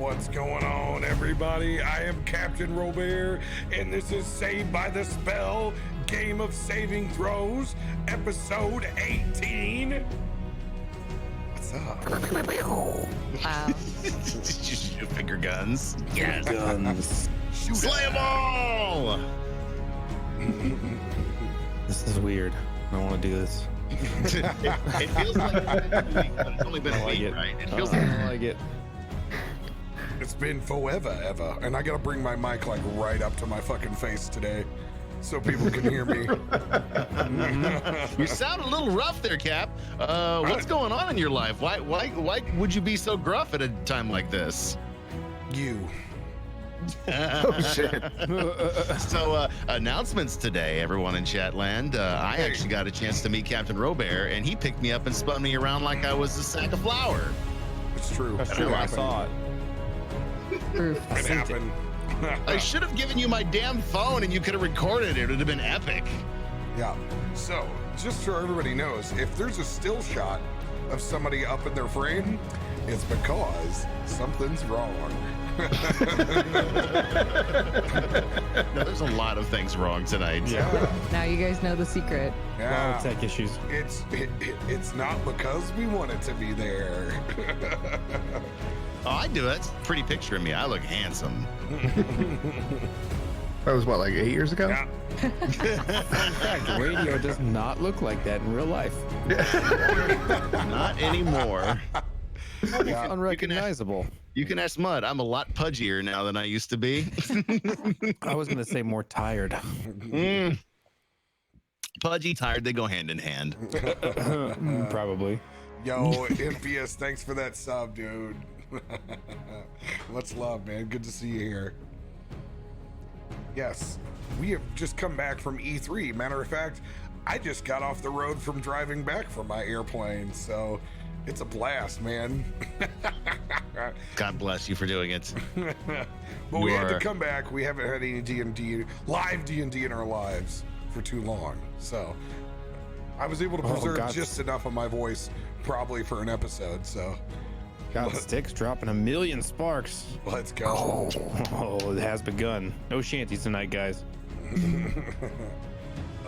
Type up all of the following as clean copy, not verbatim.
What's going on, everybody? I am Captain RoBear, and this is Saved by the Spell Game of Saving Throws, episode 18. What's up? Wow. Shoot finger guns. Yes. Guns. Shoot Slay 'em all! This is weird. I don't want to do this. It feels like it's only been a week, right? It feels I don't like it. It's been forever, ever, and I gotta bring my mic like right up to my fucking face today, so people can hear me. You sound a little rough there, Cap. What's going on in your life? Why would you be so gruff at a time like this? You. Oh shit! So announcements today, everyone in Chatland. I actually got a chance to meet Captain RoBear, and he picked me up and spun me around like I was a sack of flour. It's true. That's true. I saw it. It happened. I should have given you my damn phone, and you could have recorded it. It would have been epic. Yeah. So, just so everybody knows, if there's a still shot of somebody up in their frame, it's because something's wrong. No, there's a lot of things wrong tonight. Yeah. Now you guys know the secret. A lot Yeah. of tech issues. It's not because we want it to be there. Oh, I do. That's a pretty picture of me. I look handsome. That was what, like 8 years ago? Yeah. In fact, radio does not look like that in real life. Not anymore. It's unrecognizable. You can ask Mud. I'm a lot pudgier now than I used to be. I was going to say more tired. Pudgy, tired, they go hand in hand. Probably. Yo, MPS, thanks for that sub, dude. Much love, man. Good to see you here. Yes, we have just come back from E3. Matter of fact, I just got off the road from driving back from my airplane, so it's a blast, man. God bless you for doing it. But we had to come back. We haven't had any D&D, live D&D in our lives for too long, so I was able to preserve just enough of my voice probably for an episode, so God, Sticks dropping 1 million sparks. let's go. Oh, it has begun. No shanties tonight, guys.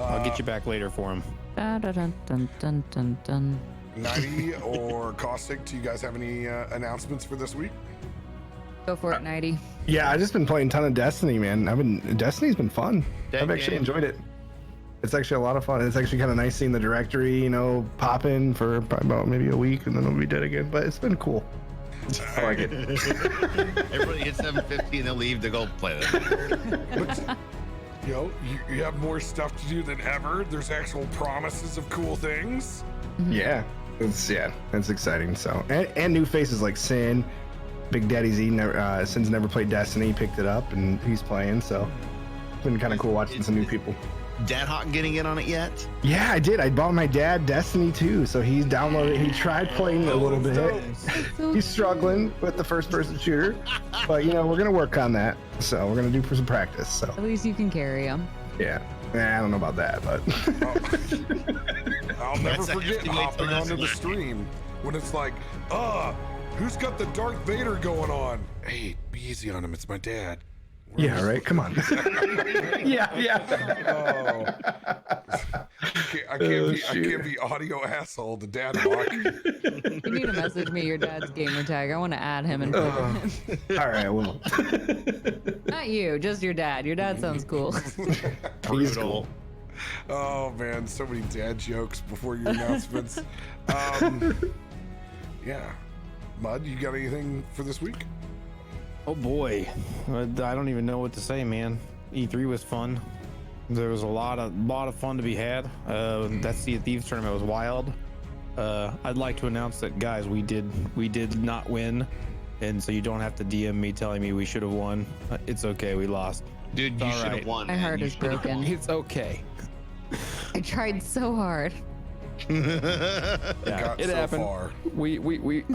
I'll get you back later for him. Dun, dun, dun, dun, dun, dun. 90 or Caustic, do you guys have any announcements for this week? Go for it, Nighty. Yeah, I just been playing a ton of Destiny, man. Destiny's been fun. That I've actually game. enjoyed it. It's actually a lot of fun. It's actually kind of nice seeing the directory, pop in for probably about maybe a week and then it'll be dead again. But it's been cool. I like it. Everybody hits 750 and they'll leave to go play it. You have more stuff to do than ever. There's actual promises of cool things. Yeah, it's exciting. So and new faces like Sin, Big Daddy Z. Sin's never played Destiny, picked it up and he's playing. So it's been kind of cool watching some new people. Dad Hawk getting in on it yet? Yeah, I did. I bought my dad Destiny 2, so he's downloaded. He tried playing a little bit. He's struggling with the first-person shooter, but we're gonna work on that. So we're gonna do for some practice. So At least you can carry him. yeah, I don't know about that, but I'll never That's a forget hefty way to hopping last onto the night. stream when it's like, who's got the Darth Vader going on? Hey, be easy on him. It's my dad. yeah, right. Come on. yeah. Oh, I can't be audio asshole to Dad Hawk. You need to message me your dad's gamer tag. I want to add him and All right, well, not you, just your dad. Your dad sounds cool. he's cool. Oh man, so many dad jokes before your announcements. Yeah, Mud, you got anything for this week? Oh boy, I don't even know what to say, man. E3 was fun. There was a lot of fun to be had. That Sea of Thieves tournament was wild. I'd like to announce that, guys, we did not win, and so you don't have to DM me telling me we should have won. It's okay, we lost. Dude, you All should have right. won. My man. heart You is should have broken. It's okay. I tried so hard. Yeah, Got it so happened. far.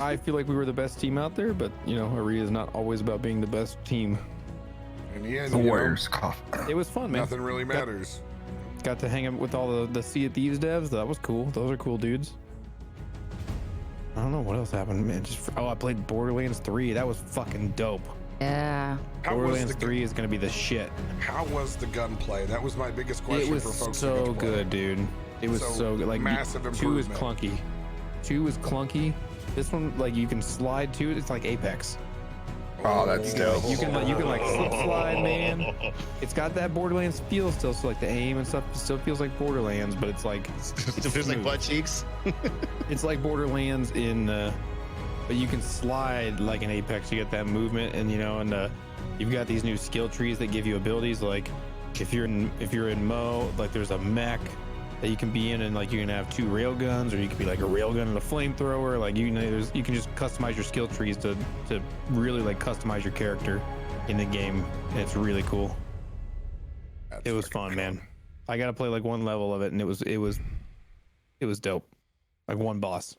I feel like we were the best team out there, but arena is not always about being the best team. In the end, The Warriors cough. It was fun, man. nothing really matters. Got to hang out with all the Sea of Thieves devs. That was cool. Those are cool dudes. I don't know what else happened, man. I played Borderlands 3. That was fucking dope. Yeah. Borderlands 3 is gonna be the shit. How was the gunplay? That was my biggest question It was for folks. so good, dude. It was so good. Like massive 2 is improvement. clunky. 2 is clunky. This one, like you can slide to it. It's like Apex. Oh, that's dope. You can like slip slide, man. It's got that Borderlands feel still, so like the aim and stuff still feels like Borderlands, but it's like It feels like butt cheeks. it's like Borderlands but you can slide like in Apex. You get that movement, and you've got these new skill trees that give you abilities. Like if you're in Mo, like there's a mech that you can be in, and like you can have 2 rail guns, or you can be like a rail gun and a flamethrower. Like you can just customize your skill trees to really like customize your character in the game, and it's really cool. It was fun, man. I got to play like 1 level of it, and it was dope. Like 1 boss.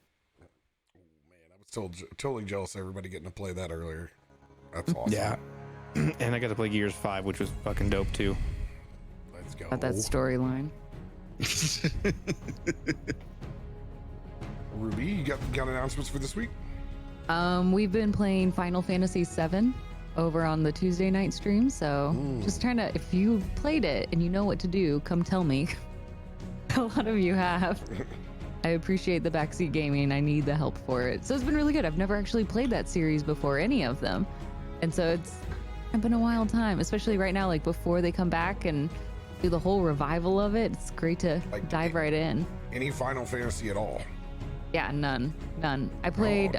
Totally jealous of everybody getting to play that earlier. That's awesome. Yeah. And I got to play Gears 5, which was fucking dope too. Let's go. Got that storyline. Ruby, you got announcements for this week? We've been playing Final Fantasy VII over on the Tuesday night stream, so just trying to, if you played it and you know what to do, come tell me. A lot of you have. I appreciate the backseat gaming. I need the help for it. So it's been really good. I've never actually played that series before, any of them. And so it's been a wild time, especially right now, like before they come back and do the whole revival of it. It's great to dive right in. Any Final Fantasy at all? Yeah, none. I played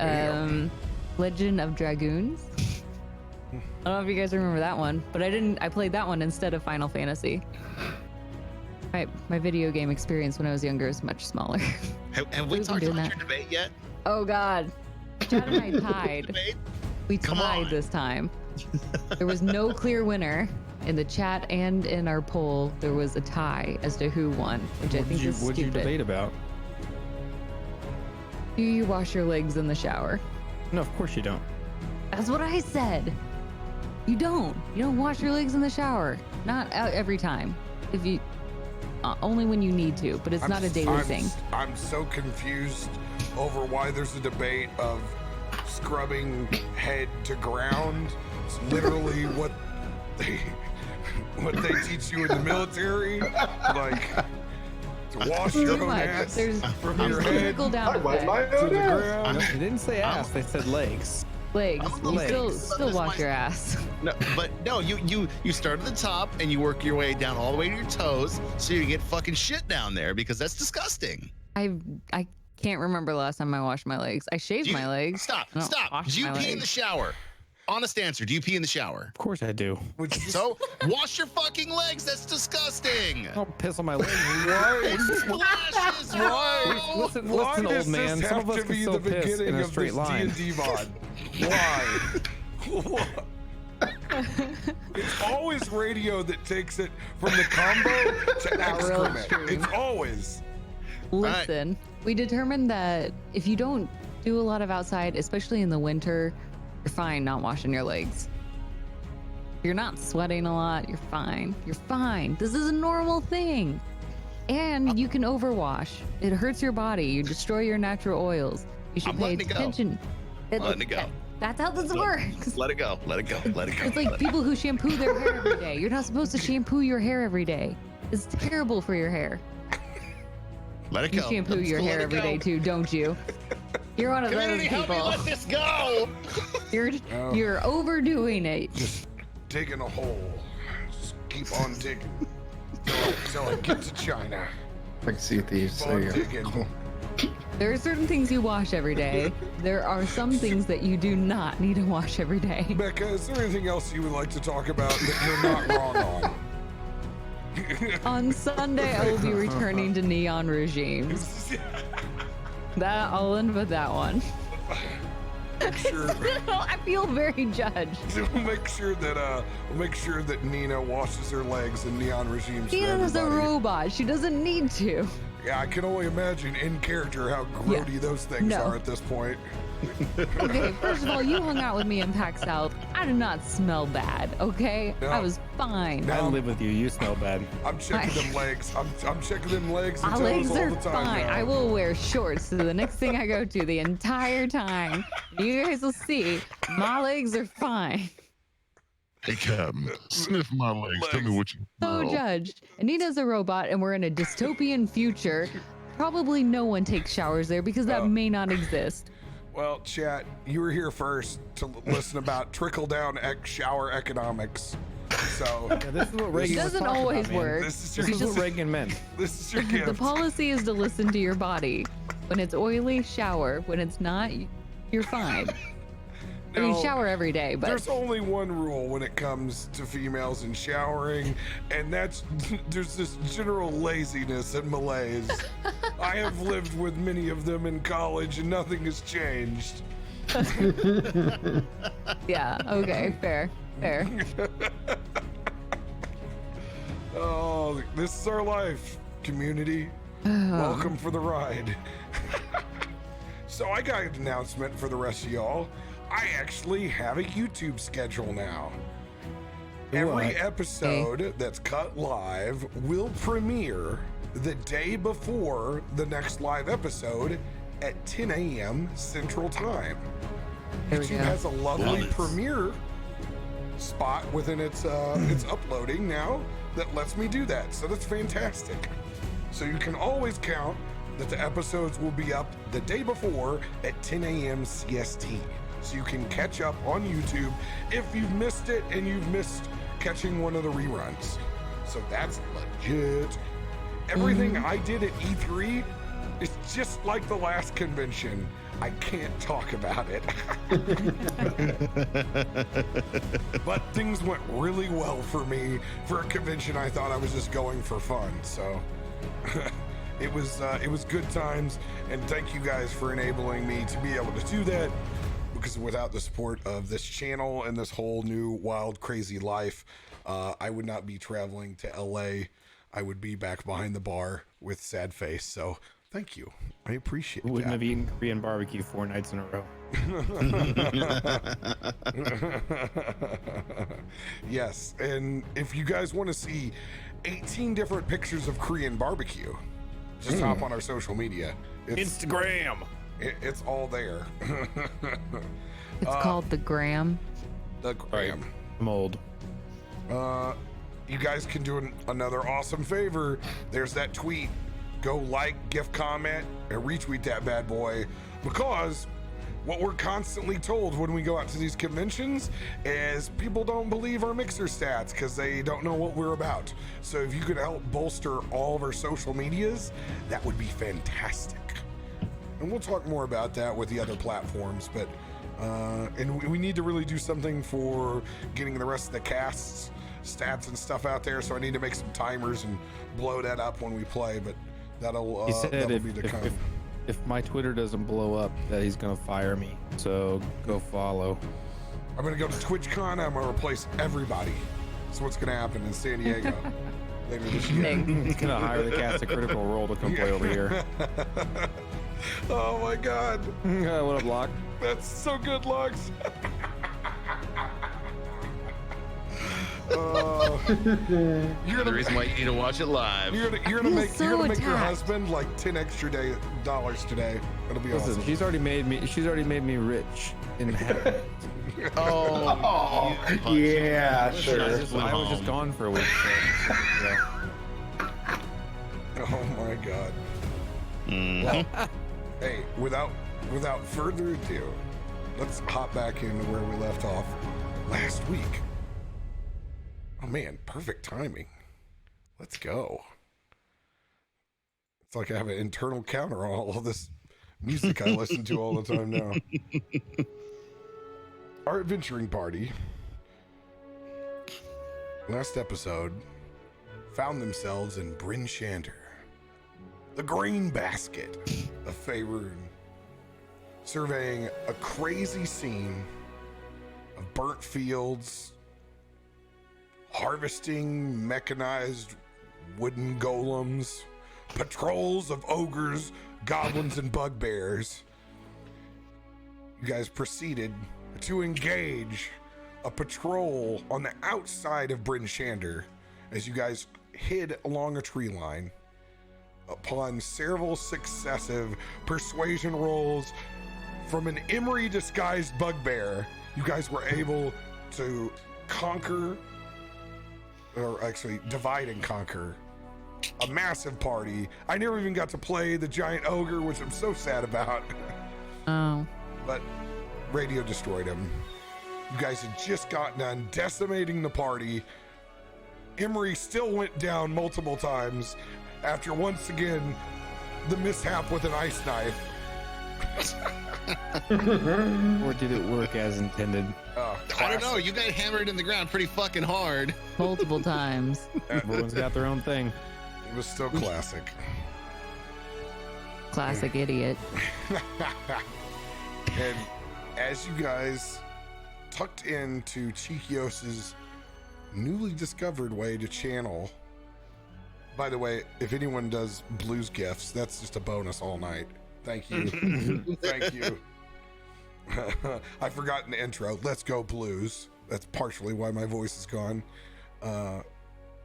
Legend of Dragoons. I don't know if you guys remember that one, but I played that one instead of Final Fantasy. My video game experience when I was younger was much smaller. Have we talked about your debate yet? Oh God, Chad and I tied. Debate? We Come tied on. this time. There was no clear winner in the chat and in our poll. There was a tie as to who won, which I think is stupid. What'd you debate about? Do you wash your legs in the shower? No, of course you don't. That's what I said. You don't wash your legs in the shower. Not every time. If you only when you need to, but it's not a daily thing. I'm so confused over why there's a debate of scrubbing head to ground. It's literally what they teach you in the military, like to wash your Pretty own much. ass There's from your head trickle down to effect. the ground. They didn't say ass. They said legs. Legs. You Legs. still wash your ass. No, you start at the top and you work your way down all the way to your toes, so you get fucking shit down there because that's disgusting. I can't remember the last time I washed my legs. I shaved my legs. Stop. I don't wash Do you my pee in legs. the shower? Honest answer. Do you pee in the shower? Of course I do. So wash your fucking legs. That's disgusting. Don't piss on my legs. It splashes, bro. Listen, Why old does man. this Some have of us to can be still the piss in beginning a of straight this line. D&D VOD? Why? It's always radio that takes it from the combo to Not real excrement. extreme. It's always. Listen, we determined that if you don't do a lot of outside, especially in the winter, you're fine not washing your legs. If you're not sweating a lot, you're fine. You're fine. This is a normal thing. And you can overwash. It hurts your body. You destroy your natural oils. You should I'm pay letting it go. attention. Letting it go. That's how this works. Let it go. Let it go. Let it go. It's like people who shampoo their hair every day. You're not supposed to shampoo your hair every day. It's terrible for your hair. Let it You go. shampoo Let's your let hair it every go. day too, don't you? You're one of those Community, help me people. let this go. You're overdoing it. Digging a hole. Just keep on digging. Till I get to China. I can see thieves. Keep There on you go. digging. There are certain things you wash every day. There are some things that you do not need to wash every day. Becca, is there anything else you would like to talk about that you're not wrong on? On Sunday, I will be returning to Neon Regimes. I'll end with that one. Sure. I feel very judged. We'll make sure that Nina washes her legs in Neon Regimes. Nina for is a everybody. robot. She doesn't need to. Yeah, I can only imagine in character how grody those things No. are at this point. Okay, first of all, you hung out with me in Pack South. I did not smell bad, okay? No. I was fine. No. I live with you. You smell bad. I'm checking them legs. I'm checking them legs and My toes legs all are the time fine. now. I will wear shorts to the next thing I go to the entire time. You guys will see. My legs are fine. Hey, Captain, sniff my legs. Tell me what you So smell. judged. Anita's a robot, and we're in a dystopian future. Probably no one takes showers there because that may not exist. Well, chat, you were here first to listen about trickle-down shower economics. So Yeah, this is what Reagan was Doesn't talking always about, man. work. this This is is what Reagan meant. this is your The gift. policy is to listen to your body. When it's oily, shower. When it's not, you're fine. I mean, No, shower every day, but there's only one rule when it comes to females and showering, and that's there's this general laziness and malaise. I have lived with many of them in college, and nothing has changed. yeah, okay, fair. Oh, this is our life, community. Welcome for the ride. So I got an announcement for the rest of y'all. I actually have a YouTube schedule now. Every episode that's cut live will premiere the day before the next live episode at 10 a.m. Central Time. There we YouTube go. has a lovely Love it. premiere spot within its uploading now that lets me do that. So that's fantastic. So you can always count that the episodes will be up the day before at 10 a.m. CST. So you can catch up on YouTube if you've missed it and you've missed catching one of the reruns. So that's legit. Everything I did at E3 is just like the last convention. I can't talk about it. But things went really well for me for a convention I thought I was just going for fun. So it was good times, and thank you guys for enabling me to be able to do that, because without the support of this channel and this whole new wild crazy life, I would not be traveling to LA. I would be back behind the bar with sad face. So thank you. I appreciate Wouldn't that. have eaten Korean barbecue 4 nights in a row. Yes, and if you guys want to see 18 different pictures of Korean barbecue, just hop on our social media. Instagram. It's all there. It's called the Gram. The Graham. I'm old. You guys can do another awesome favor. There's that tweet. Go like, gift, comment, and retweet that bad boy, because what we're constantly told when we go out to these conventions is people don't believe our mixer stats because they don't know what we're about. So if you could help bolster all of our social medias, that would be fantastic. And we'll talk more about that with the other platforms, but and we need to really do something for getting the rest of the cast's stats and stuff out there. So I need to make some timers and blow that up when we play, but that'll He said that'll be to come. if my Twitter doesn't blow up, that he's gonna fire me. So go follow. I'm gonna go to TwitchCon. I'm gonna replace everybody. So what's gonna happen in San Diego later this year? Ning. He's gonna hire the cast of Critical Role to come play over here. Oh my God, What up, Locke? that's so good, Lux. You're the reason why you need to watch it live. You're gonna feel make so you're gonna make your attacked. husband like 10 extra dollars today. It'll be Listen, awesome. she's already made me rich in heaven. Oh, Yeah, I sure. was just gone for a week. So, yeah. Oh my God. Well, hey, without further ado, let's hop back into where we left off last week. Oh man, perfect timing. Let's go. It's like I have an internal counter on all of this music I listen to all the time now. Our adventuring party, last episode, found themselves in Bryn Shander, the grain basket of Faerun, surveying a crazy scene of burnt fields, harvesting mechanized wooden golems, patrols of ogres, goblins, and bugbears. you guys proceeded to engage a patrol on the outside of Bryn Shander as you guys hid along a tree line. Upon several successive persuasion rolls from an Emery disguised bugbear, you guys were able to conquer, or actually divide and conquer, a massive party. I never even got to play the giant ogre, which I'm so sad about. Oh. But radio destroyed him. You guys had just gotten done decimating the party. Emery still went down multiple times after once again the mishap with an ice knife. Or did it work as intended? I don't know. You got hammered in the ground pretty fucking hard. Multiple times. Everyone's got their own thing. It was still classic. Classic idiot. And as you guys tucked into Chikios's newly discovered way to channel. By the way, if anyone does blues gifts, that's just a bonus all night. Thank you. Thank you. I forgot an intro. Let's go blues. That's partially why my voice is gone.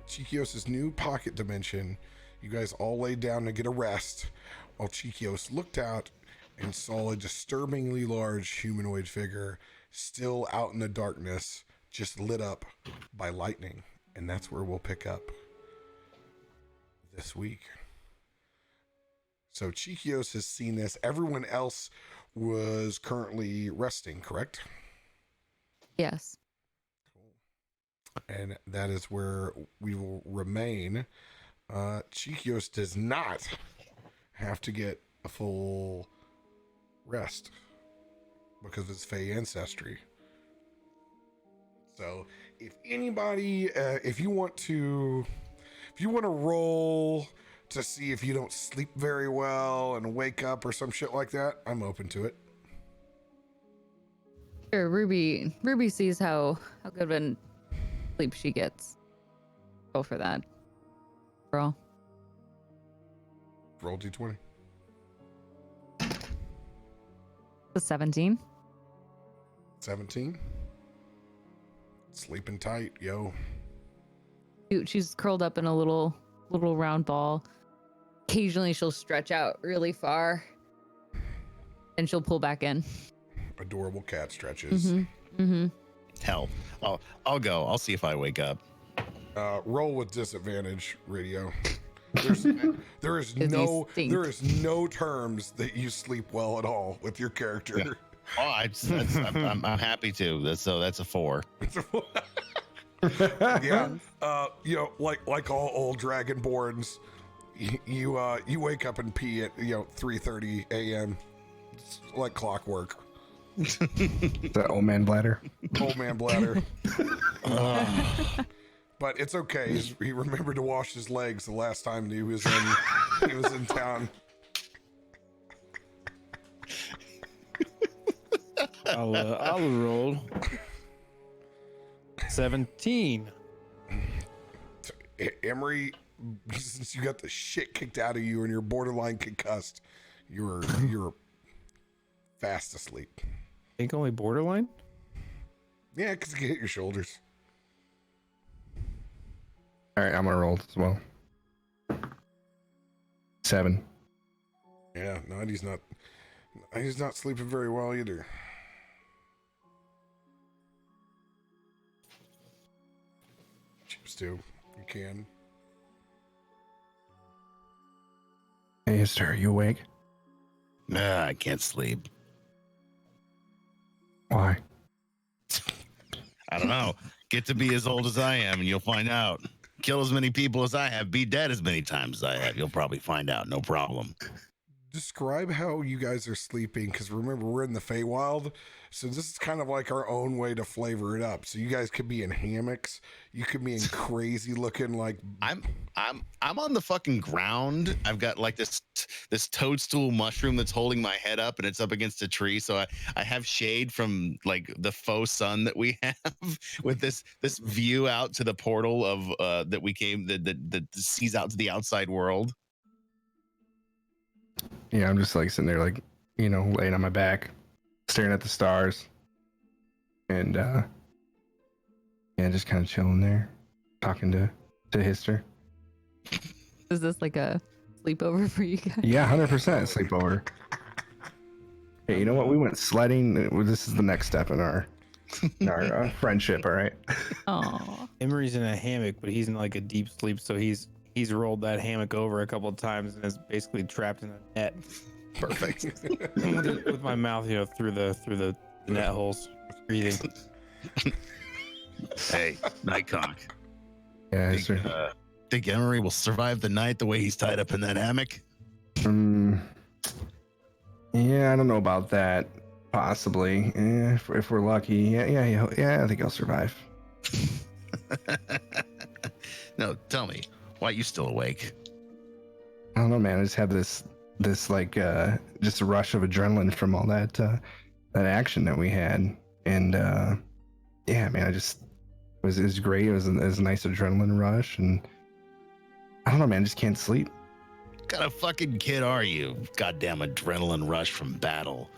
Chikios's new pocket dimension. You guys all laid down to get a rest while Chikios looked out and saw a disturbingly large humanoid figure still out in the darkness, just lit up by lightning. And that's where we'll pick up this week. So Chikios has seen this. Everyone else was currently resting, correct? Yes. And that is where we will remain. Chikios does not have to get a full rest because of his Fey ancestry. So if anybody, if you want to roll to see if you don't sleep very well and wake up or some shit like that, I'm open to it. Sure, Ruby sees how good of a sleep she gets. Go for that. Girl. Roll D20. The 17. 17. Sleeping tight, yo. She's curled up in a little round ball. Occasionally she'll stretch out really far and she'll pull back in. Adorable cat stretches. Hell, I'll go. I'll see if I wake up. Roll with disadvantage, radio. There is no terms that you sleep well at all with your character. Yeah. I'm happy to. So that's a 4. Yeah. You know, like all old dragonborns, you wake up and pee at 3:30 a.m. It's like clockwork. The old man bladder. Old man bladder. But it's okay. He remembered to wash his legs the last time he was in town. I'll roll 17. Emery, since you got the shit kicked out of you and you're borderline concussed, you're fast asleep. Think only borderline? Yeah, because you can hit your shoulders. All right, I'm gonna roll as well. 7. Yeah, no, he's not sleeping very well either. Chips do. You can. Hey, sir, are you awake? Nah, I can't sleep. Why? I don't know. Get to be as old as I am and you'll find out. Kill as many people as I have, be dead as many times as I have. You'll probably find out. No problem. Describe how you guys are sleeping, because remember, we're in the Feywild, so this is kind of like our own way to flavor it up. So you guys could be in hammocks, you could be in crazy looking like I'm on the fucking ground. I've got like this toadstool mushroom that's holding my head up, and it's up against a tree, so I have shade from like the faux sun that we have with this view out to the portal of that we came that sees out to the outside world. Yeah, I'm just like sitting there, like, laying on my back, staring at the stars, and yeah, just kind of chilling there, talking to Hister. Is this like a sleepover for you guys? Yeah, 100% sleepover. Hey, you know what? We went sledding. This is the next step in our friendship. All right. Aw. Emery's in a hammock, but he's in like a deep sleep, so he's rolled that hammock over a couple of times and is basically trapped in a net. Perfect. with my mouth, through the net holes, breathing. Hey, Nightcock. Yeah, Think Emery will survive the night the way he's tied up in that hammock? Yeah, I don't know about that. Possibly, if we're lucky. Yeah. I think I'll survive. No, tell me, why are you still awake? I don't know, man. I just had this like just a rush of adrenaline from all that action that we had, and yeah, man, it was great. It was a nice adrenaline rush, and I don't know, man. I just can't sleep. What kind of fucking kid are you? Goddamn adrenaline rush from battle.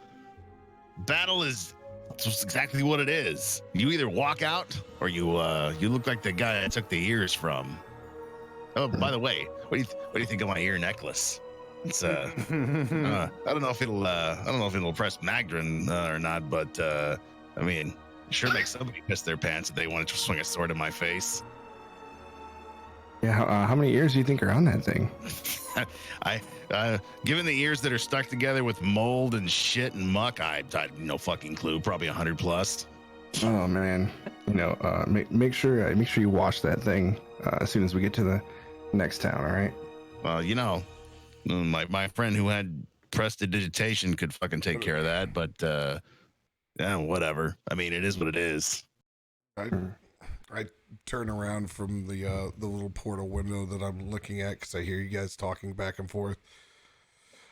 Battle is just exactly what it is. You either walk out or you look like the guy I took the ears from. Oh, by the way, what do you think of my ear necklace? It's I don't know if it'll impress Magdrin or not, but I mean, it sure makes somebody piss their pants if they want to swing a sword in my face. Yeah, how many ears do you think are on that thing? Given the ears that are stuck together with mold and shit and muck, I no fucking clue. Probably 100 plus. Oh man, make sure you wash that thing as soon as we get to the next town. All right. Well, my friend who had prestidigitation could fucking take care of that, but yeah, whatever. I mean, it is what it is. I turn around from the little portal window that I'm looking at because I hear you guys talking back and forth.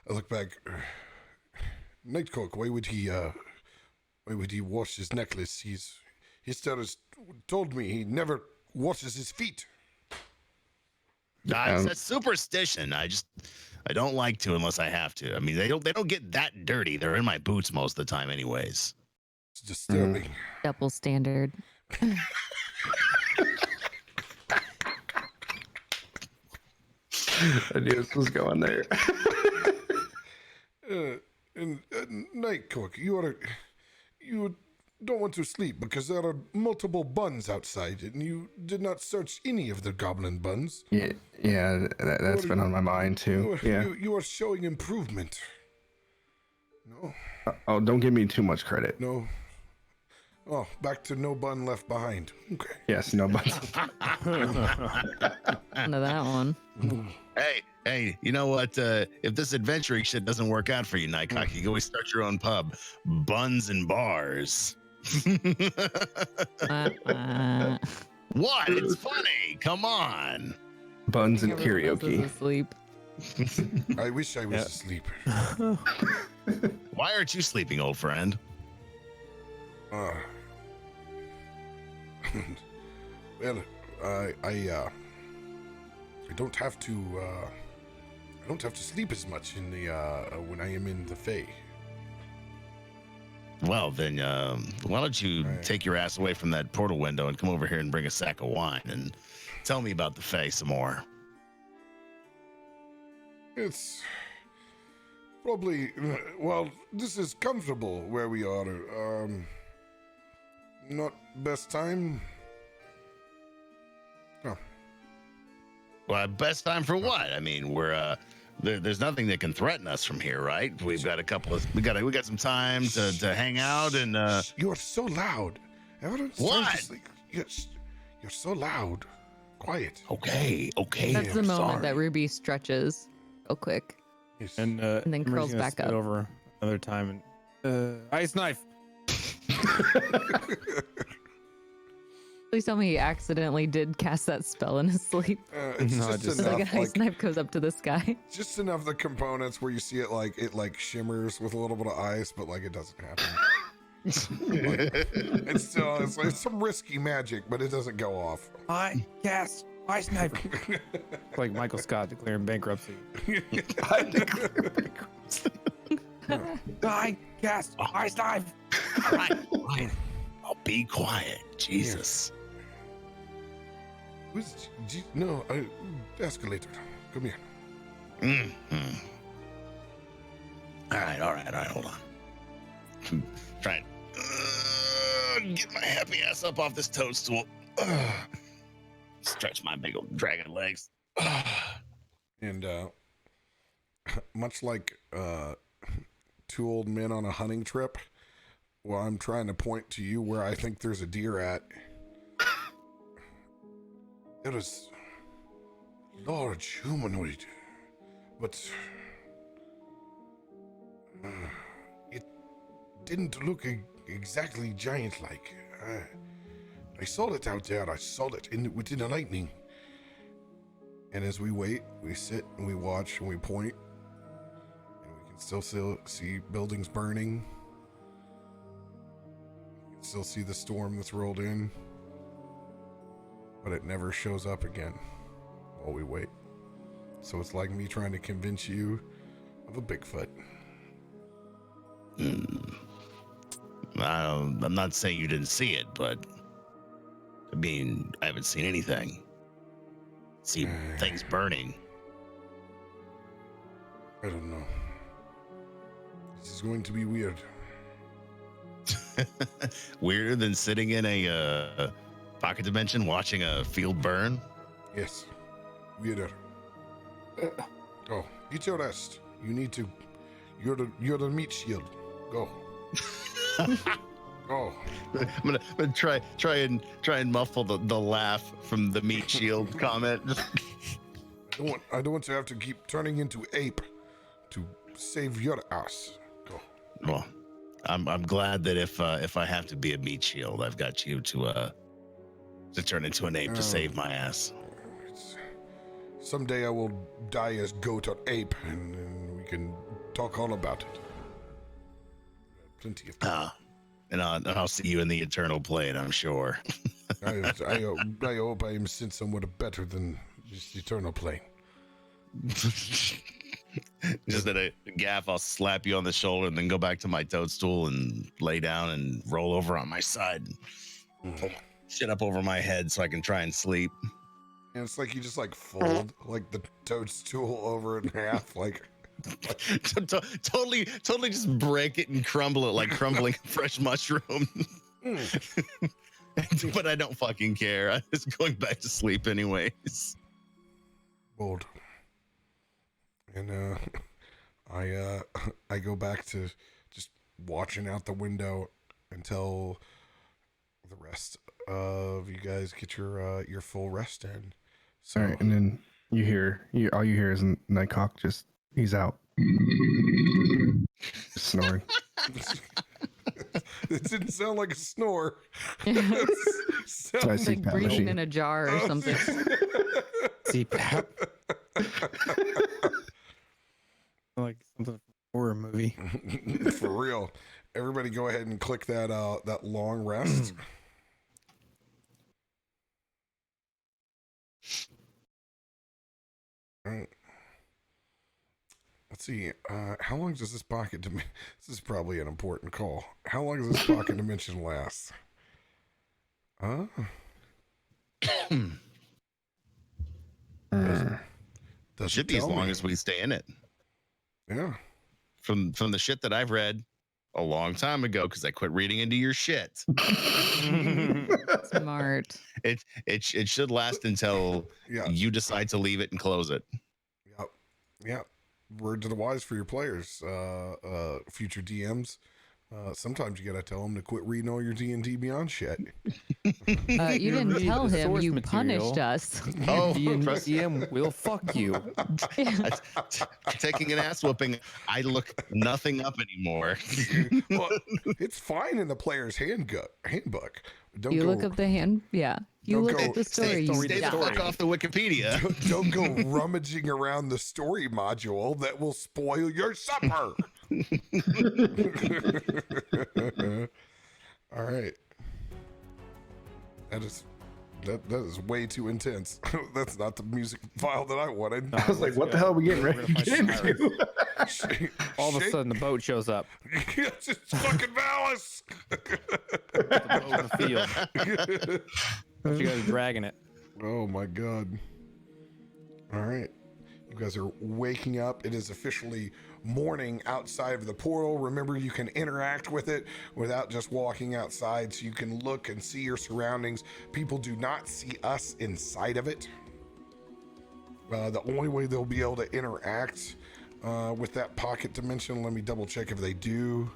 I look back. Nightcock, why would he wash his necklace? He told me he never washes his feet. That's superstition. I don't like to unless I have to. I mean, they don't get that dirty. They're in my boots most of the time, anyways. It's disturbing. Double standard. I knew this was going there. Nightcock, you don't want to sleep because there are multiple buns outside, and you did not search any of the goblin buns. Yeah, that's been on my mind too. You are showing improvement. No. Oh, don't give me too much credit. No. Oh, back to no bun left behind. Okay. Yes, no buns. Onto that one. Hey, you know what? If this adventuring shit doesn't work out for you, Nightcock, you can always start your own pub, Buns and Bars. What? It's funny. Come on. Buns and Everyone else is karaoke. asleep. I wish I was asleep. Why aren't you sleeping, old friend? Well, I don't have to sleep as much in the when I am in the Fae. Well, then, why don't you take your ass away from that portal window and come over here and bring a sack of wine and tell me about the Fae some more. It's probably this is comfortable where we are. Not best time. Oh. Well, best time for what? I mean, we're there's nothing that can threaten us from here, right? We've got we got some time to hang out and You're so loud. What? You're so loud. Quiet. Okay. That's the I'm moment sorry. that Ruby stretches real quick. Yes. And then Emery's curls gonna back sit up. over another time and ice knife. Please tell me he accidentally did cast that spell in his sleep. It's No, just just So enough, like a ice knife goes up to the sky. just enough of the components where you see it like shimmers with a little bit of ice, but like it doesn't happen. It's still it's some risky magic, but it doesn't go off. I cast ice knife. Like Michael Scott declaring bankruptcy. I cast ice dive. All right, fine. I'll be quiet. Jesus. No, escalator. Come here. Mm-hmm. All right. Hold on. Try and get my happy ass up off this toadstool. Stretch my big old dragon legs. And much like two old men on a hunting trip, well, I'm trying to point to you where I think there's a deer at. It is large humanoid, but it didn't look exactly giant-like. I saw it out there. I saw it within the lightning. And as we wait, we sit and we watch and we point, and we can still see buildings burning. We can still see the storm that's rolled in, but it never shows up again while we wait. So it's like me trying to convince you of a Bigfoot. I'm not saying you didn't see it, but I mean, I haven't seen anything. See things burning. I don't know. This is going to be weird. Weirder than sitting in a pocket dimension watching a field burn? Yes. Weirder. Go. Eat your rest. You need to. You're the meat shield. Go. Go. I'm gonna try and muffle the laugh from the meat shield comment. I don't want to have to keep turning into ape to save your ass. Go. Well, I'm glad that if I have to be a meat shield, I've got you to turn into an ape to save my ass. Someday I will die as goat or ape, and we can talk all about it. Plenty of time. And I'll see you in the eternal plane, I'm sure. I hope I am sent somewhere better than just eternal plane. Just at a gaff, I'll slap you on the shoulder and then go back to my toadstool and lay down and roll over on my side and pull shit up over my head so I can try and sleep. And it's like you just like fold like the toadstool over in half, like totally just break it and crumble it like crumbling a fresh mushroom. But I don't fucking care. I'm just going back to sleep anyways. Bold. And I go back to just watching out the window until the rest of you guys get your full rest in. So, all right, and then all you hear is Nighthawk just he's out. Snoring. It didn't sound like a snore. Sounds like breathing in a jar or something. CPAP. Like something from a horror movie. For real. Everybody go ahead and click that long rest. All right. Let's see. How long does this pocket dimension? This is probably an important call. How long does this pocket dimension last? Does Should be as long as we stay in it. Yeah. From the shit that I've read a long time ago, because I quit reading into your shit. Smart. It should last until you decide to leave it and close it. Yep. Word to the wise for your players, future DMs. Sometimes you gotta tell them to quit reading all your D&D Beyond shit. You didn't tell him. You punished us. Oh, DM will fuck you. Taking an ass whooping, I look nothing up anymore. Well, it's fine in the player's handbook. Don't you go, look up the hand. Yeah. You look at the story. Stay the fuck off the Wikipedia. Don't go rummaging around the story module that will spoil your supper. All right. That is way too intense. That's not the music file that I wanted. I was like, what the hell are we getting ready to get into? All of a sudden, the boat shows up. It's just fucking Valis. The boat in the field. You guys are dragging it. Oh my god. All right. You guys are waking up. It is officially morning outside of the portal. Remember, you can interact with it without just walking outside, so you can look and see your surroundings. People do not see us inside of it. The only way they'll be able to interact with that pocket dimension, let me double check if they do.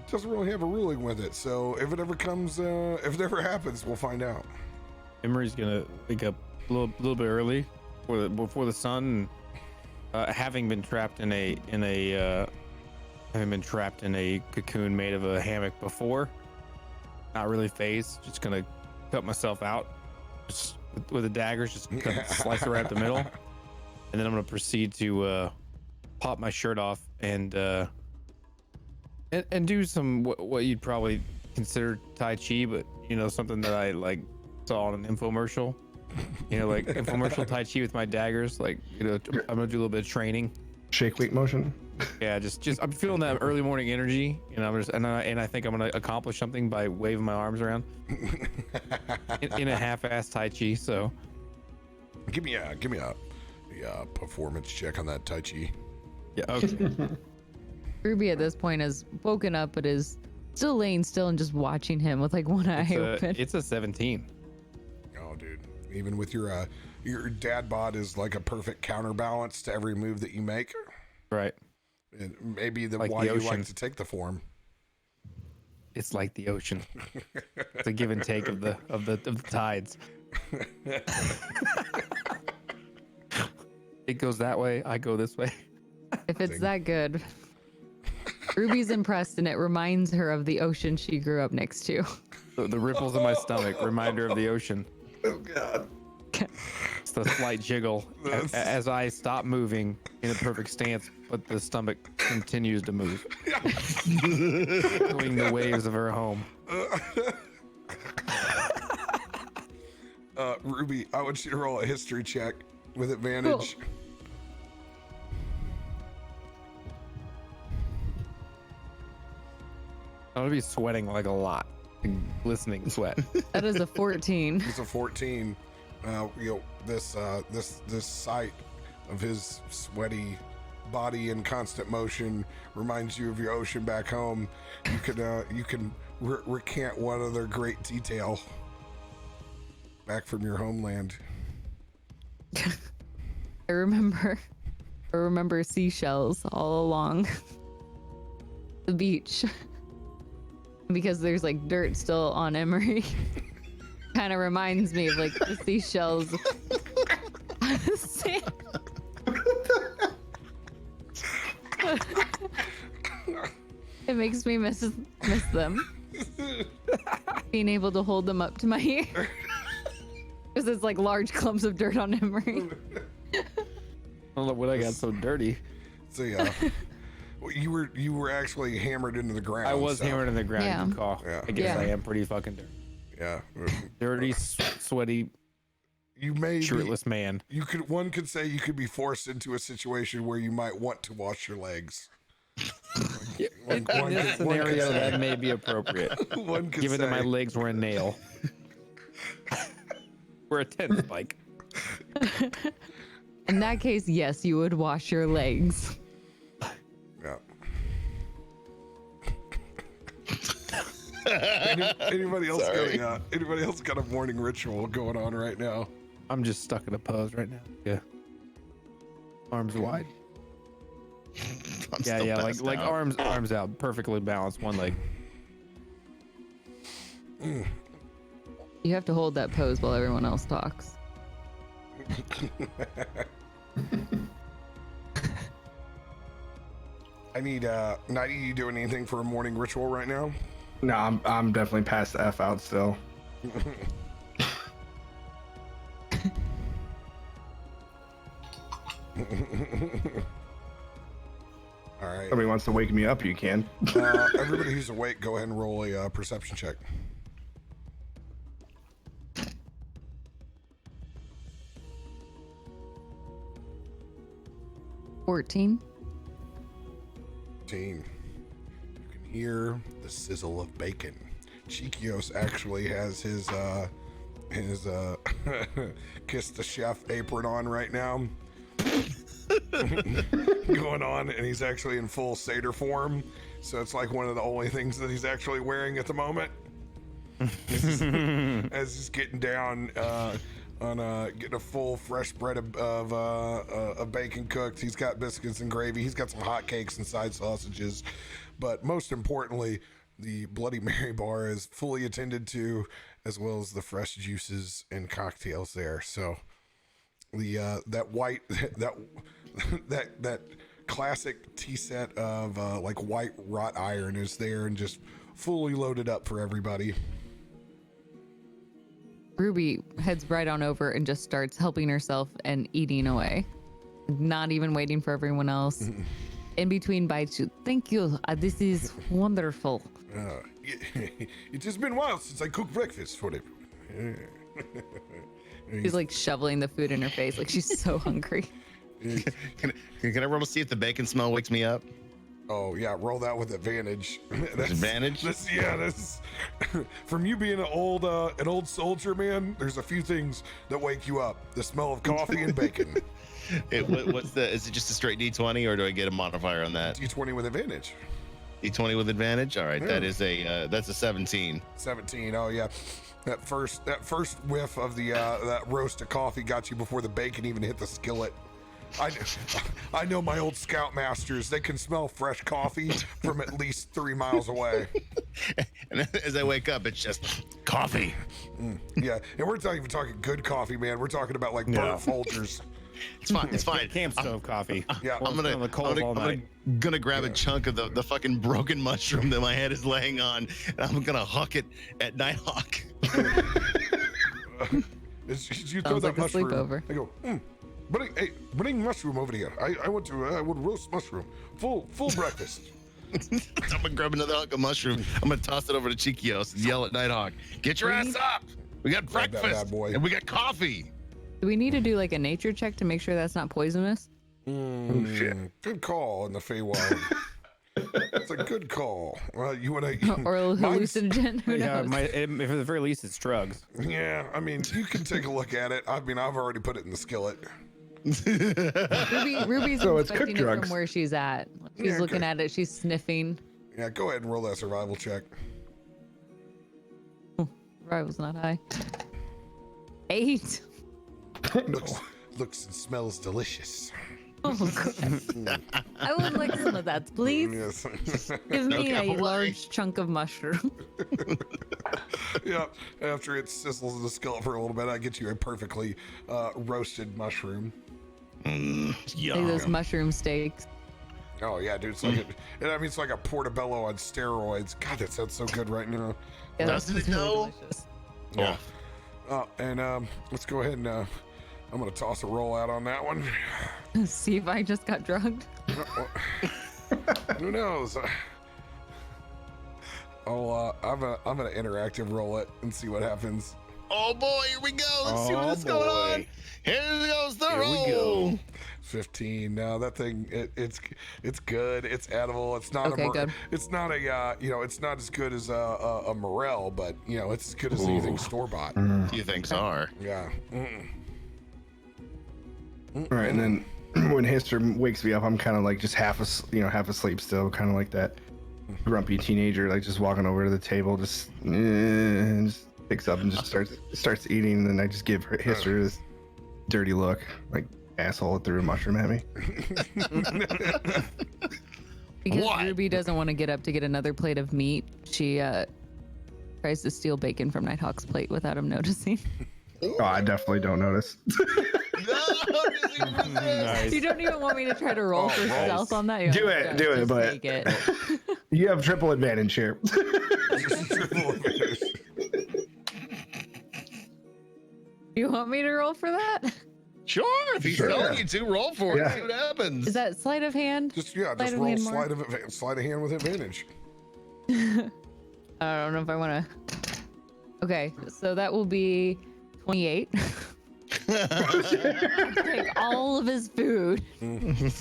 Doesn't really have a ruling with it, so if it ever comes, if it ever happens, we'll find out. Emery's gonna wake up a little bit early before the sun. Having been trapped in a cocoon made of a hammock before, not really phased. Just gonna cut myself out, just with the daggers, just slice it right up the middle, and then I'm gonna proceed to pop my shirt off and do some what you'd probably consider Tai Chi, but something that I like saw on an infomercial. Like infomercial Tai Chi with my daggers. Like I'm gonna do a little bit of training. Shake weight motion. Yeah, just I'm feeling that early morning energy, and I think I'm gonna accomplish something by waving my arms around in a half-ass Tai Chi. So give me a performance check on that Tai Chi. Yeah. Okay. Ruby at this point has woken up, but is still laying still and just watching him with like one eye open. It's a 17. Oh, dude. Even with your dad bod is like a perfect counterbalance to every move that you make. Right. And maybe like why the you ocean. like to take the form. It's like the ocean. It's a give and take of the tides. It goes that way, I go this way. If it's that good. Ruby's impressed, and it reminds her of the ocean she grew up next to. The ripples in my stomach, reminder of the ocean. Oh god. It's the slight jiggle as I stop moving in a perfect stance, but the stomach continues to move. Echoing the waves of her home. Ruby, I want you to roll a history check with advantage. Cool. I'm gonna be sweating like a lot, glistening sweat. That is a 14. It's a 14. This sight of his sweaty body in constant motion reminds you of your ocean back home. You can recant one other great detail back from your homeland. I remember seashells all along the beach. Because there's like dirt still on Emery. Kind of reminds me of like the seashells. It makes me miss them. Being able to hold them up to my ear. Because it's like large clumps of dirt on Emery. I don't know when I got so dirty. So yeah. You were actually hammered into the ground. I was hammered in the ground. Yeah. You can call. Yeah. I guess Yeah. I am pretty fucking dirty. Yeah. Dirty, sweaty, You may shirtless man. One could say you could be forced into a situation where you might want to wash your legs. In this scenario, that may be appropriate. One could Given that my say. legs were a nail. We're a 10 spike. In that case, yes, you would wash your legs. Yeah. Anybody else anybody else got a morning ritual going on right now? I'm just stuck in a pose right now. Yeah. Arms wide. I'm Yeah, still yeah, passed like out. arms out, perfectly balanced, one leg. You have to hold that pose while everyone else talks. I need Nighty, you doing anything for a morning ritual right now? No, I'm definitely past the F out still. All right. Somebody wants to wake me up, you can. Everybody who's awake, go ahead and roll a perception check. 14. You can hear the sizzle of bacon. Chiquios actually has his kiss the chef apron on right now. Going on, and he's actually in full satyr form, so it's like one of the only things that he's actually wearing at the moment. As he's getting down on getting a full fresh spread of bacon cooked. He's got biscuits and gravy. He's got some hot cakes and side sausages, but most importantly, the Bloody Mary bar is fully attended to, as well as the fresh juices and cocktails there. So the that classic tea set of like white wrought iron is there and just fully loaded up for everybody. Ruby heads right on over and just starts helping herself and eating away, not even waiting for everyone else. In between bites, thank you. This is wonderful. It has been a while since I cooked breakfast for everyone. She's like shoveling the food in her face, like she's so hungry. Can I roll to see if the bacon smell wakes me up? Oh yeah, roll that with advantage. Advantage? That's from you being an old soldier, man. There's a few things that wake you up: the smell of coffee and bacon. Is it just a straight D20, or do I get a modifier on that? D20 with advantage. D20 with advantage. All right, Yeah. that's a 17. 17. Oh yeah, that first whiff of the that roast of coffee got you before the bacon even hit the skillet. I know my old scoutmasters. They can smell fresh coffee from at least 3 miles away. And as I wake up, it's just coffee. Yeah, and we're not even talking good coffee, man. We're talking about like burnt Folgers. It's fine. It's fine. Camp stove coffee. Yeah, Or I'm it's on the cold all night. gonna grab a chunk of the fucking broken mushroom that my head is laying on, and I'm gonna huck it at Nighthawk. You throw Sounds that like a mushroom. sleepover. I go, bring mushroom over here. I would roast mushroom. Full breakfast. I'm gonna grab another hunk of mushroom. I'm gonna toss it over to Chiquios and yell at Nighthawk, "Get your ass up! We got Grab that breakfast bad boy. and we got coffee." Do we need to do like a nature check to make sure that's not poisonous? Shit. Good call in the Feywild. It's a good call. Well, you want to Or a hallucinogen? Who Yeah, knows? if at the very least it's drugs. Yeah, I mean, you can take a look at it. I mean, I've already put it in the skillet. Ruby's So it's inspecting cooked it drugs. from where she's at. She's Yeah, looking okay. at it. She's sniffing. Yeah, go ahead and roll that survival check. Rival's not high. 8. Looks and smells delicious. Oh, God. I would like some of that, please. Yes. Give me Okay, a don't worry. large chunk of mushroom. Yeah. After it sizzles in the skillet for a little bit, I get you a perfectly roasted mushroom. Like those mushroom steaks. Oh yeah, dude. It's like it's like a portobello on steroids. God, that sounds so good right now. Yeah, Doesn't that's it really though? delicious. Yeah. And let's go ahead and I'm gonna toss a roll out on that one. See if I just got drugged. Who knows? I'm gonna interactive roll it and see what happens. Oh boy, here we go. Let's see Oh, what's going boy. on. Here goes the Here we roll. go. 15. Now that thing, it's good. It's edible. It's not Okay, good. It's not a it's not as good as a morel, but it's as good as anything store bought. Few things are. Yeah. All right, and then when Hister wakes me up, I'm kind of like just half asleep still, kind of like that grumpy teenager, like just walking over to the table, just picks up and just starts eating, and then I just give Hister this dirty look, like asshole threw a mushroom at me. Because What? Ruby doesn't want to get up to get another plate of meat, she tries to steal bacon from Nighthawk's plate without him noticing. Oh, I definitely don't notice. Nice. You don't even want me to try to roll for nice. stealth on that? You're Do like, it, "Just do it, but- take it." You have triple advantage here. You want me to roll for that? Sure, if he's Sure. telling you to, roll for it. Yeah. See what happens. Is that sleight of hand? Just Sleight just of roll hand more? sleight of hand with advantage. I don't know if I want to. Okay, so that will be 28. Take all of his food. And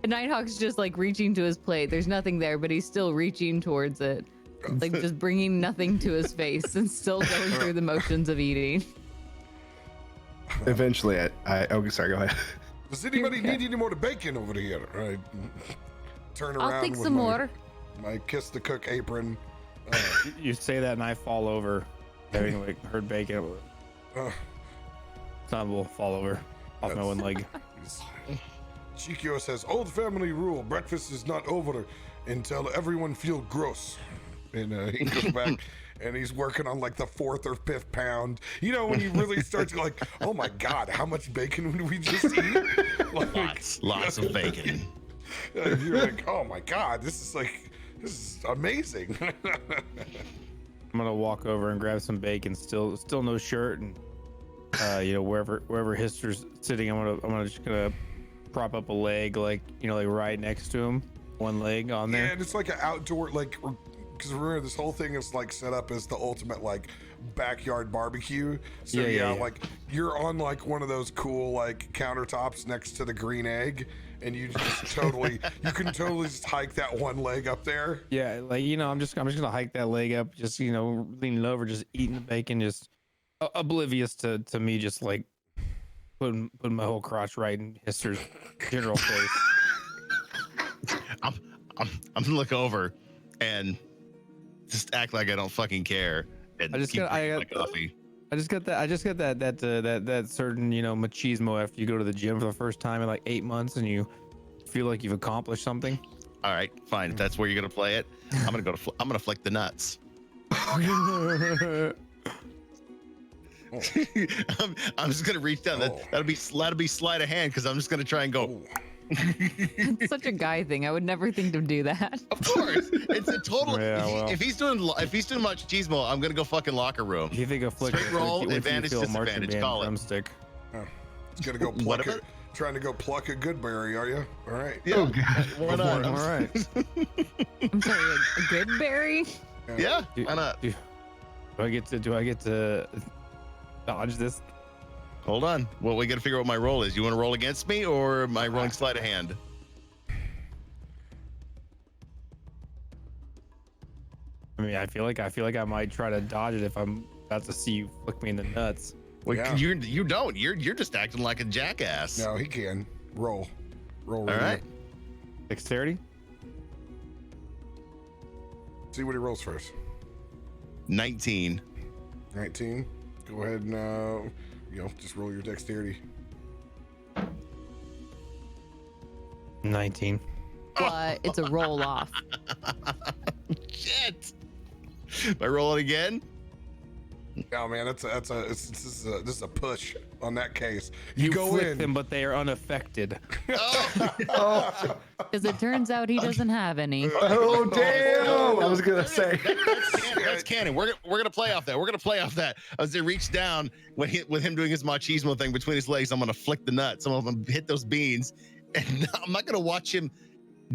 Nighthawk's just like reaching to his plate. There's nothing there, but he's still reaching towards it. Like just bringing nothing to his face and still going through the motions of eating. Eventually, oh, sorry, go ahead. Does anybody need any more bacon over here? I turn around. I'll take with some my, more. my kiss the cook apron. You say that and I fall over, having like heard bacon. Son will fall over off my one leg. Chikyo says, old family rule, breakfast is not over until everyone feel gross. And he goes back and he's working on like the 4th or 5th pound. You know, when you really start to like, oh my God, how much bacon would we just eat? Like, Lots of bacon. you're like, oh my God, this is amazing. I'm gonna walk over and grab some bacon. Still no shirt, and wherever Hister's sitting, I'm just gonna prop up a leg, like like right next to him, one leg on there. Yeah, and it's like an outdoor, like, because remember this whole thing is like set up as the ultimate like backyard barbecue. So yeah, like you're on like one of those cool like countertops next to the green egg, and you just you can totally just hike that one leg up there. Yeah, like I'm just gonna hike that leg up, just leaning over, just eating the bacon, just oblivious to me, just like putting my whole crotch right in Hister's general face. I'm gonna look over and just act like I don't fucking care. And I just keep got drinking my coffee. I just got that certain machismo after you go to the gym for the first time in like 8 months and you feel like you've accomplished something. All right, fine. If that's where you're gonna play it, I'm gonna flick the nuts. I'm just gonna reach down. That'll be sleight of hand because I'm just gonna try and go. It's such a guy thing. I would never think to do that. Of course, it's a total. Yeah, well. If he's doing machismo, I'm gonna go fucking locker room. You think a flick Straight roll, advantage, disadvantage, call it. Drumstick. It's gonna go pluck it. Trying to go pluck a good berry, are you? All right. Yeah. Why not? All right. I'm sorry, a good berry? Yeah. Why not? Do I get to dodge this? Hold on. Well, we got to figure out what my roll is. You want to roll against me, or am I rolling sleight of hand? I mean, I feel like I might try to dodge it if I'm about to see you flick me in the nuts. Well, Yeah. you don't. You're just acting like a jackass. No, he can roll. All right. Dexterity? See what he rolls first. 19. 19. Go ahead and just roll your dexterity. 19. But it's a roll off. Shit. Am I rolling again? Oh man, this is a push on that case. You go flick in. them, but they are unaffected. Because it turns out he doesn't have any. Oh damn! I was gonna say. That's canon. We're gonna play off that. We're gonna play off that. As they reach down with him doing his machismo thing between his legs, I'm gonna flick the nuts. I'm gonna hit those beans, and I'm not gonna watch him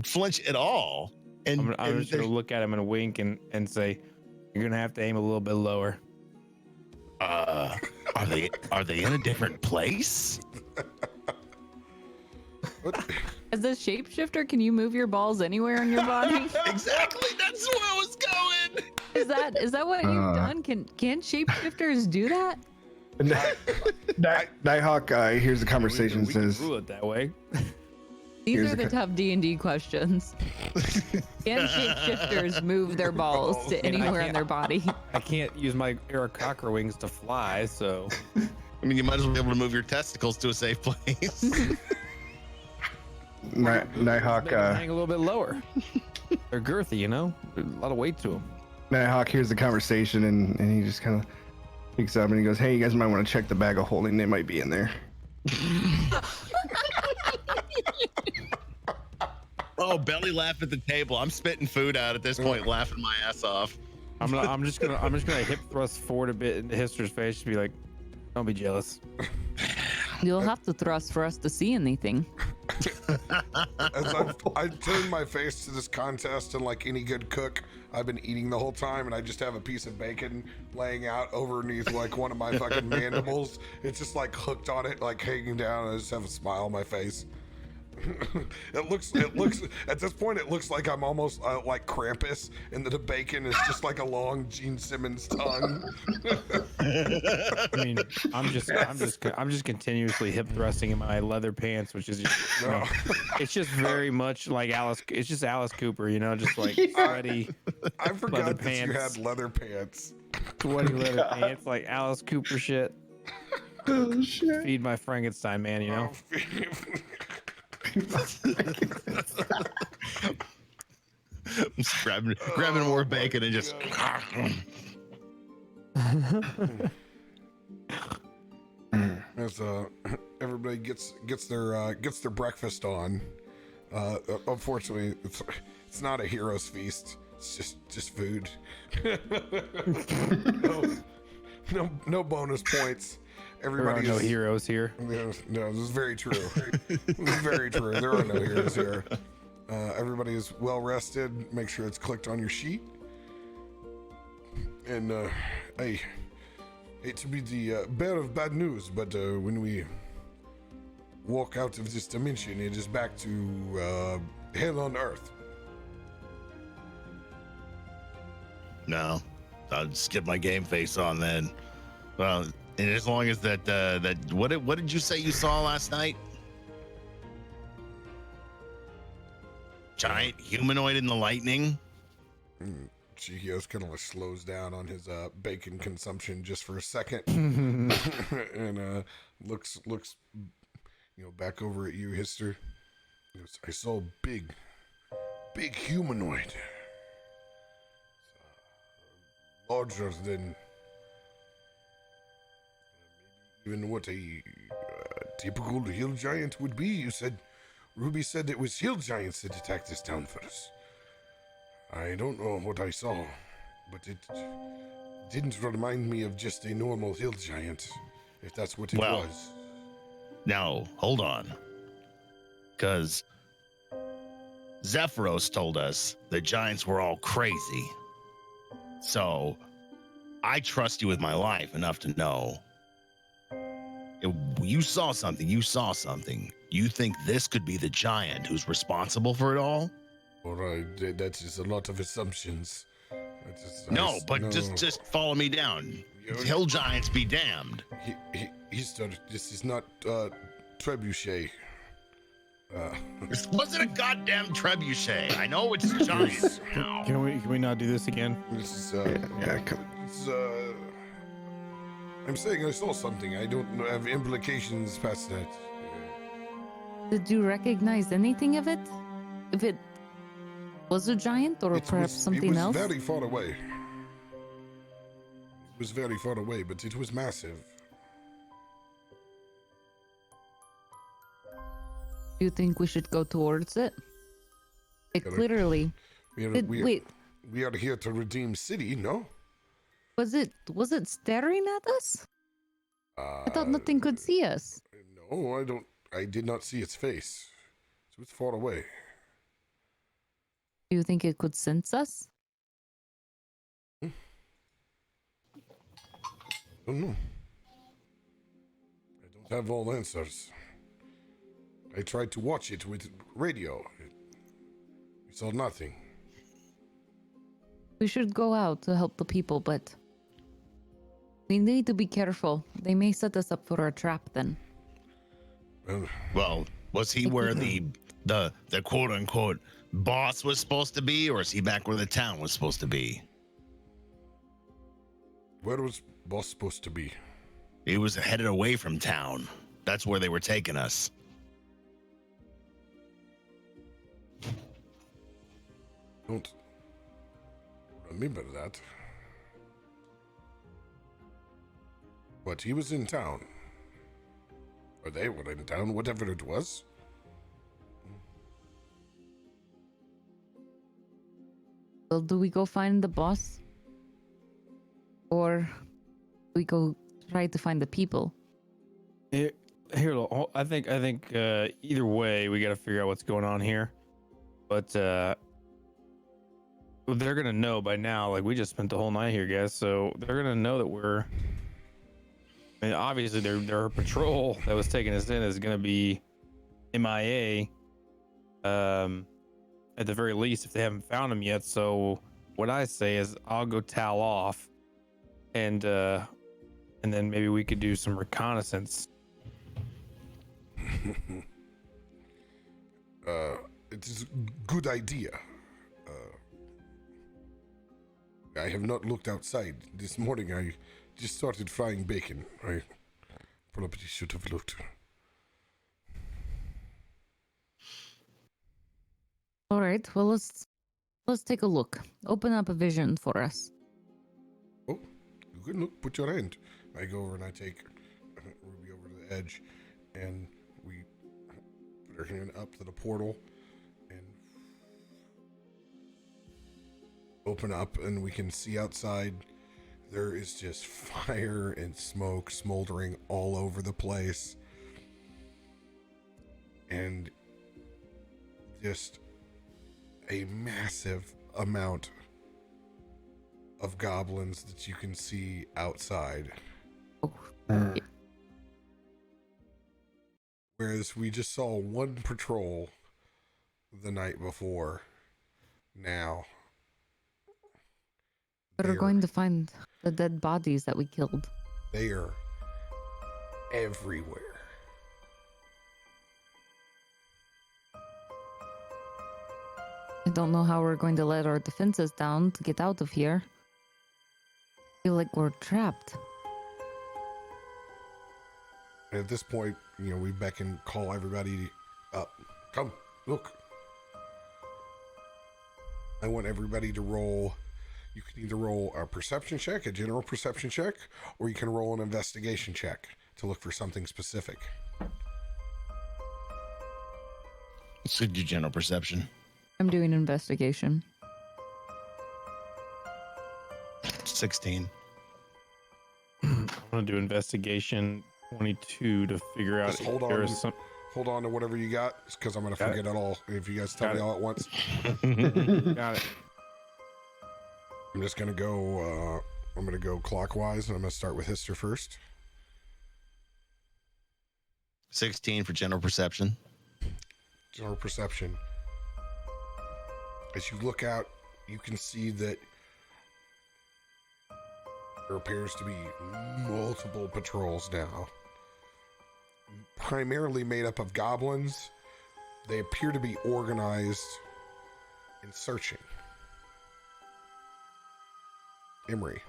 flinch at all. And I'm just gonna look at him and wink and say, "You're gonna have to aim a little bit lower." are they in a different place? As a shapeshifter, can you move your balls anywhere on your body? Exactly. That's where I was going. Is that what you've done? Can shapeshifters do that? Nighthawk hears the conversation We says, can rule it that way. These Here's are the the tough D&D questions. Can shapeshifters move their balls to anywhere on their body? I can't use my Aarakocra wings to fly, so I mean, you might as well be able to move your testicles to a safe place. Nighthawk make them hang a little bit lower. They're girthy, a lot of weight to them. Nighthawk hears the conversation and he just kind of picks up and he goes, "Hey, you guys might want to check the bag of holding. They might be in there." Oh, belly laugh at the table. I'm spitting food out at this point, laughing my ass off. I'm just gonna hip thrust forward a bit into Hister's face, to be like, "Don't be jealous." You'll have to thrust for us to see anything. As I turn my face to this contest, and like any good cook, I've been eating the whole time, and I just have a piece of bacon laying out underneath like one of my fucking mandibles. It's just like hooked on it, like hanging down, and I just have a smile on my face. It looks at this point it looks like I'm almost like Krampus, and the bacon is just like a long Gene Simmons tongue. I mean, I'm just continuously hip thrusting in my leather pants, which is just, it's just very much like Alice. It's just Alice Cooper, just like sweaty. I forgot that pants. you had leather pants. Sweaty leather pants, like Alice Cooper shit. Oh shit! Feed my Frankenstein, man. Just grabbing more bacon and just. As everybody gets their breakfast on. Unfortunately, it's not a hero's feast. It's just food. No bonus points. There are no heroes here. No, this is very true. This is very true. There are no heroes here. Everybody is well rested. Make sure it's clicked on your sheet. And I hate to be the bearer of bad news, but when we walk out of this dimension, it is back to hell on Earth. No, I'll just get my game face on then. Well, and as long as that what did you say you saw last night? Giant humanoid in the lightning? Chihios kind of like slows down on his bacon consumption just for a second, and looks back over at you, Hister. He goes, I saw a big humanoid, larger than maybe even what a typical hill giant would be. You said, Ruby said it was hill giants that attacked this town first. I don't know what I saw, but it didn't remind me of just a normal hill giant, if that's what it was. Now, hold on. Because Zephyros told us the giants were all crazy. So, I trust you with my life enough to know. You saw something. You think this could be the giant who's responsible for it all? All right, that's just a lot of assumptions. Just follow me down. Hill giants be damned. This is not trebuchet. This wasn't a goddamn trebuchet. I know it's giants now. Can we not do this again? This is I'm saying I saw something. I don't have implications past that. Did you recognize anything of it? If it was a giant or perhaps something else? It was very far away. It was very far away, but it was massive. Do you think we should go towards it? Like literally. We are here to redeem city, no? Was it staring at us? I thought nothing could see us. No, I did not see its face. So it's far away. Do you think it could sense us? I don't know. I don't have all answers. I tried to watch it with radio. We saw nothing. We should go out to help the people, but we need to be careful. They may set us up for a trap then. Well, was he where the quote unquote boss was supposed to be, or is he back where the town was supposed to be? Where was boss supposed to be? He was headed away from town. That's where they were taking us. Don't remember that. But he was in town. Or they were in town, whatever it was. Well, do we go find the boss? Or do we go try to find the people? here, I think either way, we got to figure out what's going on here. But they're gonna know by now. Like, we just spent the whole night here, guys, so they're gonna know that we're. I mean, obviously, their patrol that was taking us in is gonna be MIA. At the very least, if they haven't found him yet. So what I say is, I'll go towel off, and then maybe we could do some reconnaissance. It is a good idea. I have not looked outside. This morning I just started frying bacon. I probably should have looked. All right. Well, let's take a look. Open up a vision for us. Oh, you can look. Put your hand. I go over and I take Ruby over to the edge, and we put her hand up to the portal and open up, and we can see outside. There is just fire and smoke smoldering all over the place, and just a massive amount of goblins that you can see outside. Oh. Whereas we just saw one patrol the night before. Now We're going to find the dead bodies that we killed. they are everywhere. I don't know how we're going to let our defenses down to get out of here. I feel like we're trapped. And at this point, we call everybody up. Come, look. I want everybody to roll. You can either roll a perception check, a general perception check, or you can roll an investigation check to look for something specific. So do general perception. I'm doing investigation. 16. I'm gonna do investigation 22 to figure out Just hold if there on. is some. Hold on to whatever you got, because I'm going to Got forget it all if you guys tell Got me it. all at once. Got it. I'm just going to go, I'm going to go clockwise, and I'm going to start with Hister first. 16 for general perception. General perception. As you look out, you can see that there appears to be multiple patrols now. Primarily made up of goblins. They appear to be organized in searching. Emery.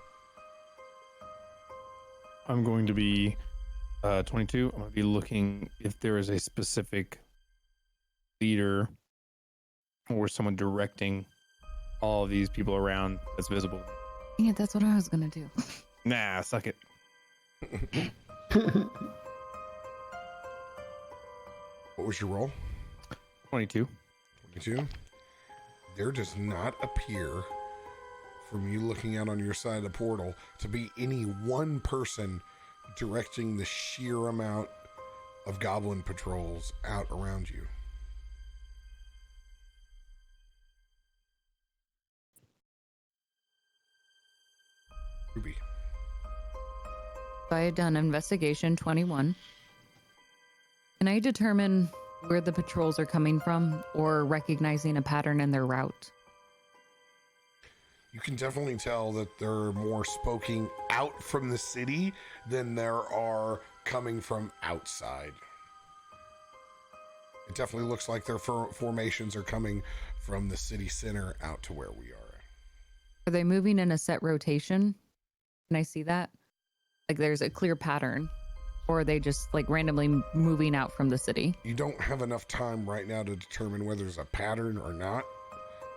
I'm going to be 22. I'm going to be looking if there is a specific leader or someone directing all of these people around that's visible. Yeah, that's what I was gonna do. Nah, suck it. What was your roll? 22. 22. There does not appear, from you looking out on your side of the portal, to be any one person directing the sheer amount of goblin patrols out around you. Ruby. I had done investigation 21. Can I determine where the patrols are coming from or recognizing a pattern in their route? You can definitely tell that there are more spoking out from the city than there are coming from outside. It definitely looks like their formations are coming from the city center out to where we are. Are they moving in a set rotation? Can I see that? Like there's a clear pattern? Or are they just like randomly moving out from the city? You don't have enough time right now to determine whether there's a pattern or not.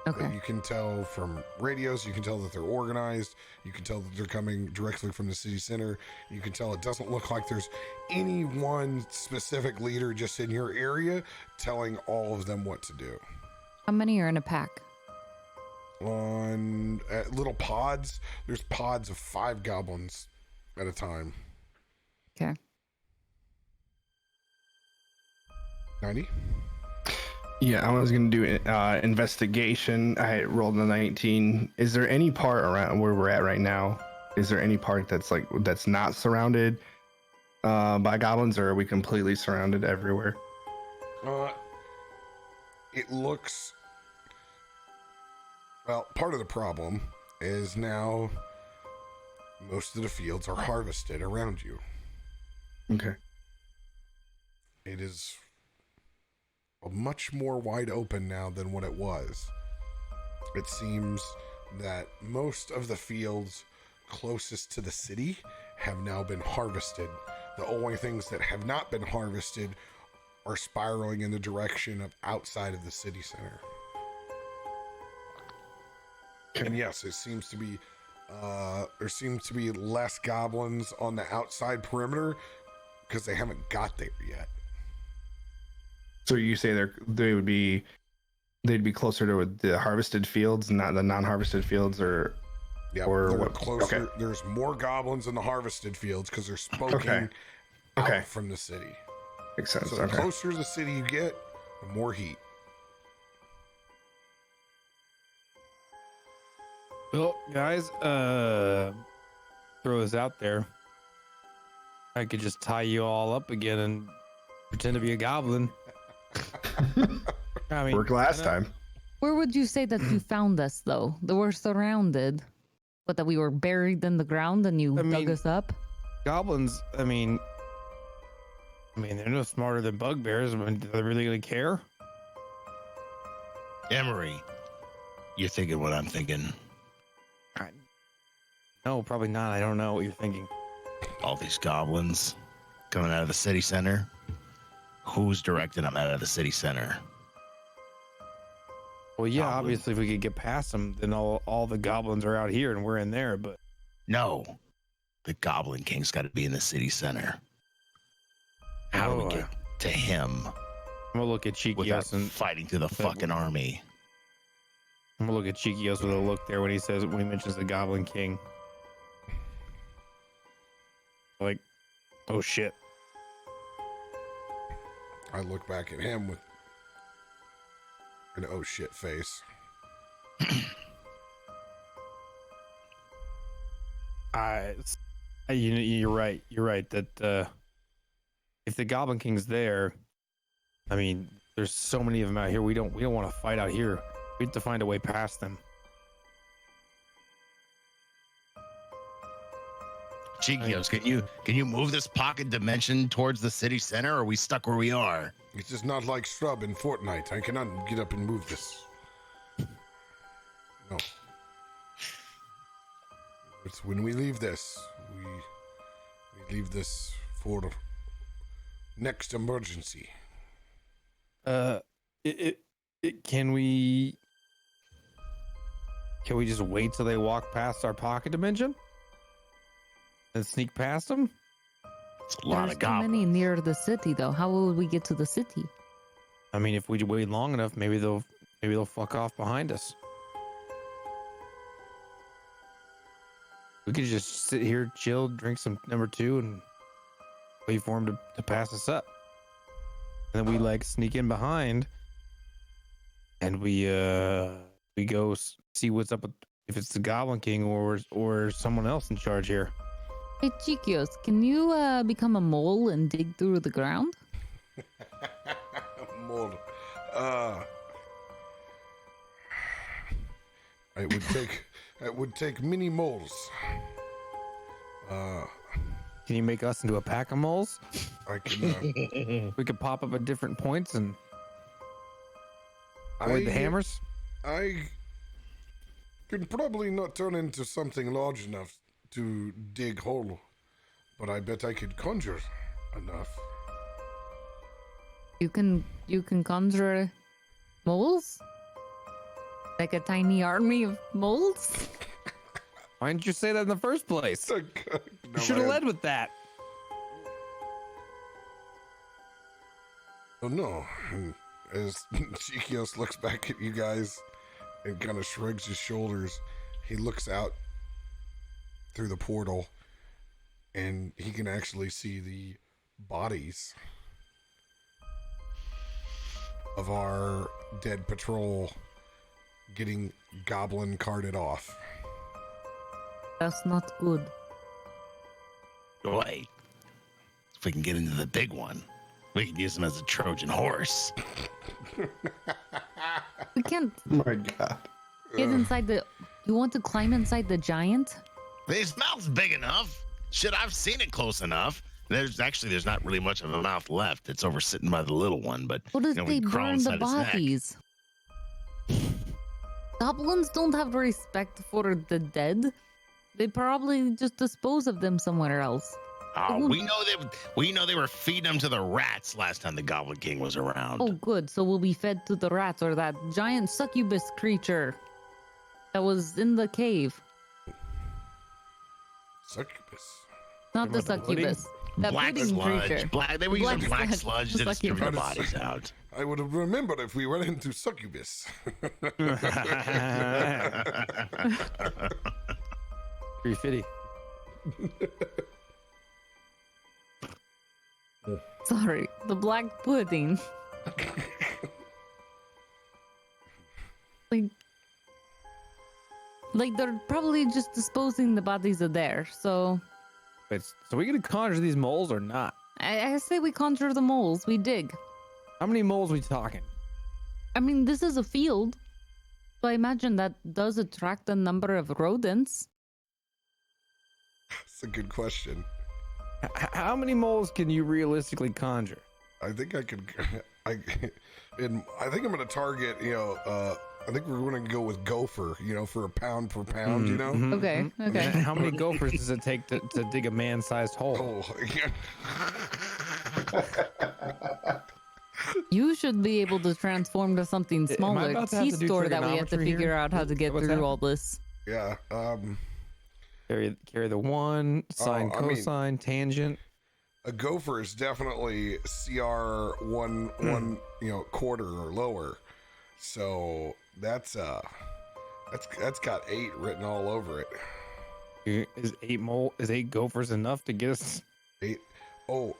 Okay. But you can tell from radios, you can tell that they're organized. You can tell that they're coming directly from the city center. You can tell it doesn't look like there's any one specific leader just in your area telling all of them what to do. How many are in a pack? On little pods, there's pods of 5 goblins at a time. Okay. 90. Yeah, I was gonna do investigation. I rolled a 19. Is there any part around where we're at right now? Is there any part that's not surrounded by goblins, or are we completely surrounded everywhere? It looks. Well, part of the problem is now most of the fields are harvested around you. Okay. It is much more wide open now than what it was. It seems that most of the fields closest to the city have now been harvested. The only things that have not been harvested are spiraling in the direction of outside of the city center. And yes, it seems to be there seems to be less goblins on the outside perimeter because they haven't got there yet. So you say they'd be closer to the harvested fields, not the non-harvested fields, or Yeah, or they're what? closer. Okay. There's more goblins in the harvested fields because they're smoking out from the city. Makes sense. So the closer to the city you get, the more heat. Well, guys, throw this out there. I could just tie you all up again and pretend to be a goblin. I mean, Worked last time. Where would you say that you found us, though? That we're surrounded, but that we were buried in the ground and you dug us up? Goblins, I mean, they're no smarter than bugbears. I mean, are they really going to care? Emery, you're thinking what I'm thinking. No, probably not. I don't know what you're thinking. All these goblins coming out of the city center. Who's directing them out of the city center? Well, yeah, Goblin. obviously, if we could get past them, then all the goblins are out here and we're in there. But No, the Goblin King's got to be in the city center. How do we get to him I'm gonna look at without Cheekios and fighting through the fucking army? I'm gonna look at Cheekios with a look there when he mentions the Goblin King. Like, oh shit. I look back at him with an oh shit face. You're right. You're right that if the Goblin King's there, I mean, there's so many of them out here. We don't want to fight out here. We have to find a way past them. Cheekios, can you move this pocket dimension towards the city center, or are we stuck where we are? It's just not like Scrub in Fortnite. I cannot get up and move this. No. It's when we leave this, we leave this for next emergency. Can we just wait till they walk past our pocket dimension and sneak past them? It's a lot There's of too goblins. many near the city, though. How will we get to the city? I mean, if we wait long enough, maybe they'll fuck off behind us. We could just sit here, chill, drink some number 2, and wait for them to pass us up. And then we like sneak in behind, and we go see what's up with, if it's the Goblin King or someone else in charge here. Hey, Chiquios, can you become a mole and dig through the ground? Mold. It would take many moles. Can you make us into a pack of moles? I can. We could pop up at different points and avoid the hammers. I can probably not turn into something large enough to dig hole, but I bet I could conjure enough. You can conjure moles? Like a tiny army of moles? Why didn't you say that in the first place? You should have led with that. Oh no. And as Chikios looks back at you guys and kind of shrugs his shoulders, he looks out through the portal and he can actually see the bodies of our dead patrol getting goblin carted off. That's not good. Boy, if we can get into the big one, we can use him as a Trojan horse. We can't Oh my god. get inside the. You want to climb inside the giant? His mouth's big enough. Shit, I've seen it close enough. There's not really much of a mouth left. It's over sitting by the little one, but What if we they crawl burn the inside his neck. bodies? Goblins don't have respect for the dead. They probably just dispose of them somewhere else. Oh, we know they were feeding them to the rats last time the Goblin King was around. Oh, good. So we'll be fed to the rats or that giant succubus creature that was in the cave. Succubus. Not the About the pudding? succubus. That Black pudding sludge. creature. They were using Black black sludge. sludge to Succubus. strip the bodies out. I would have remembered if we went into succubus. Pretty fitty. Sorry, the black pudding. like they're probably just disposing the bodies of there. So Wait, so we gonna conjure these moles or not? I say we conjure the moles. We dig. How many moles we talking? I mean, this is a field, so I imagine that does attract a number of rodents. That's a good question. How many moles can you realistically conjure? I think I could. I think I'm going to target. I think we're going to go with gopher. For a pound per pound. Mhm, Okay, mhm. okay. How many gophers does it take to dig a man-sized hole? Oh, yeah. You should be able to transform to something I smaller. about to have to do C-store that we have to trigonometry figure here? out how to get What's through that? all this. Yeah. Carry the one, sine, I mean- cosine, tangent. A gopher is definitely CR one quarter or lower. So that's got 8 written all over it. Is 8 gophers enough to get us? 8. Oh.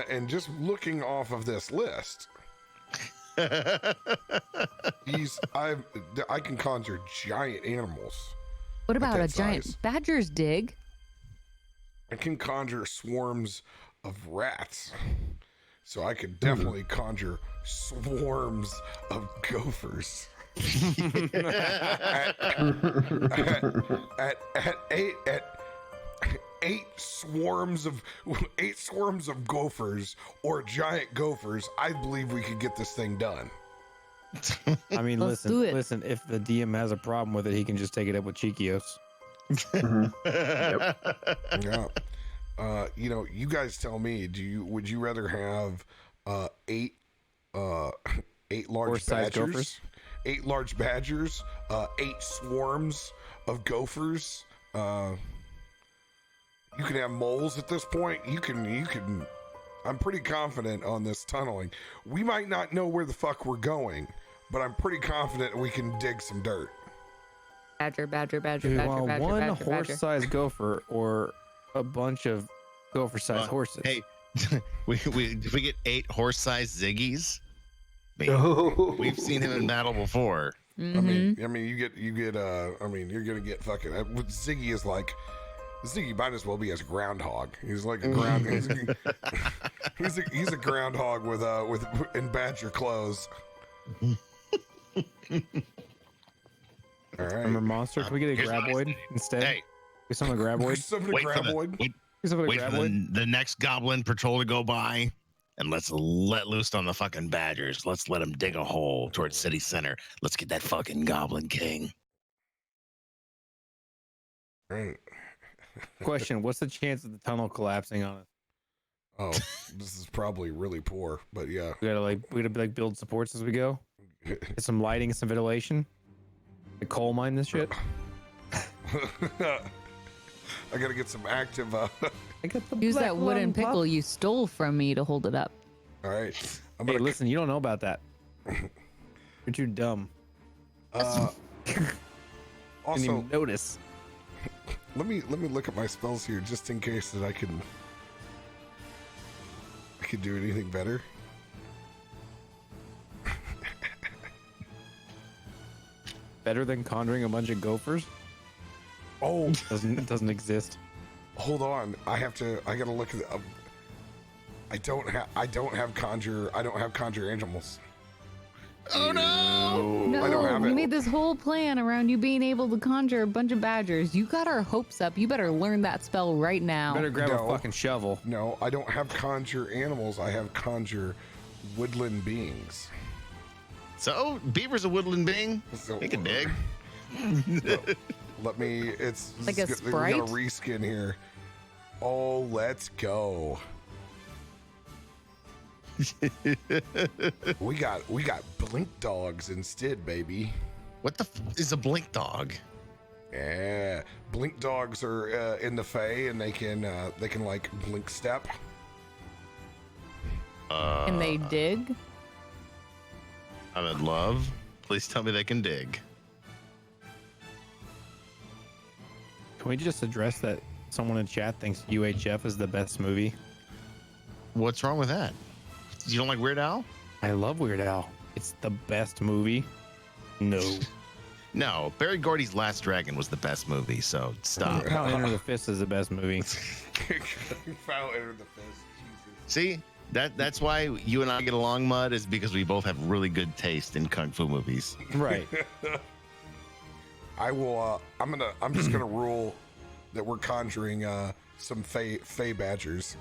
And just looking off of this list, I can conjure giant animals. What about a that giant size. badger's dig? I can conjure swarms of rats. So I could definitely conjure swarms of gophers. at 8 swarms of gophers or giant gophers, I believe we could get this thing done. I mean, Let's do it. listen. If the DM has a problem with it, he can just take it up with Chiquios. Yeah. You guys tell me. Would you rather have 8 large Horse-sized badgers, gophers? 8 large badgers, 8 swarms of gophers? You can have moles at this point. You can. I'm pretty confident on this tunneling. We might not know where the fuck we're going, but I'm pretty confident we can dig some dirt. Badger, badger, badger, Do you badger, want badger, one badger, badger. horse-sized gopher or a bunch of gopher-sized horses? Hey, if we get 8 horse-sized Ziggies, man, Oh. we've seen him in battle before. Mhm. I mean, you get. you're gonna get fucking. What Ziggy is like. Ziggy might as well be as a groundhog. He's like a ground. he's a groundhog with in badger clothes. All right. Remember monster? Can we get a Here's what I graboid say. instead? Hey, Get some of the graboid. Something to wait for graboid. the, Get some of the wait for graboid. the next goblin patrol to go by, and let's let loose on the fucking badgers. Let's let them dig a hole towards city center. Let's get that fucking goblin king. Right. Question: what's the chance of the tunnel collapsing on us? Oh, this is probably really poor, but yeah. We gotta build supports as we go. Get some lighting, some ventilation. The coal mine this shit. I gotta get some active. I got the Use black that wooden lung pop. pickle you stole from me to hold it up. All right. I'm Hey, gonna. listen, you don't know about that. You're too dumb. Also, Didn't even notice. let me look at my spells here just in case that I can do anything better. better than conjuring a bunch of gophers? Oh, Doesn't exist. hold on. I gotta look at the. I don't have conjure animals. Oh no! No, I don't have we it. made this whole plan around you being able to conjure a bunch of badgers. You got our hopes up. You better learn that spell right now. Better grab No. a fucking shovel. No, I don't have conjure animals. I have conjure woodland beings. So, beaver's a woodland being. So- He can dig. Let me. It's Like a we sprite? got a reskin here. Oh, let's go. we got blink dogs instead, baby. What the is a blink dog? Yeah, blink dogs are in the Fae, and they can like blink step. And they dig. I would love. Please tell me they can dig. Can we just address that someone in chat thinks UHF is the best movie? What's wrong with that? You don't like Weird Al? I love Weird Al. It's the best movie. No. No, Barry Gordy's Last Dragon was the best movie, so stop. How Enter the Fist is the best movie. Foul enter the fist. Jesus. See, that's why you and I get along, Mud, is because we both have really good taste in kung fu movies. Right. I will. I'm just gonna rule that we're conjuring some Fae badgers.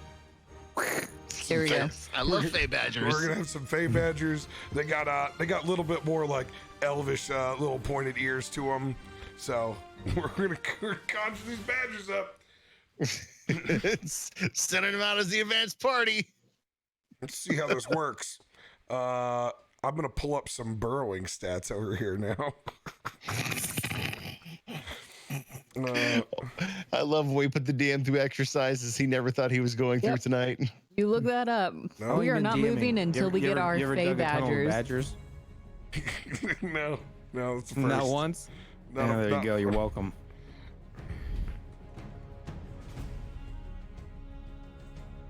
Here we go. I love Fey Badgers. We're gonna have some Fae badgers. They got a little bit more like elvish, little pointed ears to them. So we're gonna conjure these badgers up. Sending them out as the advanced party. Let's see how this works. I'm gonna pull up some burrowing stats over here now. I love when we put the DM through exercises he never thought he was going through Yep. tonight. You look that up. No, We are Even not DMing. moving until we get our you ever Fey dug a tunnel with badgers. badgers? no, it's the first. Not once? No, Yeah, there not- you go. You're welcome.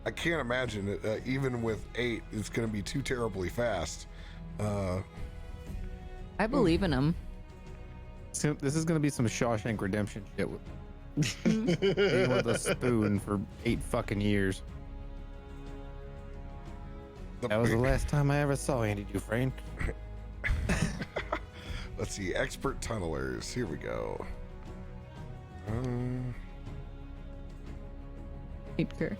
I can't imagine it. Even with 8, it's gonna be too terribly fast. I believe in him. So this is going to be some Shawshank Redemption shit with, eating with a spoon for 8 fucking years. That was the last time I ever saw Andy Dufresne. Let's see, expert tunnelers. Here we go. Edgar.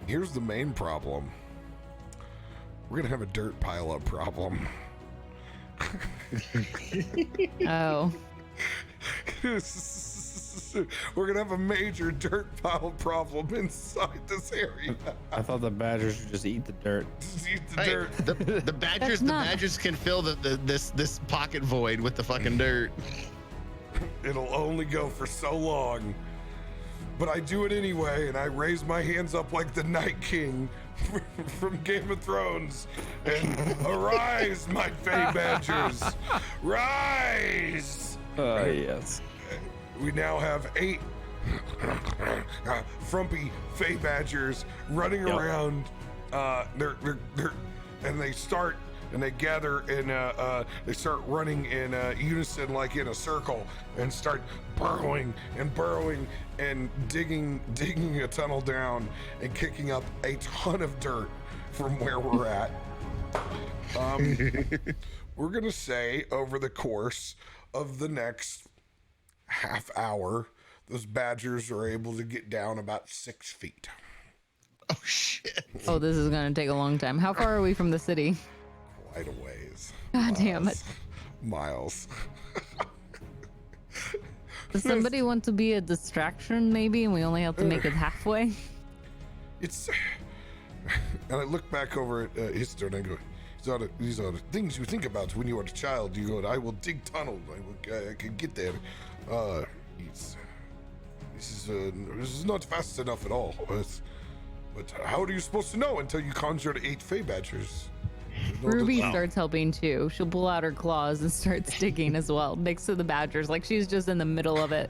Here's the main problem. We're gonna have a dirt pile up problem. Oh. We're gonna have a major dirt pile problem inside this area. I thought the badgers should just eat the dirt. Just eat the Hey, dirt. the badgers, That's not- badgers can fill this pocket void with the fucking dirt. It'll only go for so long. But I do it anyway, and I raise my hands up like the Night King from Game of Thrones. And arise, my Fey Badgers! Rise! Yes. We now have 8 frumpy Fey Badgers running around. They're and they start and they gather and they start running in unison, like in a circle, and start burrowing and digging a tunnel down and kicking up a ton of dirt from where we're at. We're gonna say over the course of the next half hour, those badgers are able to get down about 6 feet. Oh shit! Oh, this is gonna take a long time. How far are we from the city? Quite a ways. God damn it. Miles. Does somebody want to be a distraction maybe and we only have to make it halfway? It's and I look back over at Histo and I go, these are the things you think about when you are a child. You go, I will dig tunnels. I can get there. This is not fast enough at all. But how are you supposed to know until you conjured 8 Fey Badgers? Ruby starts helping too. She'll pull out her claws and start digging as well next to the badgers, like she's just in the middle of it,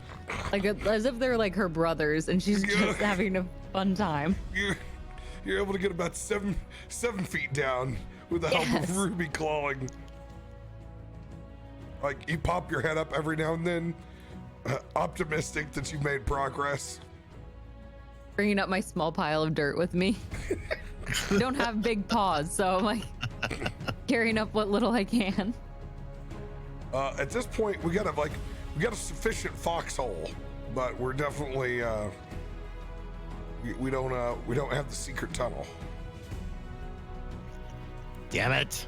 like as if they're like her brothers and she's just having a fun time. You're able to get about 7 feet down with the help of Ruby clawing. Like, you pop your head up every now and then, optimistic that you've made progress. Bringing up my small pile of dirt with me. We don't have big paws, so I'm like carrying up what little I can. At this point, we got a sufficient foxhole, but we're definitely we don't have the secret tunnel. Damn it.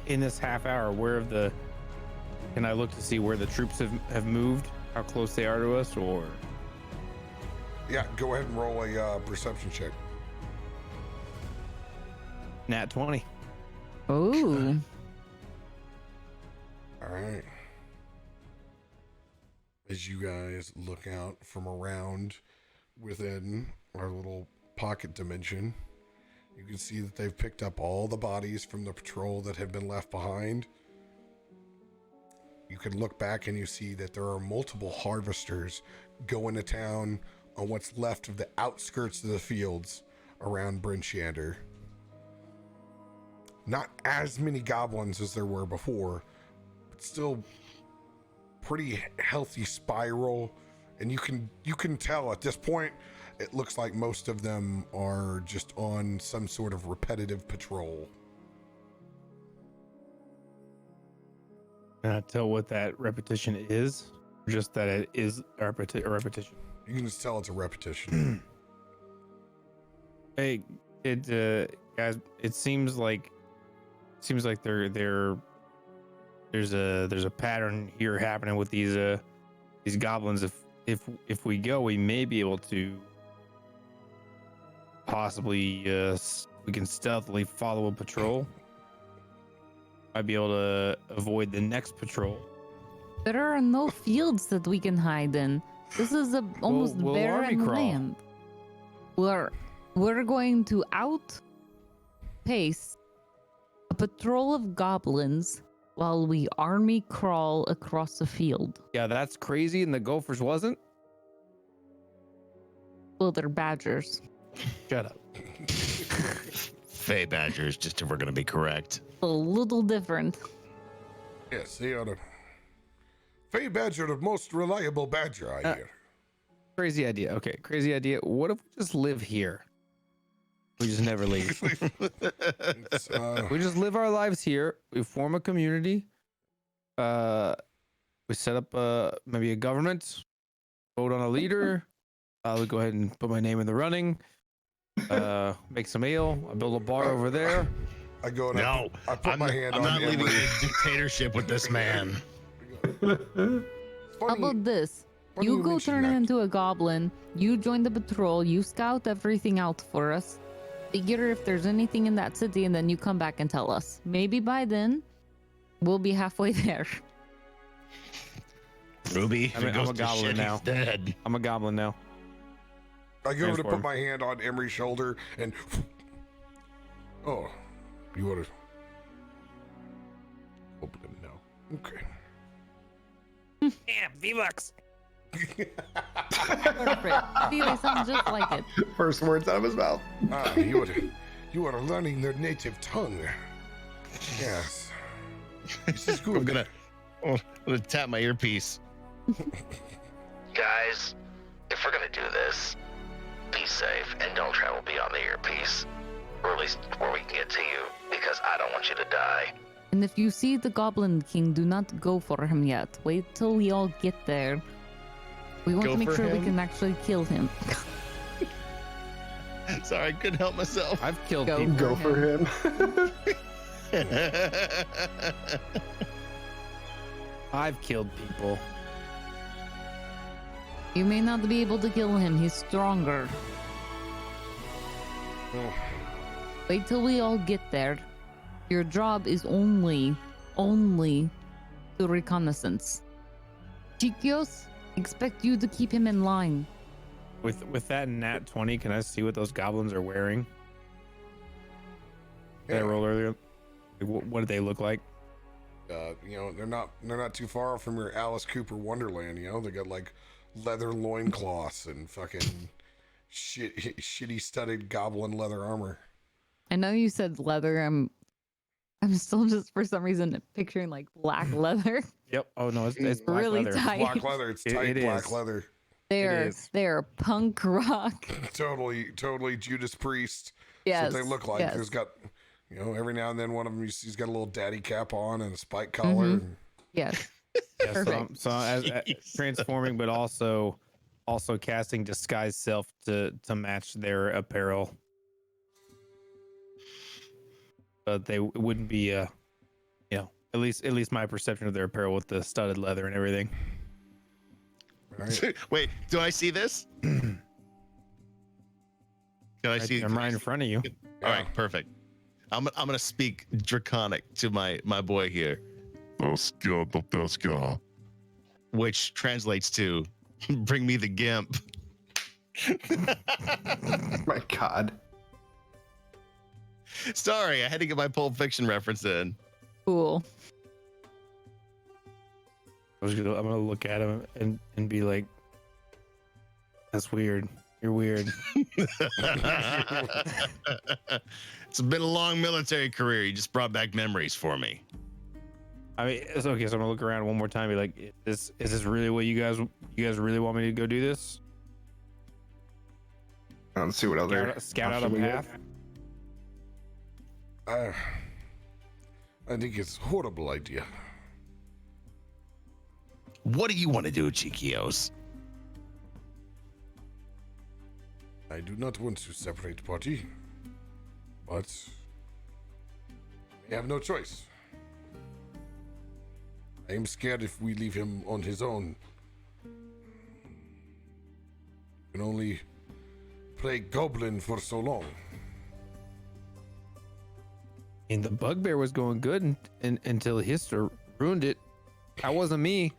In this half hour, can I look to see where the troops have moved, how close they are to us, or? Yeah, go ahead and roll a perception check. Nat 20. Oh. All right. As you guys look out from around within our little pocket dimension, you can see that they've picked up all the bodies from the patrol that have been left behind. You can look back and you see that there are multiple harvesters going to town on what's left of the outskirts of the fields around Bryn Shander. Not as many goblins as there were before, but still pretty healthy spiral. And you can tell at this point, it looks like most of them are just on some sort of repetitive patrol. Can I tell what that repetition is? Or just that it is a repetition? You can just tell it's a repetition. Hey, guys, it seems like there's a pattern here happening with these goblins. If we go, we may be able to possibly we can stealthily follow a patrol. I'd be able to avoid the next patrol. There are no fields that we can hide in. This is almost we'll barren army crawl. land. We're going to outpace a patrol of goblins while we army crawl across the field. Yeah, that's crazy, and the gophers wasn't. Well, they're badgers. Shut up. Fey badgers, just if we're gonna be correct. A little different. Yes, they are the Fey badger, the most reliable badger, I hear. Crazy idea. Okay, crazy idea. What if we just live here? We just never leave. We just live our lives here. We form a community. We set up maybe a government. Vote on a leader. I'll go ahead and put my name in the running. Make some ale. I build a bar over there. I go and No, I put my hand I'm on not leaving Emery. a dictatorship with this man. How Funny- about this? funny You go mention turn that. into a goblin. You join the patrol. You scout everything out for us. Figure if there's anything in that city, and then you come back and tell us. Maybe by then, we'll be halfway there. Ruby, if I'm it goes a to goblin shit, now. he's dead. I'm a goblin now. I go to put Transform. my hand on Emery's shoulder and oh, you want to open it now? Okay. Damn, V-Bucks. Perfect. See, they sound just like it. First words out of his mouth. Ah, you are learning their native tongue. Yes. This is I'm good. gonna tap my earpiece. Guys, if we're gonna do this, be safe and don't travel beyond the earpiece. Or at least where we can get to you, because I don't want you to die. And if you see the Goblin King, do not go for him yet. Wait till we all get there. We want Go to make for sure we him? can actually kill him. Sorry, I couldn't help myself. I've killed Go. people. Go for him. I've killed people. You may not be able to kill him. He's stronger. Oh, Wait till we all get there. Your job is only to reconnaissance. Chiquios, expect you to keep him in line. With that nat 20, can I see what those goblins are wearing? Did I yeah. roll earlier? Like, what do they look like? You know, they're not too far from your Alice Cooper Wonderland. You know, they got like leather loincloths and fucking shitty studded goblin leather armor. I know you said leather. I'm still just for some reason picturing like black leather. Yep. Oh no, it's black Really leather. tight. Black leather. It's tight It black is. leather. They're punk rock. Totally Judas Priest. Yes. That's what they look like. Yes. There's got, every now and then one of them, he's got a little daddy cap on and a spike collar. Mhm. Yes. Yeah, Perfect. so as transforming, but also casting disguise self to match their apparel. But they wouldn't be at least my perception of their apparel with the studded leather and everything. Right. Wait, do I see this? Can I see? I'm right in front of you. All right, perfect. I'm gonna speak draconic to my boy here, which translates to "Bring me the gimp." My God. Sorry, I had to get my Pulp Fiction reference in. Cool. I'm gonna look at him and be like, "That's weird. You're weird." It's been a long military career. You just brought back memories for me. I mean, it's okay. So I'm gonna look around one more time. And be like, is this really what you guys really want me to go do this? Let's see what other Scout out a option we path. I think it's a horrible idea. What do you want to do, Chiquios? I do not want to separate party, but we have no choice. I am scared if we leave him on his own. He can only play goblin for so long. And the bugbear was going good until Hister ruined it. That wasn't me.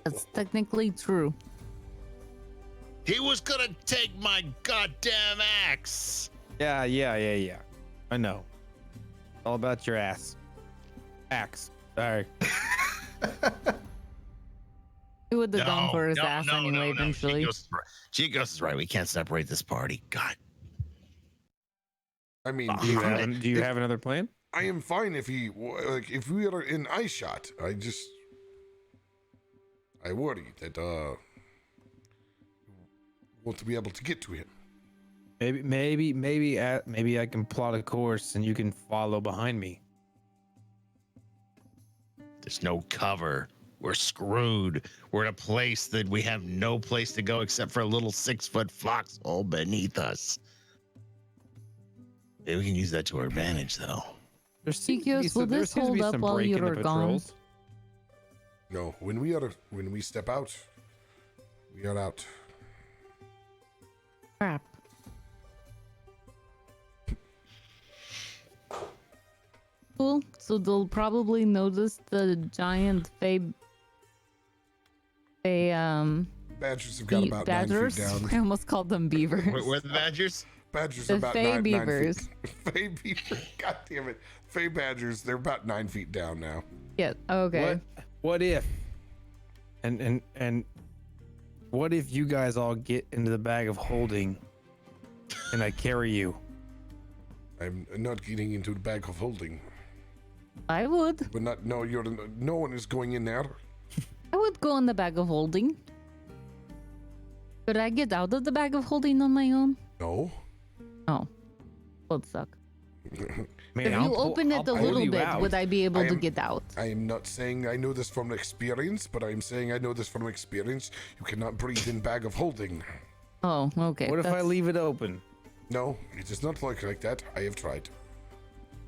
That's technically true. He was gonna take my goddamn axe. Yeah. I know. All about your ass. Axe. Sorry. He would have gone for his ass anyway eventually. Chicos is right. We can't separate this party. God. I mean, Do you have another plan? I am fine if if we are in eye shot. I worry that won't be able to get to him. Maybe I can plot a course and you can follow behind me. There's no cover. We're screwed. We're in a place that we have no place to go except for a little 6-foot foxhole beneath us. Maybe we can use that to our advantage, though. There seems to be Chiquios, will this hold up while break in the you're gone? patrols. No, when we step out, we are out. Crap. Cool. So they'll probably notice the giant Badgers have got about badgers. 9 feet I down. almost called them beavers. Where are the badgers? Badgers The are about Fey 9 beavers. feet. Fey beavers. God damn it. Fey badgers, they're about 9 feet down now. Yeah. Okay. What if? And what if you guys all get into the bag of holding, and I carry you? I'm not getting into the bag of holding. I would. But no one is going in there. I would go in the bag of holding. Could I get out of the bag of holding on my own? No. Oh. Would suck. Man, If you open it a pull little you bit, out. would I be able to get out? I am not saying I know this from experience, but I am saying I know this from experience. You cannot breathe in bag of holding. Oh, okay. What if I that's- leave it open? No, it is not like that. I have tried.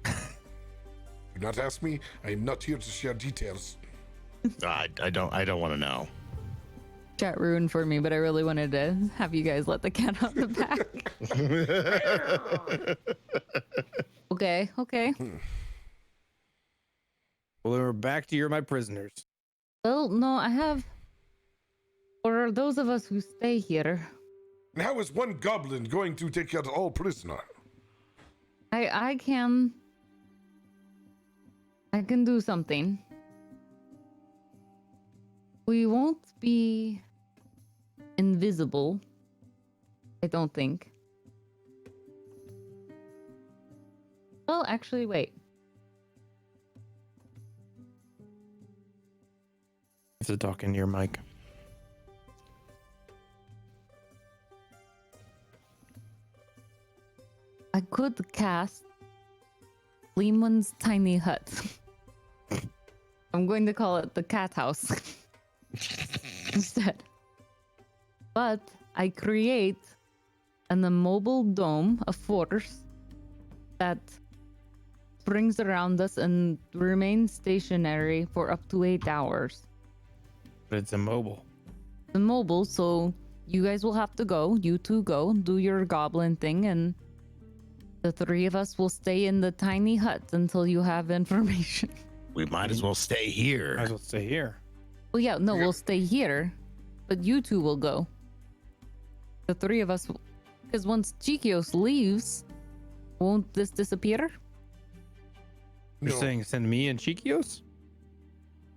Do not ask me. I am not here to share details. I don't want to know. Chat ruined for me, but I really wanted to have you guys let the cat out of the bag. Okay. Well, then we're back to you're my prisoners. Well, no, I have. For those of us who stay here, And how is one goblin going to take out all prisoner? I can do something. We won't be invisible, I don't think. Well, actually, wait. You have to talk into your mic. I could cast Lemon's tiny hut. I'm going to call it the cat house instead. But I create an immobile dome of force that springs around us and remains stationary for up to 8 hours. But it's immobile. Immobile, so you guys will have to go. You two go, do your goblin thing, and the three of us will stay in the tiny hut until you have information. We might as well stay Might here. as well stay here. Well, yeah, no, we'll stay here, but you two will go. The three of us, because once Chikios leaves, won't this disappear? You're No. saying send me and Chikios?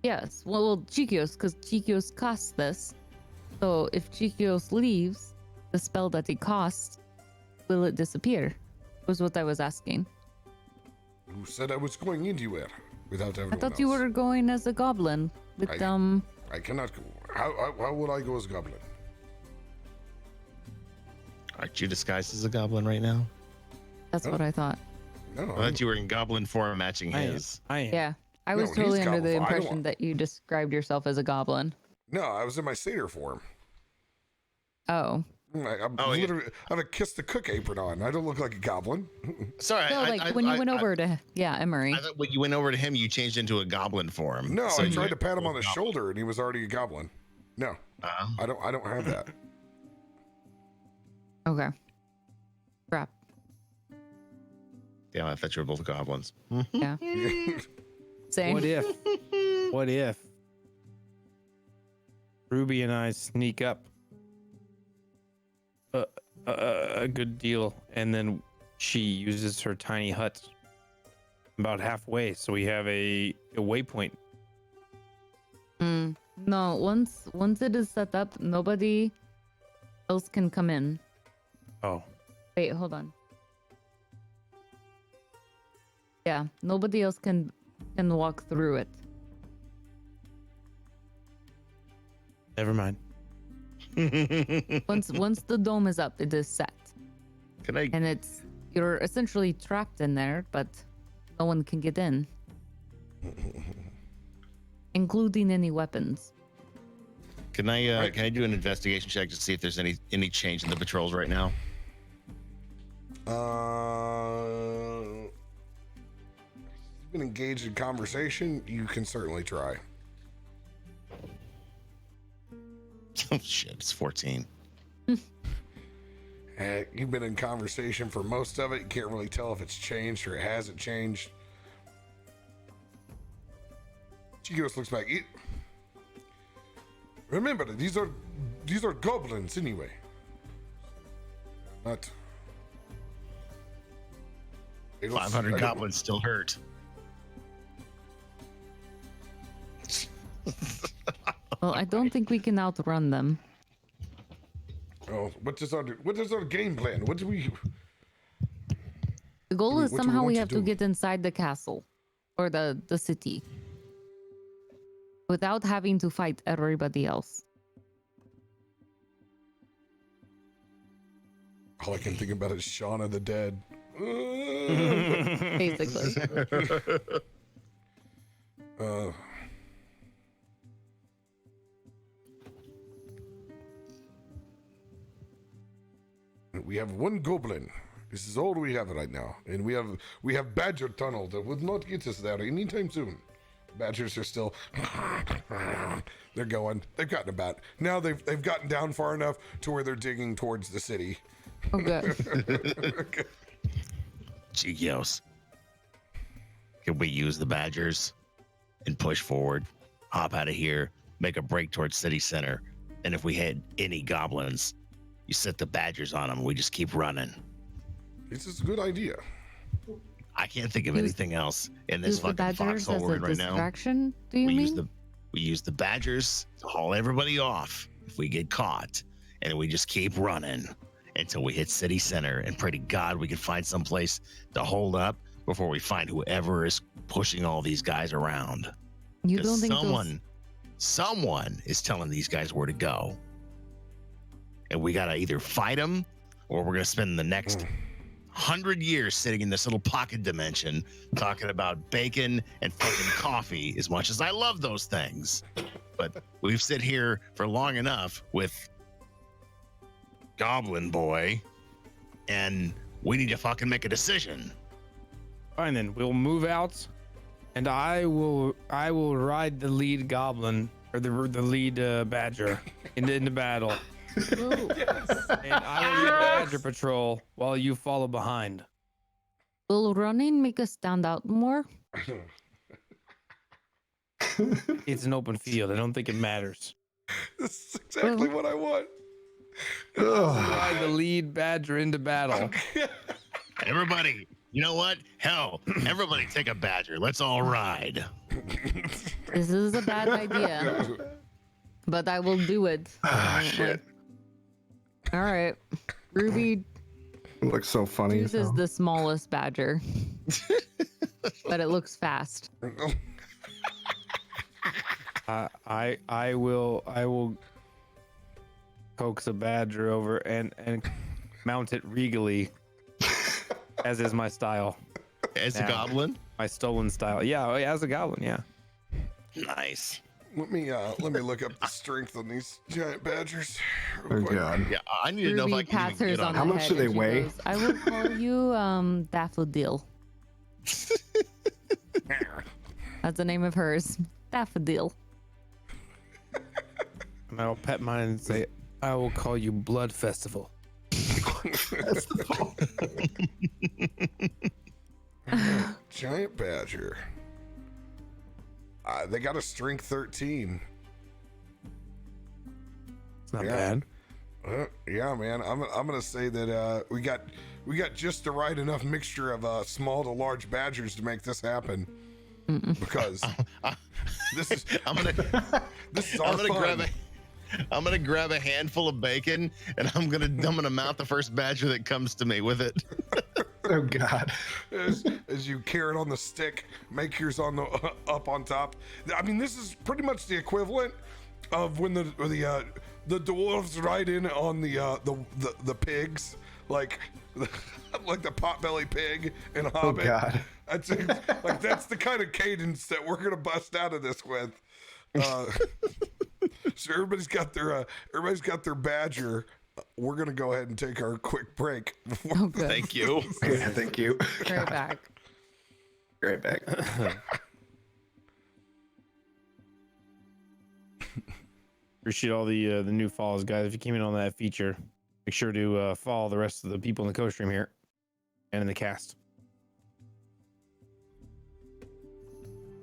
Yes, well, Chikios, because Chikios costs this. So if Chikios leaves, the spell that he costs, will it disappear? Was what I was asking. Who said I was going anywhere without everyone I thought else? you were going as a goblin with I cannot go. How would I go as goblin? Aren't you disguised as a goblin right now? That's what I thought. No, I thought you were in goblin form matching I am. his. I am. Yeah, I No, was he's totally under goblin the form. I don't impression want- that you described yourself as a goblin. no, I was in my satyr form. Oh, I'm Oh, yeah. literally, I have a kiss the cook apron on. I don't look like a goblin. Sorry, so like when you went over to Emery. I thought when you went over to him, you changed into a goblin form. No, So I you tried went to pat him full on the goblin. shoulder, and he was already a goblin. No, I don't have that. Okay. Crap. Damn, I thought you were both goblins. Yeah. Same. What if? What if Ruby and I sneak up a good deal, and then she uses her tiny hut about halfway, so we have a waypoint. No, once it is set up, nobody else can come in. Oh, Wait, hold on. Yeah, nobody else can walk through it. never mind. Once the dome is up, it is set. Can I? And you're essentially trapped in there, but no one can get in. Including any weapons. Can I do an investigation check to see if there's any change in the patrols right now? Been engaged in conversation. You can certainly try. Oh shit, it's 14. You've been in conversation for most of it. You can't really tell if it's changed or it hasn't changed. Chikios looks back. Remember, these are goblins anyway. Not 500 goblins still hurt. Well, I don't think we can outrun them. Oh, what is our game plan? What do we? The goal What is do we somehow want we to have to do? get inside the castle or the city without having to fight everybody else. All I can think about is Shaun of the Dead. Basically. We have one goblin. This is all we have right now, and we have Badger Tunnel that would not get us there anytime soon. Badgers are still. They're going. They've gotten about. Now they've gotten down far enough to where they're digging towards the city. Oh, good. Chikios. Can we use the badgers and push forward, hop out of here, make a break towards city center, and if we hit any goblins, you set the badgers on them. We just keep running. This is a good idea. I can't think of Use- anything else in this Use the fucking badgers foxhole as we're a in right now. distraction, do you mean? We use the badgers to haul everybody off if we get caught, and we just keep running until we hit city center. And pray to God we can find some place to hold up before we find whoever is pushing all these guys around. You 'Cause don't think someone is telling these guys where to go, and we gotta either fight them, or we're gonna spend the next 100 years sitting in this little pocket dimension talking about bacon and fucking coffee? As much as I love those things, but we've sit here for long enough with Goblin Boy, and we need to fucking make a decision. Fine, then we'll move out, and I will ride the lead goblin or the lead badger into battle, Ooh. and I will lead badger patrol while you follow behind. Will running make us stand out more? It's an open field. I don't think it matters. This is exactly what I want. Ride the lead badger into battle. Everybody, you know what? Hell, everybody take a badger. Let's all ride. This is a bad idea, but I will do it. Shit. All right. Ruby It looks so funny. chooses the smallest badger, but it looks fast. I will coax a badger over and mount it regally, as is my style, As a Yeah. goblin? my stolen style. Yeah, as a goblin. Yeah. Nice. Let me look up the strength on these giant badgers. real Oh quick. god. Yeah, I need to know if I Ruby can pats even hers get on on the How head much do and they she weigh? goes, I will call you Daffodil. That's the name of hers. Daffodil. And I'll pet mine and say, I will call you Blood Festival. Giant badger. They got a strength 13. It's not Yeah. bad. Yeah, man. I'm gonna say that we got just the right enough mixture of small to large badgers to make this happen. Because this is I'm gonna this is our fun. I'm gonna grab a handful of bacon, and I'm gonna mount the first badger that comes to me with it. Oh god. as you carry it on the stick, make yours on the up on top. I mean, this is pretty much the equivalent of when the dwarves ride in on the pigs, like like the potbelly pig in Hobbit. God. That's that's the kind of cadence that we're gonna bust out of this with. So everybody's got their badger. We're gonna go ahead and take our quick break. Oh, good. Thank you. Yeah, thank you. Right back. Right back. Appreciate all the new follows, guys. If you came in on that feature, make sure to follow the rest of the people in the co-stream here and in the cast.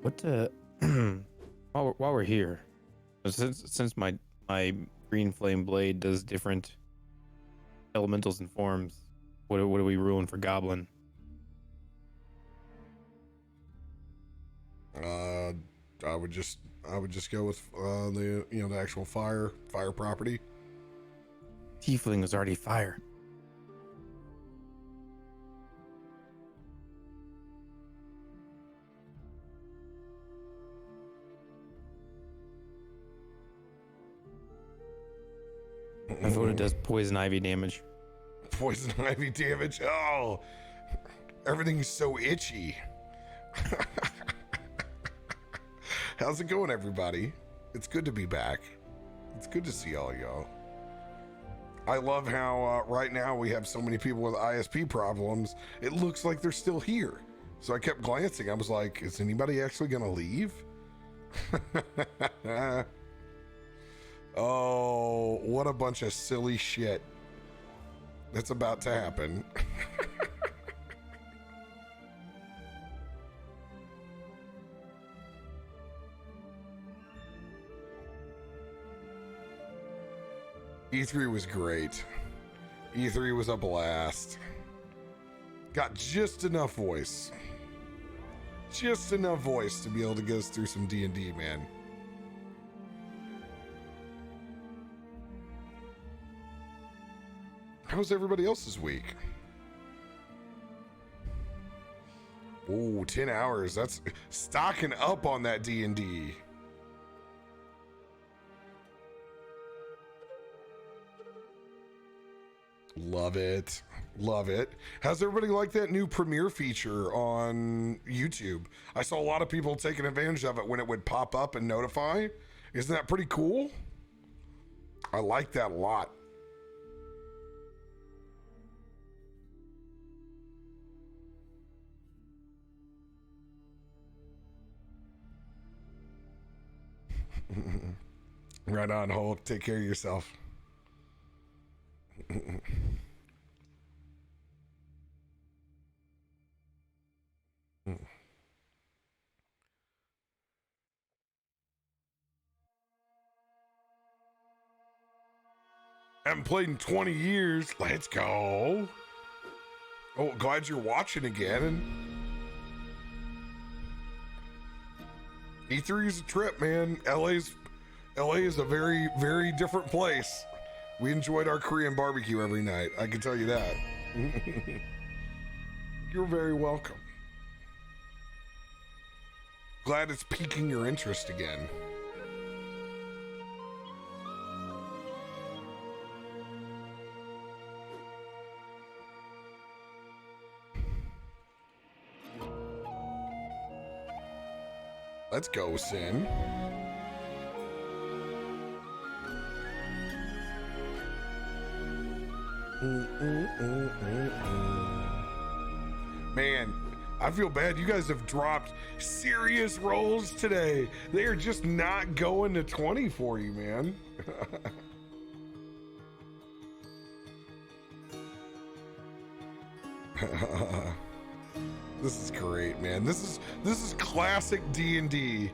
What while we're here, since my green flame blade does different elementals and forms, what do we ruin for goblin? I would just go with the actual fire property. Tiefling was already fire. I voted does poison ivy damage. Poison ivy damage. Oh, everything's so itchy. How's it going, everybody? It's good to be back. It's good to see all y'all. I love how right now we have so many people with ISP problems. It looks like they're still here. So I kept glancing. I was like, is anybody actually going to leave? Oh, what a bunch of silly shit that's about to happen. E3 was great. E3 was a blast. Got just enough voice. Just enough voice to be able to get us through some D&D, man. How was everybody else's week? Oh, 10 hours. That's stocking up on that D&D. Love it. Love it. How's everybody like that new premiere feature on YouTube? I saw a lot of people taking advantage of it when it would pop up and notify. Isn't that pretty cool? I like that a lot. Right on, Hulk. Take care of yourself. Haven't played in 20 years. Let's go. Oh, glad you're watching again. E3 is a trip, man. LA is a very, very different place. We enjoyed our Korean barbecue every night. I can tell you that. You're very welcome. Glad it's piquing your interest again. Let's go, Sin. Man, I feel bad. You guys have dropped serious rolls today. They are just not going to 20 for you, man. This is great, man. This is classic D&D.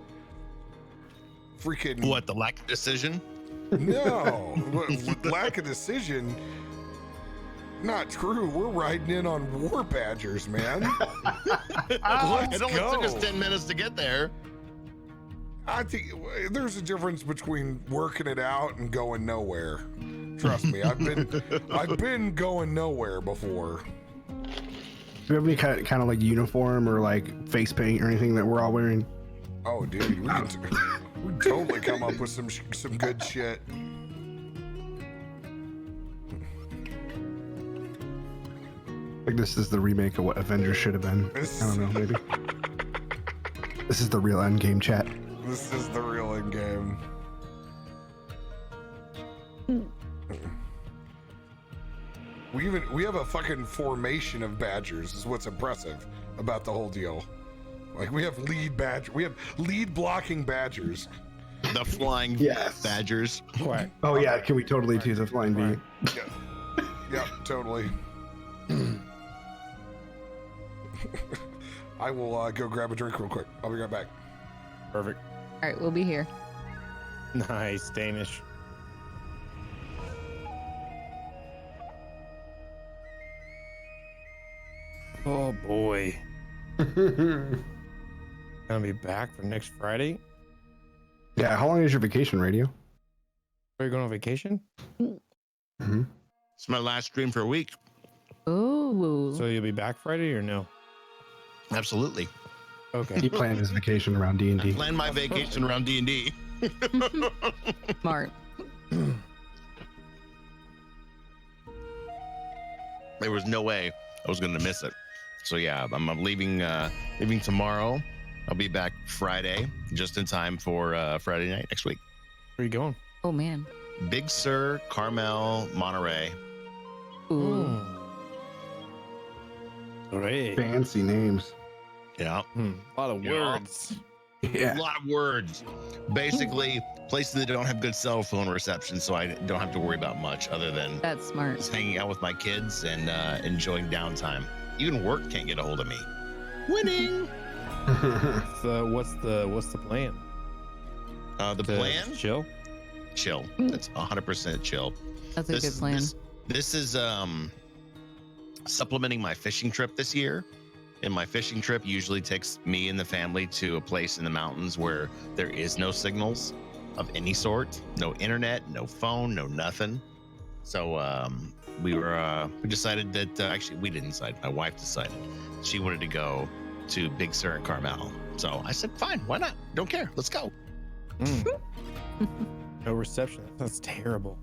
Freaking What, the lack of decision? no, lack of decision. Not true. We're riding in on war badgers, man. It only took us 10 minutes to get there. I think there's a difference between working it out and going nowhere. Trust me, I've been going nowhere before. Do you have any kind of like uniform or like face paint or anything that we're all wearing? Oh, dude, we totally come up with some good shit. Like this is the remake of what Avengers should have been. I don't know, maybe. This is the real end game, chat. This is the real end game. We have a fucking formation of badgers is what's impressive about the whole deal. Like we have lead blocking badgers. The flying badgers. Quack. Oh yeah, can we totally do the flying bee? Yeah, totally. I will go grab a drink real quick. I'll be right back. Perfect. All right, we'll be here. Nice, Danish. Oh boy. Gonna be back for next Friday. Yeah, how long is your vacation, Radio? Are you going on vacation? Mm-hmm. It's my last stream for a week. Oh. So you'll be back Friday or no? Absolutely. Okay. He planned his vacation around D&D. Plan my vacation around D&D. Smart. There was no way I was going to miss it. So yeah, I'm leaving tomorrow. I'll be back Friday, just in time for Friday night next week. Where are you going? Oh man. Big Sur, Carmel, Monterey. Ooh. Great. Fancy names. Yeah. A lot of Yeah. words. Yeah. A lot of words. Basically, places that don't have good cell phone reception, so I don't have to worry about much other than That's smart. just hanging out with my kids and enjoying downtime. Even work can't get a hold of me. Winning. So what's the plan? The To plan? Chill. Chill. It's 100% chill. That's a good plan. This is supplementing my fishing trip this year. And my fishing trip usually takes me and the family to a place in the mountains where there is no signals of any sort, no internet, no phone, no nothing. So we decided that actually we didn't decide. My wife decided she wanted to go to Big Sur and Carmel. So I said, fine, why not? Don't care. Let's go. No reception. That's terrible.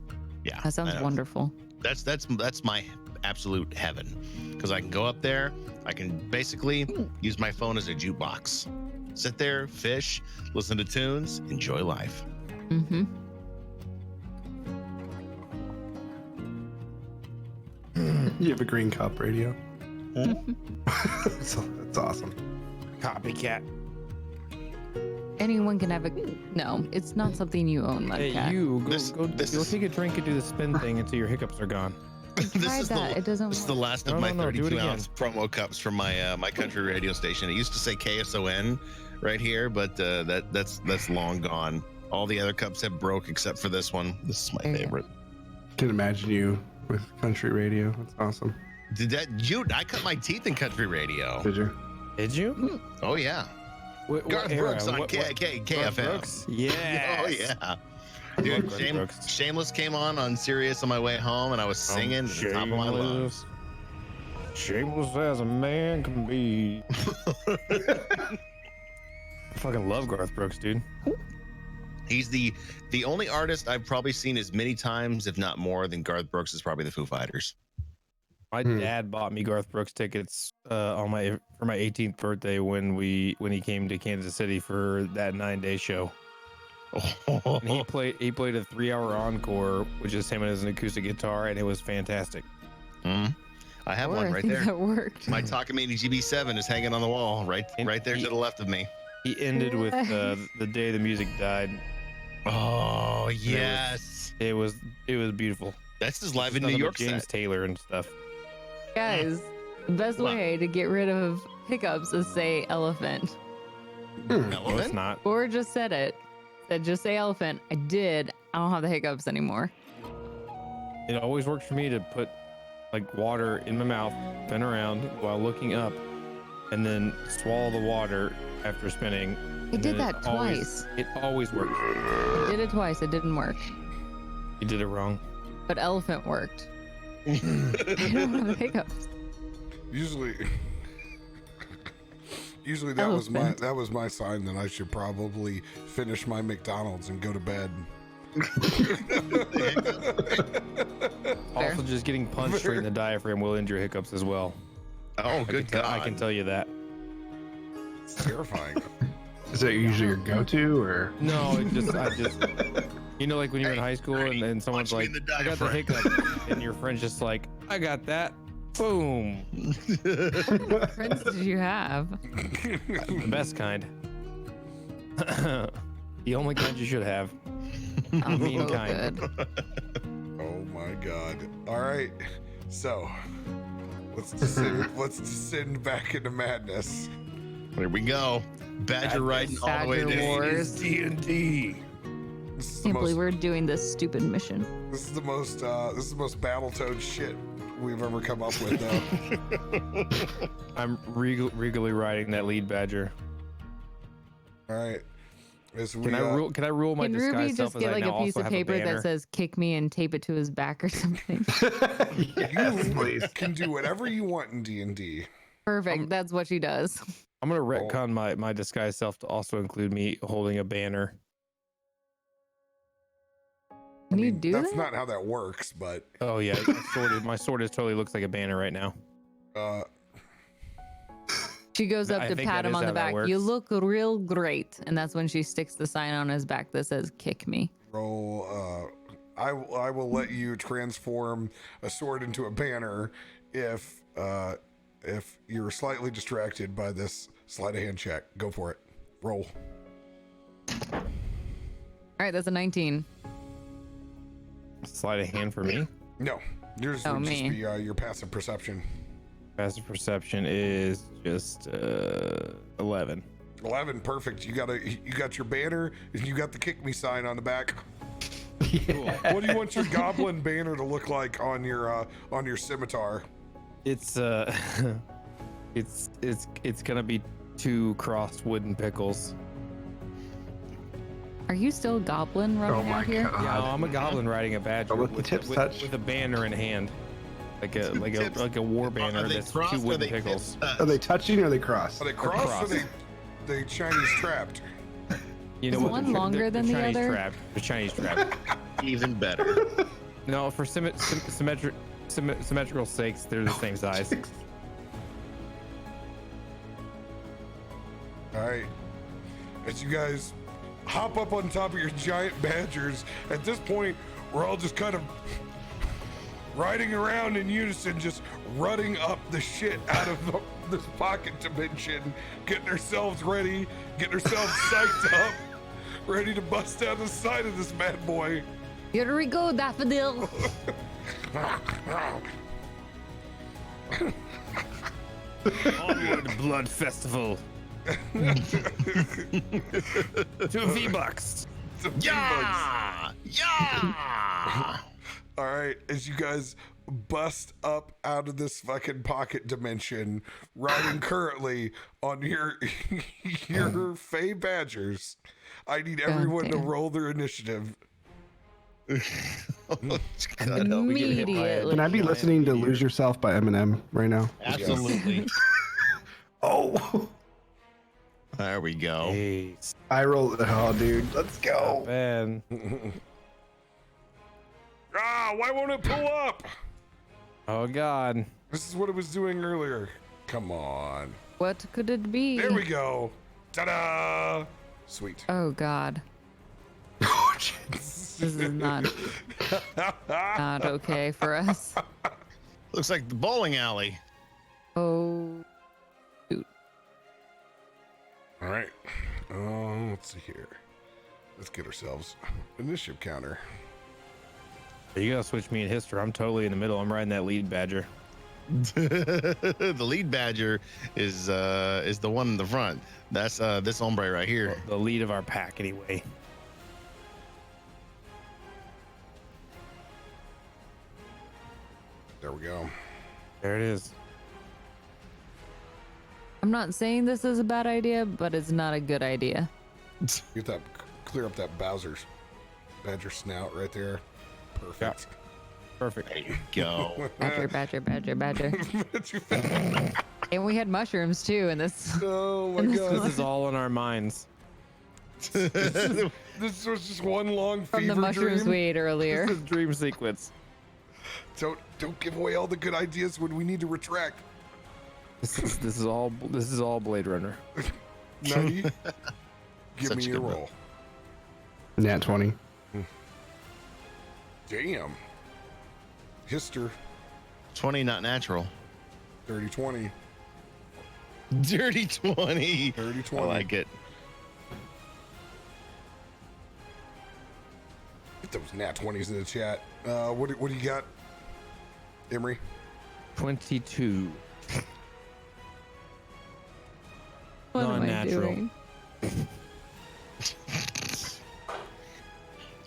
Yeah, That sounds wonderful. That's my absolute heaven, because I can go up there. I can basically use my phone as a jukebox. Sit there, fish, listen to tunes, enjoy life. Mm-hmm. You have a green cup radio. That's awesome. Copycat. Anyone can have a. No, it's not something you own, Hey, Mudcat. you go This is- take a drink and do the spin thing until your hiccups are gone. Tried that. It doesn't This is the work. last of No, my no, do it 32-ounce promo cups from my my country radio station. It used to say KSON right here, but that's long gone. All the other cups have broke except for this one. This is my There you go. favorite. Can imagine you with country radio. That's awesome. I cut my teeth in country radio. Did you? Did you? Oh yeah. What Garth era? Brooks on What- KFM. Garth Brooks? Yes. Oh yeah. I love Dude, Garth Brooks. Shameless came on Sirius on my way home, and I was singing at the top of my lungs. Shameless as a man can be. I fucking love Garth Brooks, dude. He's the only artist I've probably seen as many times, if not more, than Garth Brooks is probably the Foo Fighters. My dad bought me Garth Brooks tickets for my 18th birthday when he came to Kansas City for that 9-day show. And he played a 3-hour encore, which is him and his acoustic guitar, and it was fantastic. I have Or one I right think there. That worked. My Takamine GB7 is hanging on the wall, right there to the left of me. He ended with the day the music died. Oh yes, It was beautiful. that's just live in Nothing New but York. James Set. Taylor and stuff. Guys, the best What? way to get rid of hiccups is say elephant. No, it's Elephant? not. Or just said it. Said just say elephant. I did. I don't have the hiccups anymore. It always works for me to put like water in my mouth, spin around while looking up, and then swallow the water after spinning. I and did then that twice. It always works. I did it twice. It didn't work. You did it wrong. But elephant worked. I don't have the hiccups. Usually Elephant. that was my sign that I should probably finish my McDonald's and go to bed. Also, just getting punched straight in the diaphragm will injure hiccups as well. Oh, good God! I can tell you that. It's terrifying. Is that usually your go-to, or? No, I just, you know, like when you're in high school and someone's punch like, me in the I got the diaphragm." hiccup, and your friend's just like, I got that. Boom. Friends did you have? The best kind. The only kind you should have. Oh, mean so kind. good. Oh my God! All right, so let's descend back into madness. Here we go. Badger riding all the way Badger down. Wars. D&D. This is the Can't believe most. we're doing this stupid mission. This is the most. This is the most Battletoad shit we've ever come up with. Though. I'm regally riding that lead badger. All right. As we, Can I rule my Can disguise Ruby self just as get I like now a piece also of have paper banner? that says "kick me" and tape it to his back or something? Yes, please. can do whatever you want in D&D. Perfect. That's what she does. I'm gonna retcon my disguise self to also include me holding a banner. Can you do That's that? not how that works, but Oh yeah, my sword is totally looks like a banner right now. She goes up I to think pat that him is on the how that back. You works. look real great. And that's when she sticks the sign on his back that says "kick me." roll. I will let you transform a sword into a banner if you're slightly distracted by this sleight of hand check. Go for it. Roll. All right, that's a 19. Sleight of hand for me. No, yours Oh, would just me. be your passive perception. Passive perception is just 11. 11, perfect. You got your banner and you got the kick me sign on the back. What do you want your goblin banner to look like on your scimitar? It's it's gonna be 2 crossed wooden pickles. Are you still a goblin running Oh my out here? God. Yeah, I'm a goblin riding a badger Don't let the tips touch. with a banner in hand. like a war banner Are they that's crossed two or wooden they pickles. Are they touching or are they crossed? Are they crossed or crossed. they Chinese trapped? You know Is what? one They're- longer they're than the Chinese other? Trapped. They're Chinese trapped. Even better. No, for symmetrical sakes, they're the same size. All right. As you guys hop up on top of your giant badgers, at this point, we're all just kind of riding around in unison, just running up the shit out of this pocket dimension, getting ourselves ready, getting ourselves psyched up, ready to bust down the side of this bad boy. Here we go, Daffodil. Onward, Blood Festival. To V-Bucks. Yeah! Yeah! All right, as you guys bust up out of this fucking pocket dimension, riding currently on your Fey Badgers, I need everyone to damn. roll their initiative. God, help me. Immediately. Can I be listening to "Lose Yourself" by Eminem right now? Absolutely. Oh, There we go. Hey, I rolled. Oh, dude, let's go. man. Ah, why won't it pull up? Oh God. This is what it was doing earlier. Come on. What could it be? There we go. Ta-da! Sweet. Oh God. Oh, shit. This is not okay for us. Looks like the bowling alley. Oh. All right. Let's see here. Let's get ourselves initiative counter. You gotta switch me in history. I'm totally in the middle. I'm riding that lead badger. The lead badger is the one in the front. That's this hombre right here. The lead of our pack, anyway. There we go. There it is. I'm not saying this is a bad idea, but it's not a good idea. Get that, clear up that Bowser's badger snout right there. Perfect. Perfect. There you go. Badger, badger, badger, badger. And we had mushrooms too in this. Oh my And this god. This is all in our minds. This was just one long From fever the mushrooms dream. we ate earlier. This is dream sequence. Don't give away all the good ideas when we need to retract. This is all Blade Runner. Nutty, give Such me a your good one. roll. Nat 20. Damn. Hister, 20, not natural. 30-20. Dirty 20. 30-20. I like it. Get those nat 20s in the chat. What do you got, Emery? 22. What am I Non-natural. doing?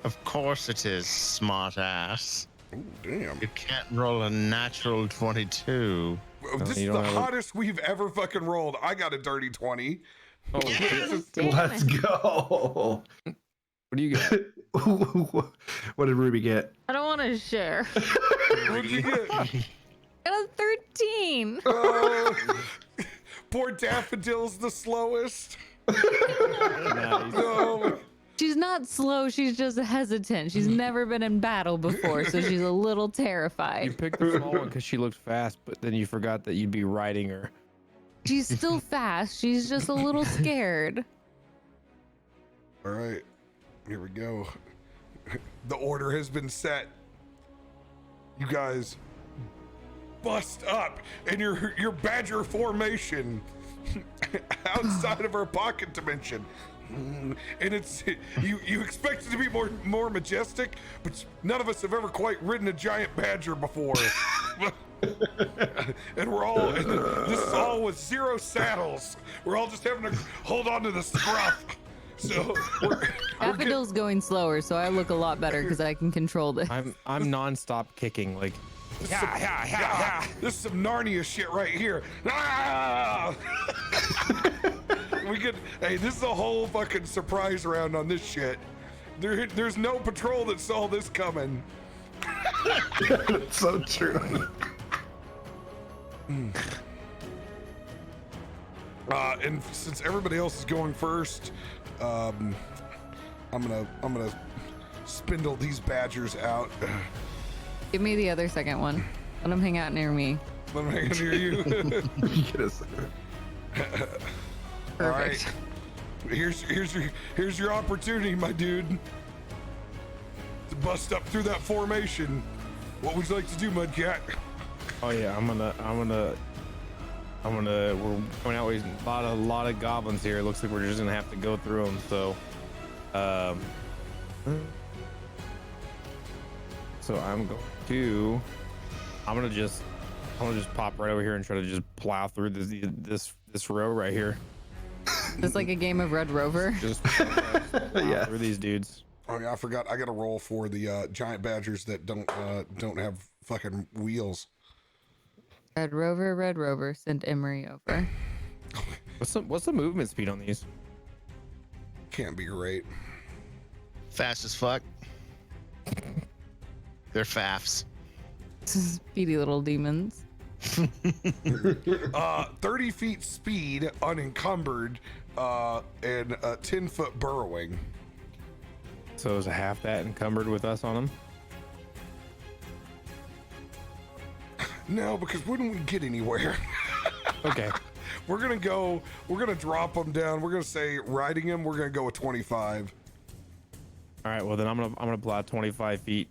Of course it is, smart ass. Ooh, damn. You can't roll a natural 22. This is you the don't have a- hottest we've ever fucking rolled. I got a dirty 20. Oh, Damn Let's it. go. what do you got? What did Ruby get? I don't want to share. What'd you get? I got a 13. Oh, poor Daffodil's the slowest. Nice. No. She's not slow, she's just hesitant. She's never been in battle before, so she's a little You terrified. picked the small one because she looked fast, but then you forgot that you'd be riding her. She's still fast, she's just a little scared. All right, here we go. The order has been set. You guys bust up in your badger formation outside of our pocket dimension. And it's you expect it to be more majestic, but none of us have ever quite ridden a giant badger before. And this is all with 0 saddles. We're all just having to hold on to the scruff. So we're Daffodil's going slower, so I look a lot better because I can control this. I'm nonstop kicking. Like, this is some Narnia shit right here. Ah! Hey, this is a whole fucking surprise round on this shit. There's no patrol that saw this coming. That's so true. And since everybody else is going first, I'm gonna spindle these badgers out. Give me the other second one. Let them hang out near me. Let them hang near you. Get us. All right. Here's your opportunity, my dude, to bust up through that formation. What would you like to do, Mudcat? Oh yeah, we're coming out with a lot of goblins here. It looks like we're just gonna have to go through them. So, I'm gonna just pop right over here and try to just plow through this row right here. Just like a game of Red Rover. Just plow Yeah. through these dudes. Oh yeah, I forgot. I got to roll for the giant badgers that don't have fucking wheels. Red Rover, send Emery over. What's the movement speed on these? Can't be great. Fast as fuck. They're faffs. Speedy little demons. 30 feet speed, unencumbered, and 10-foot burrowing. So is a half that encumbered with us on them? No, because wouldn't we get anywhere? Okay. We're gonna drop them down. We're gonna say riding them. We're gonna go with 25. All right. Well, then I'm gonna plow 25 feet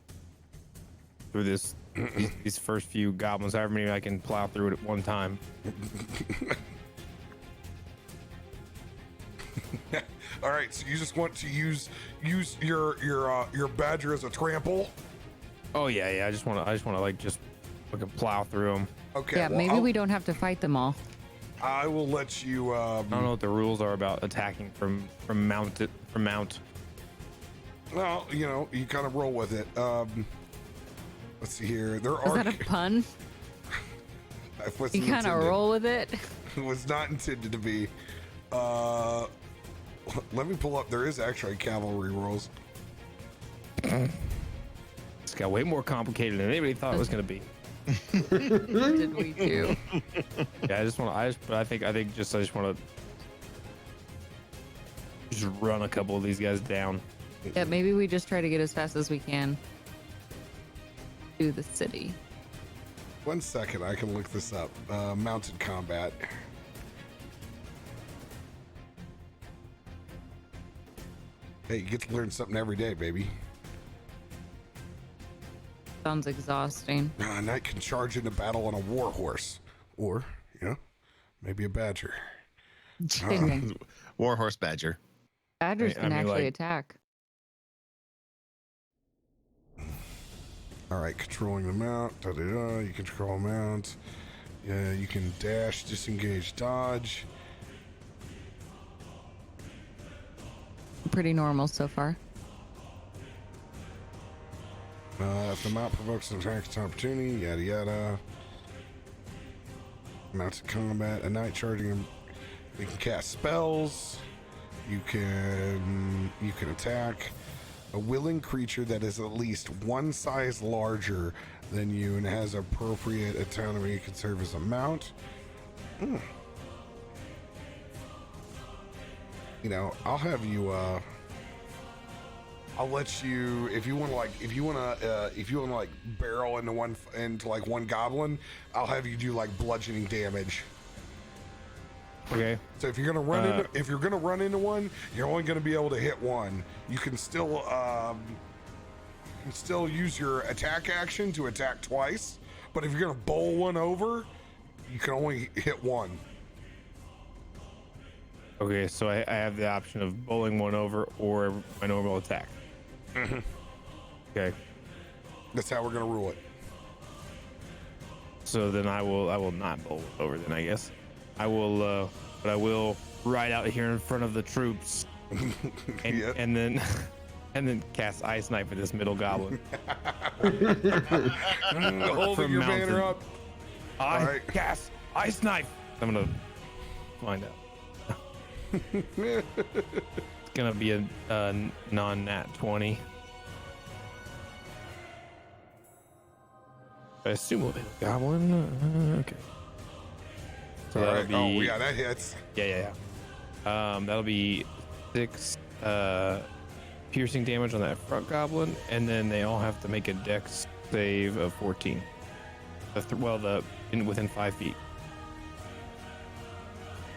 through these first few goblins. However many I can plow through it at one time. All right. So you just want to use your badger as a trample. Oh yeah. I just want to like just fucking plow through them. Okay. Yeah, well, maybe we don't have to fight them all. I will let you. I don't know what the rules are about attacking from mount. Well, you kind of roll with it. Let's see here. There Is are. that a pun? It wasn't You kind of intended. roll with it. It was not intended to be. Let me pull up. There is actually cavalry rolls. It's got way more complicated than anybody thought it was gonna be. What did we do? Yeah, I just want to just run a couple of these guys down. Yeah, maybe we just try to get as fast as we can to the city. 1 second, I can look this up. Mounted combat. Hey, you get to learn something every day, baby. Sounds exhausting. A knight can charge into battle on a war horse, or maybe a badger. Same thing. Warhorse badger. Badgers I can mean, actually like- attack. All right, controlling the mount. You control mount. Yeah, you can dash, disengage, dodge. Pretty normal so far. If the mount provokes an attack, it's an opportunity. Yada yada. Mounted combat. A knight charging him. You can cast spells. You can attack. A willing creature that is at least one size larger than you and has appropriate autonomy can serve as a mount. I'll have you. I'll let you if you want to barrel into one goblin. I'll have you do like bludgeoning damage. Okay. So if you're gonna run into one, you're only gonna be able to hit one. You can still use your attack action to attack twice, but if you're gonna bowl one over, you can only hit one. Okay, so I have the option of bowling one over or my normal attack. Okay. That's how we're gonna rule it. So then I will not bowl it over then, I guess. I will but I will ride out here in front of the troops and, Yep. and then cast ice knife at this middle goblin. Holding From your mountain. banner up. I right. cast ice knife. I'm gonna find out. It's gonna be a non-nat 20. I assume we'll hit a goblin. Okay. So All that'll right. be Oh yeah, that hits. yeah. That'll be 6 piercing damage on that front goblin, and then they all have to make a dex save of 14. Within 5 feet.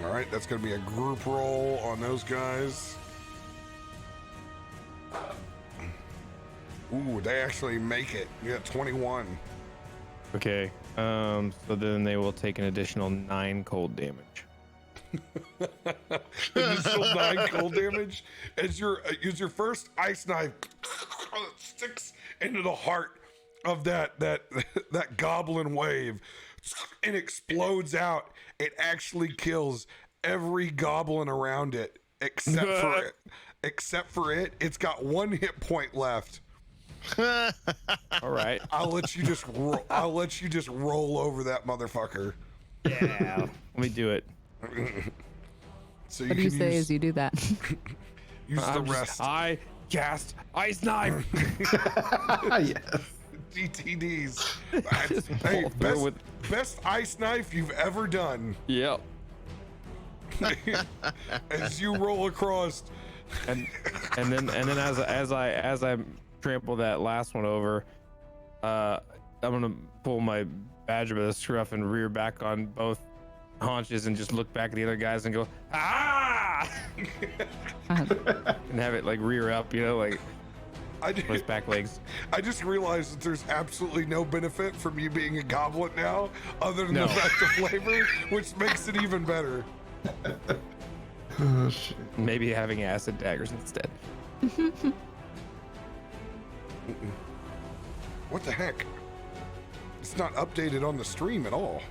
All right, that's gonna be a group roll on those guys. Ooh, they actually make it. You got 21. Okay. So then they will take an additional 9 cold damage. Additional 9 cold damage as your first ice knife sticks into the heart of that goblin wave and explodes out. It actually kills every goblin around it except for it. Except for it, it's got 1 hit point left. All right. I'll let you just roll over that motherfucker. Yeah. Let me do it. What So do you can say use, as you do that? use the rest. I cast ice knife. Yes. DTDs. Just Hey, pull through best ice knife you've ever done. Yep. As you roll across. And then as I trample that last one over, I'm gonna pull my badger by the scruff and rear back on both haunches and just look back at the other guys and go ah, and have it like rear up, like his back legs. I just realized that there's absolutely no benefit from me being a goblet now, other than the fact of flavor, which makes it even better. Oh shit. Maybe having acid daggers instead. What the heck? It's not updated on the stream at all.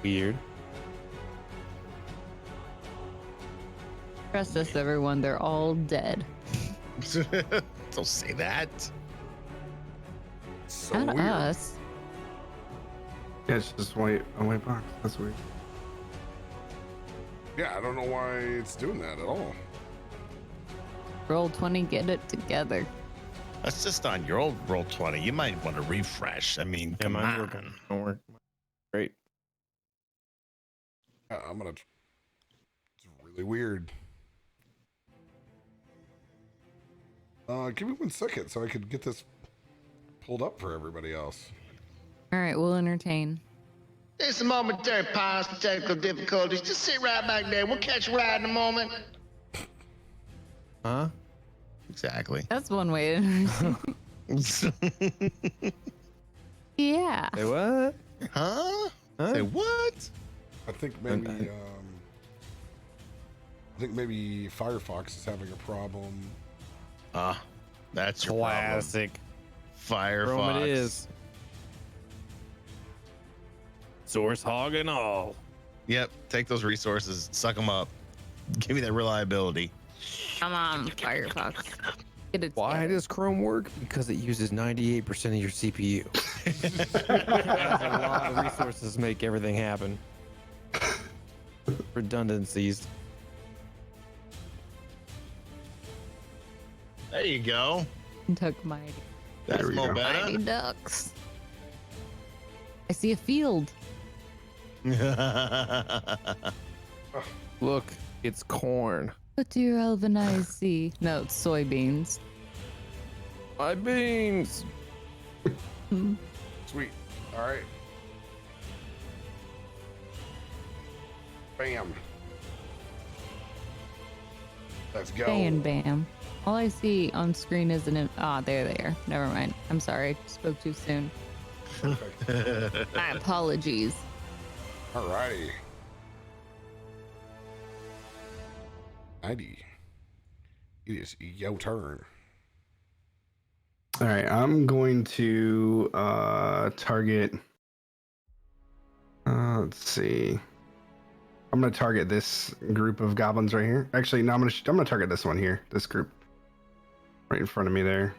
Weird. Trust us, everyone. They're all dead. Don't say that. So Not weird. us. Yeah, it's just a white box. That's weird. Yeah, I don't know why it's doing that at all. Roll 20, get it together. That's just on your old roll 20. You might want to refresh. I mean, Yeah, come mine's on. working. Don't work. Great. Yeah, it's really weird. Give me 1 second so I could get this pulled up for everybody else. All right, we'll entertain. There's some momentary pause for technical difficulties. Just sit right back there. We'll catch you right in a moment. Huh? Exactly. That's one way to Yeah. Say what? Huh? Huh? Say what? I think maybe Firefox is having a problem. That's your Classic. problem. Rome Firefox. it is. Source hog and all. Yep. Take those resources, suck them up. Give me that reliability. Come on, Firefox. Get it Why together. does Chrome work? Because it uses 98% of your CPU. That's a lot of resources to make everything happen. Redundancies. There you go. Took mighty That's There we go. mighty better. ducks. I see a field. Look, it's corn. What do your elven eyes see? No, it's soybeans. My beans. Sweet. All right. Bam. Let's go. Bam, bam. All I see on screen is there they are. Never mind. I'm sorry. Spoke too soon. Perfect. My apologies. All righty. 90. It is your turn. All right, I'm going to target. Let's see. I'm going to target this group of goblins right here. Actually, no, I'm going to target this one here. This group, right in front of me there.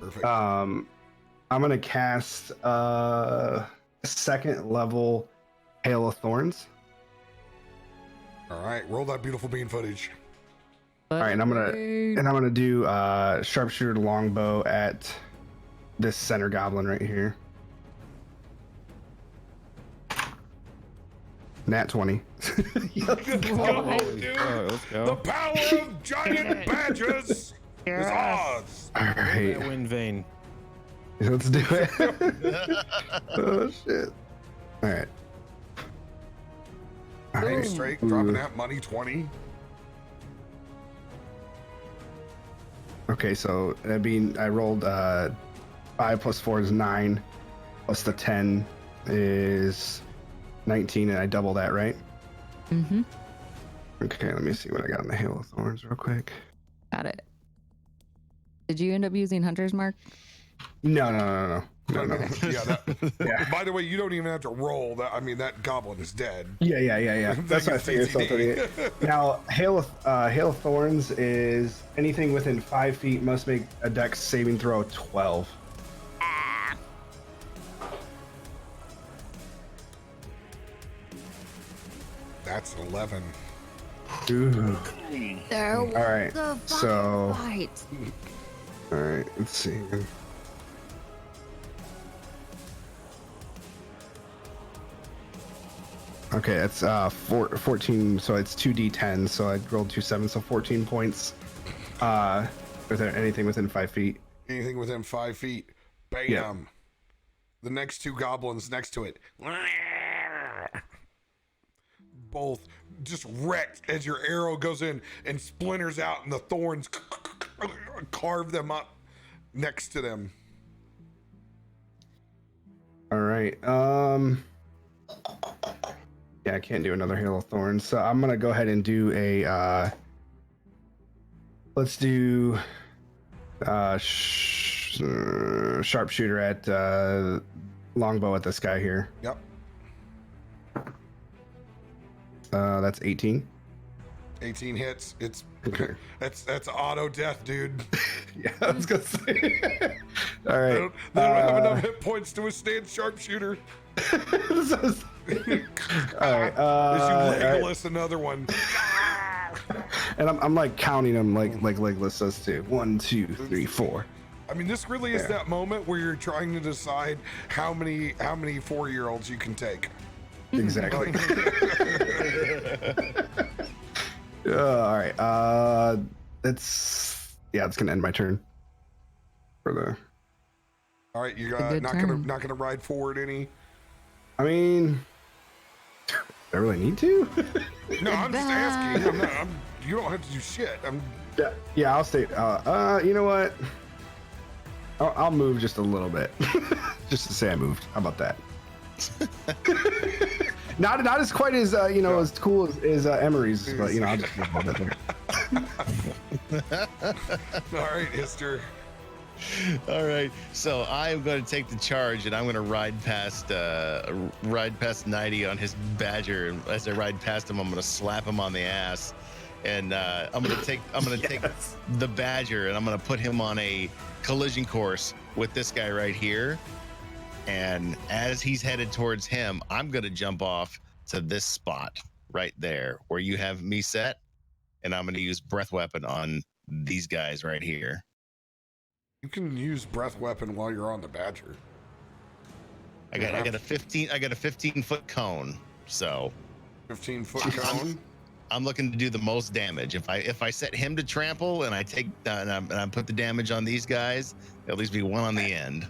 Perfect. I'm going to cast second level Hail of Thorns. All right. Roll that beautiful bean footage. All right, and I'm gonna do sharpshooter longbow at this center goblin right here. Nat 20. Oh, dude. Let's go. The power of giant badgers is ours. All right, That wind vein. let's do it. Oh shit! All right. All Hey, right. straight, Ooh. dropping that money 20. Okay, so I mean, I rolled 5 plus 4 is 9, plus the 10 is 19, and I double that, right? Mm-hmm. Okay, let me see what I got in the Hail of Thorns real quick. Got it. Did you end up using Hunter's Mark? No. Yeah, that, Yeah. by the way, you don't even have to roll that. I mean, that goblin is dead. Yeah. That's what I figured. CCD. Something. Now, Hail of Thorns is anything within 5 feet must make a Dex saving throw of 12. That's 11. Ooh. There All right. So, fight. all right. Let's see. Okay, it's 14. So it's 2d10. So I rolled 2 7s, so 14 points. With anything within 5 feet. Anything within 5 feet, bam. Yeah. The next two goblins next to it, both just wrecked as your arrow goes in and splinters out, and the thorns carve them up next to them. All right. Yeah, I can't do another Hail of Thorns, so I'm gonna go ahead and do a. Let's do sharpshooter at longbow at this guy here. Yep. That's 18. 18 hits. It's Okay. that's auto death, dude. Yeah, I was gonna say. All They right. don't have enough hit points to withstand sharpshooter. All right. As you Legolas another one. And I'm like counting them like Legolas does too. 1, 2, 3, 4. I mean, this really is Yeah. that moment where you're trying to decide how many 4-year-olds you can take. Exactly. Like, All right. It's gonna end my turn. For the. all right, you a got good not turn. gonna ride forward any. I mean, do I really need to? No, I'm just asking. You don't have to do shit. Yeah. I'll stay. You know what? I'll move just a little bit, just to say I moved. How about that? Not as quite as as cool as Emery's, but I'll just move a little bit there. All right, Hister. All right, so I'm going to take the charge, and I'm going to ride past Nighty on his badger. And as I ride past him, I'm going to slap him on the ass, and I'm going to take the badger, and I'm going to put him on a collision course with this guy right here. And as he's headed towards him, I'm going to jump off to this spot right there where you have me set, and I'm going to use breath weapon on these guys right here. You can use breath weapon while you're on the badger. I got a 15-foot cone, so 15-foot cone. I'm looking to do the most damage. If I set him to trample and I take and I put the damage on these guys, at least be one on the end.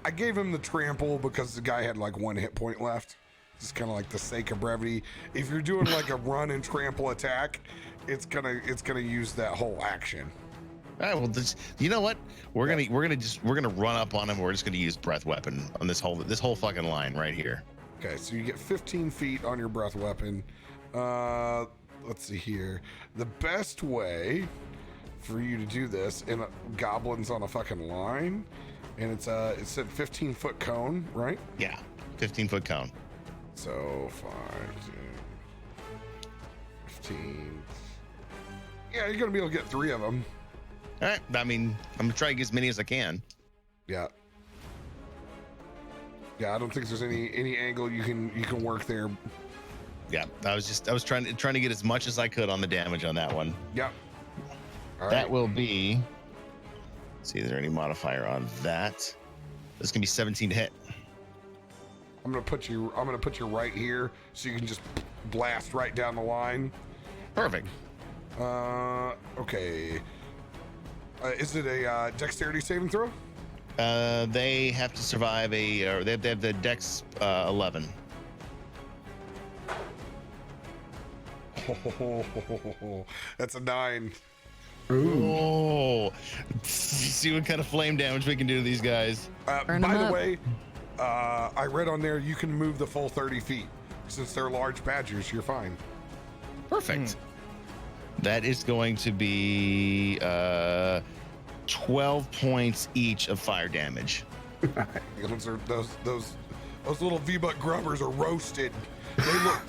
I gave him the trample because the guy had like 1 hit point left. Just kind of like the sake of brevity. If you're doing like a run and trample attack, it's gonna use that whole action. All right, well, you know what? We're gonna run up on him. We're just gonna use breath weapon on this whole fucking line right here. Okay, so you get 15 feet on your breath weapon. Let's see here. The best way for you to do this in goblins on a fucking line, and it's a 15-foot cone, right? Yeah, 15-foot cone. So 5, 15. Yeah, you're gonna be able to get 3 of them. All right. I mean, I'm gonna try to get as many as I can. Yeah. Yeah, I don't think there's any angle you can work there. Yeah, I was trying to get as much as I could on the damage on that one. Yep. All right. That will be. Let's see, is there any modifier on that? This can be 17 to hit. How I'm gonna put you right here so you can just blast right down the line. Perfect. Okay. Is it a dexterity saving throw? They have to survive or they have the Dex 11. That's a 9. Oh, see what kind of flame damage we can do to these guys. Burn By 'em the up. way, I read on there you can move the full 30 feet. Since they're large badgers, you're fine. Perfect. That is going to be 12 points each of fire damage. Those little V-Buck grubbers are roasted. They look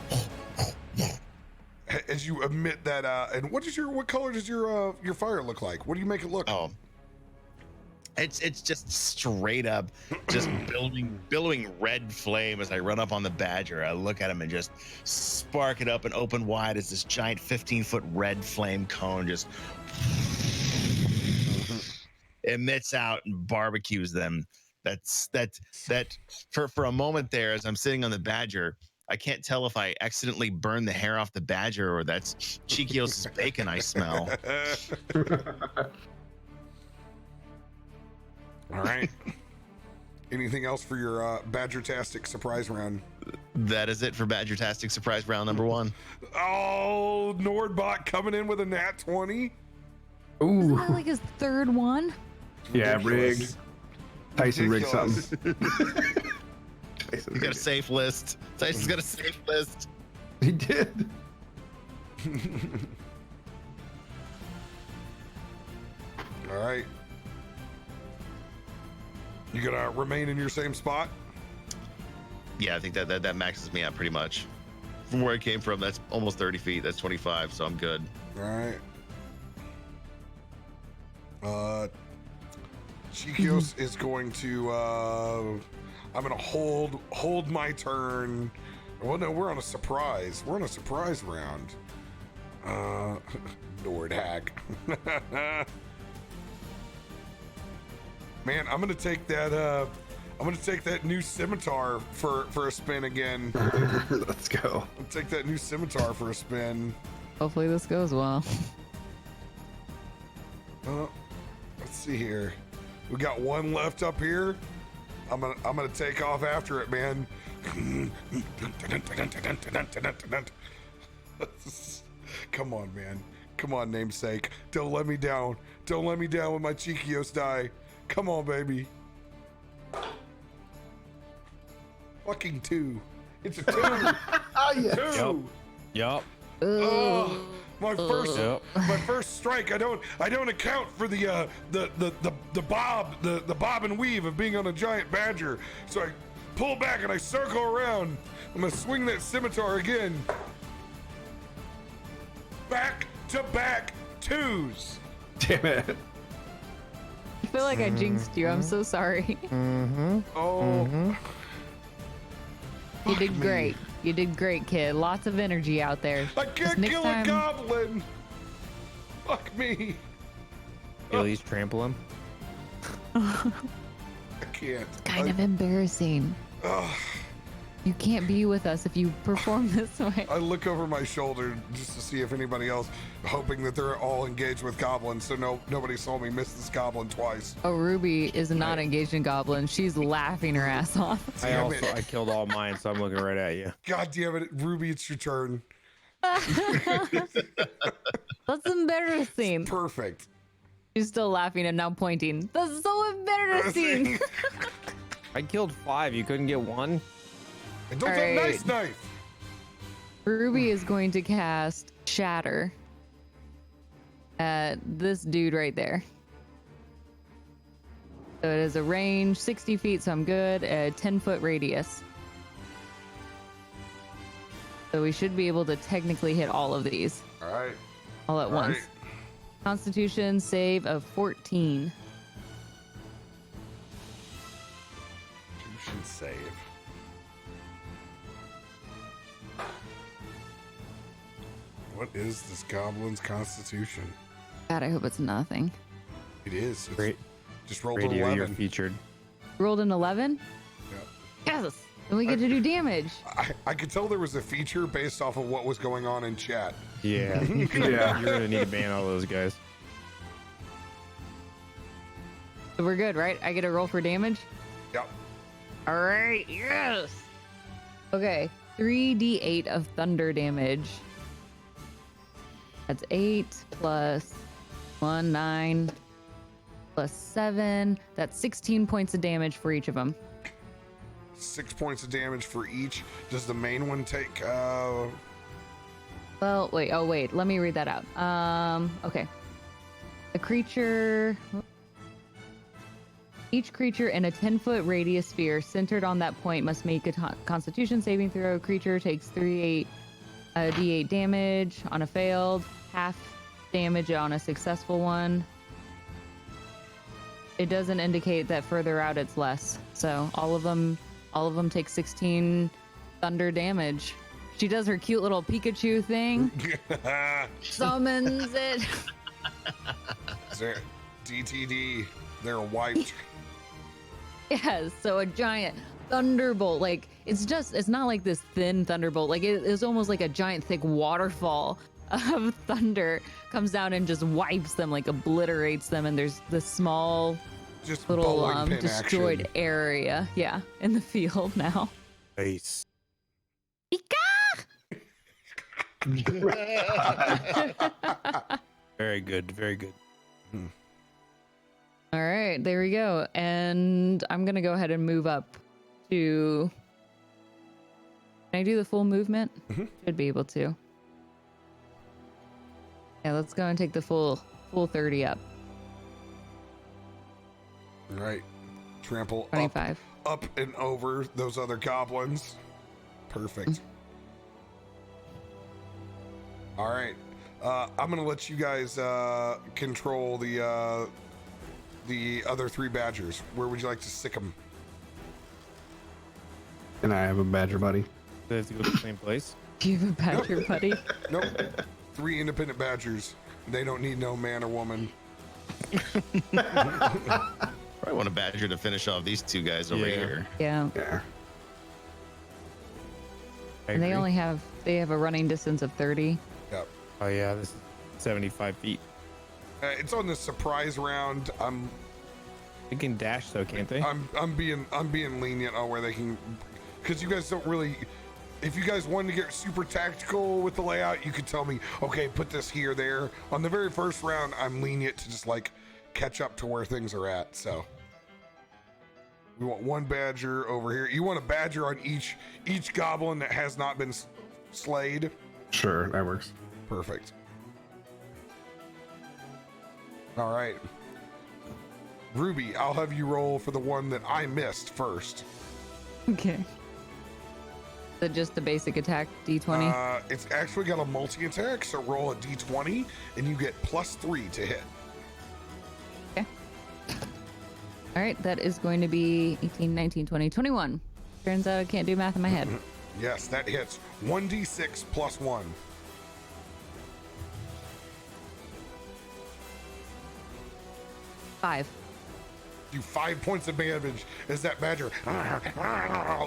as you emit that. And what color does your fire look like? What do you make it look? Oh, it's just straight up, just billowing red flame as I run up on the badger. I look at him and just spark it up and open wide as this giant 15-foot red flame cone just emits out and barbecues them. That for a moment there, as I'm sitting on the badger, I can't tell if I accidentally burned the hair off the badger or that's Chiquios' bacon I smell. All right. Anything else for your Badger-tastic surprise round? That is it for Badger-tastic surprise round number 1. Oh, Nordbot coming in with a nat 20. Isn't Ooh, that like his third one? yeah, Ridiculous. rigged. Tyson rigged something. He's got a safe list. Tyson's got a safe list. He did. All right. You gonna remain in your same spot? Yeah, I think that maxes me out pretty much. From where I came from, that's almost 30 feet. That's 25, so I'm good. All right. Chiquios is going to. I'm gonna hold my turn. Well, no, we're on a surprise. We're on a surprise round. Nord hack. Man, I'm gonna take that. I'm gonna take that new scimitar for a spin again. Let's go. I'll take that new scimitar for a spin. Hopefully this goes well. Let's see here. We got one left up here. I'm gonna take off after it, man. Come on, man. Come on, namesake. Don't let me down. Don't let me down with my Chiquios die. Come on, baby. Fucking 2. It's a 2. Oh, yeah. 2. Yup. Oh, my first Yep. my first strike. I don't account for the bob and weave of being on a giant badger. So I pull back and I circle around. I'm gonna swing that scimitar again. Back to back 2s. Damn it. I feel like I jinxed you. I'm so sorry. Oh, You did me. great. You did great, kid. Lots of energy out there. I Just can't next kill time- a goblin. Fuck me. At least trample him. I can't. Kind of embarrassing. Ugh. You can't be with us if you perform this way. I look over my shoulder just to see if anybody else, hoping that they're all engaged with goblins, so nobody saw me miss this goblin twice. Oh, Ruby is not engaged in goblins. She's laughing her ass off. Damn it. I killed all mine, so I'm looking right at you. God damn it, Ruby, it's your turn. That's embarrassing. Perfect. She's still laughing and now pointing. That's so embarrassing. I killed 5. You couldn't get 1? And don't All that right. nice knife. Ruby is going to cast Shatter at this dude right there. So it is a range 60 feet, so I'm good. A 10-foot radius. So we should be able to technically hit all of these All right. all at All once. right. Constitution save of 14. Constitution save. What is this goblin's constitution? God, I hope it's nothing. It is. It's Great. just rolled an Radio, you're 11. featured. Rolled an 11? Yep. Yes. And we get to do damage. I could tell there was a feature based off of what was going on in chat. Yeah. Yeah. You're gonna need to ban all those guys. So we're good, right? I get a roll for damage? Yep. All right, yes. Okay, 3d8 of thunder damage. That's 8 plus 1, 9 plus 7. That's 16 points of damage for each of them. 6 points of damage for each. Does the main one take? Well, wait. Oh, wait. Let me read that out. Okay. The creature. Each creature in a 10-foot radius sphere centered on that point must make a Constitution saving throw. Creature takes d8 damage on a failed, half damage on a successful one. It doesn't indicate that further out it's less. So all of them take 16 thunder damage. She does her cute little Pikachu thing. Summons it. DTD. They're wiped. Yes, so a giant thunderbolt. Like it's not like this thin thunderbolt. Like it's almost like a giant thick waterfall of thunder comes down and just wipes them, like obliterates them. And there's this small, Just little bowling pin destroyed action. area. Yeah, in the field now. Nice. Very good. Very good. All right, there we go. And I'm gonna go ahead and move up to. Can I do the full movement? Should be able to. Yeah, let's go and take the full 30 up. All right. Trample 25. up and over those other goblins. Perfect. All right. I'm gonna let you guys control the other 3 badgers. Where would you like to stick them? And I have a badger buddy. They have to go to the same place. Do you have a badger buddy? Nope. 3 independent badgers. They don't need no man or woman. Probably want a badger to finish off these 2 guys over Yeah. here. Yeah. Yeah. I And they agree. only have a running distance of 30. Yep. Oh yeah, this is 75 feet. It's on the surprise round. They can dash though, can't they? I'm being lenient on where they can, because you guys don't really. If you guys wanted to get super tactical with the layout, you could tell me, okay, put this here, there. On the very first round, I'm lenient to just like catch up to where things are at. So we want 1 badger over here. You want a badger on each goblin that has not been slayed. Sure, that works. Perfect. All right. Ruby, I'll have you roll for the one that I missed first. Okay. So just the basic attack, D20. It's actually got a multi-attack, so roll a d20 and you get +3 to hit. Okay. All right, that is going to be 18, 19, 20, 21. Turns out I can't do math in my head. Yes, that hits. 1d6 +1. 5. Do 5 points of damage as that badger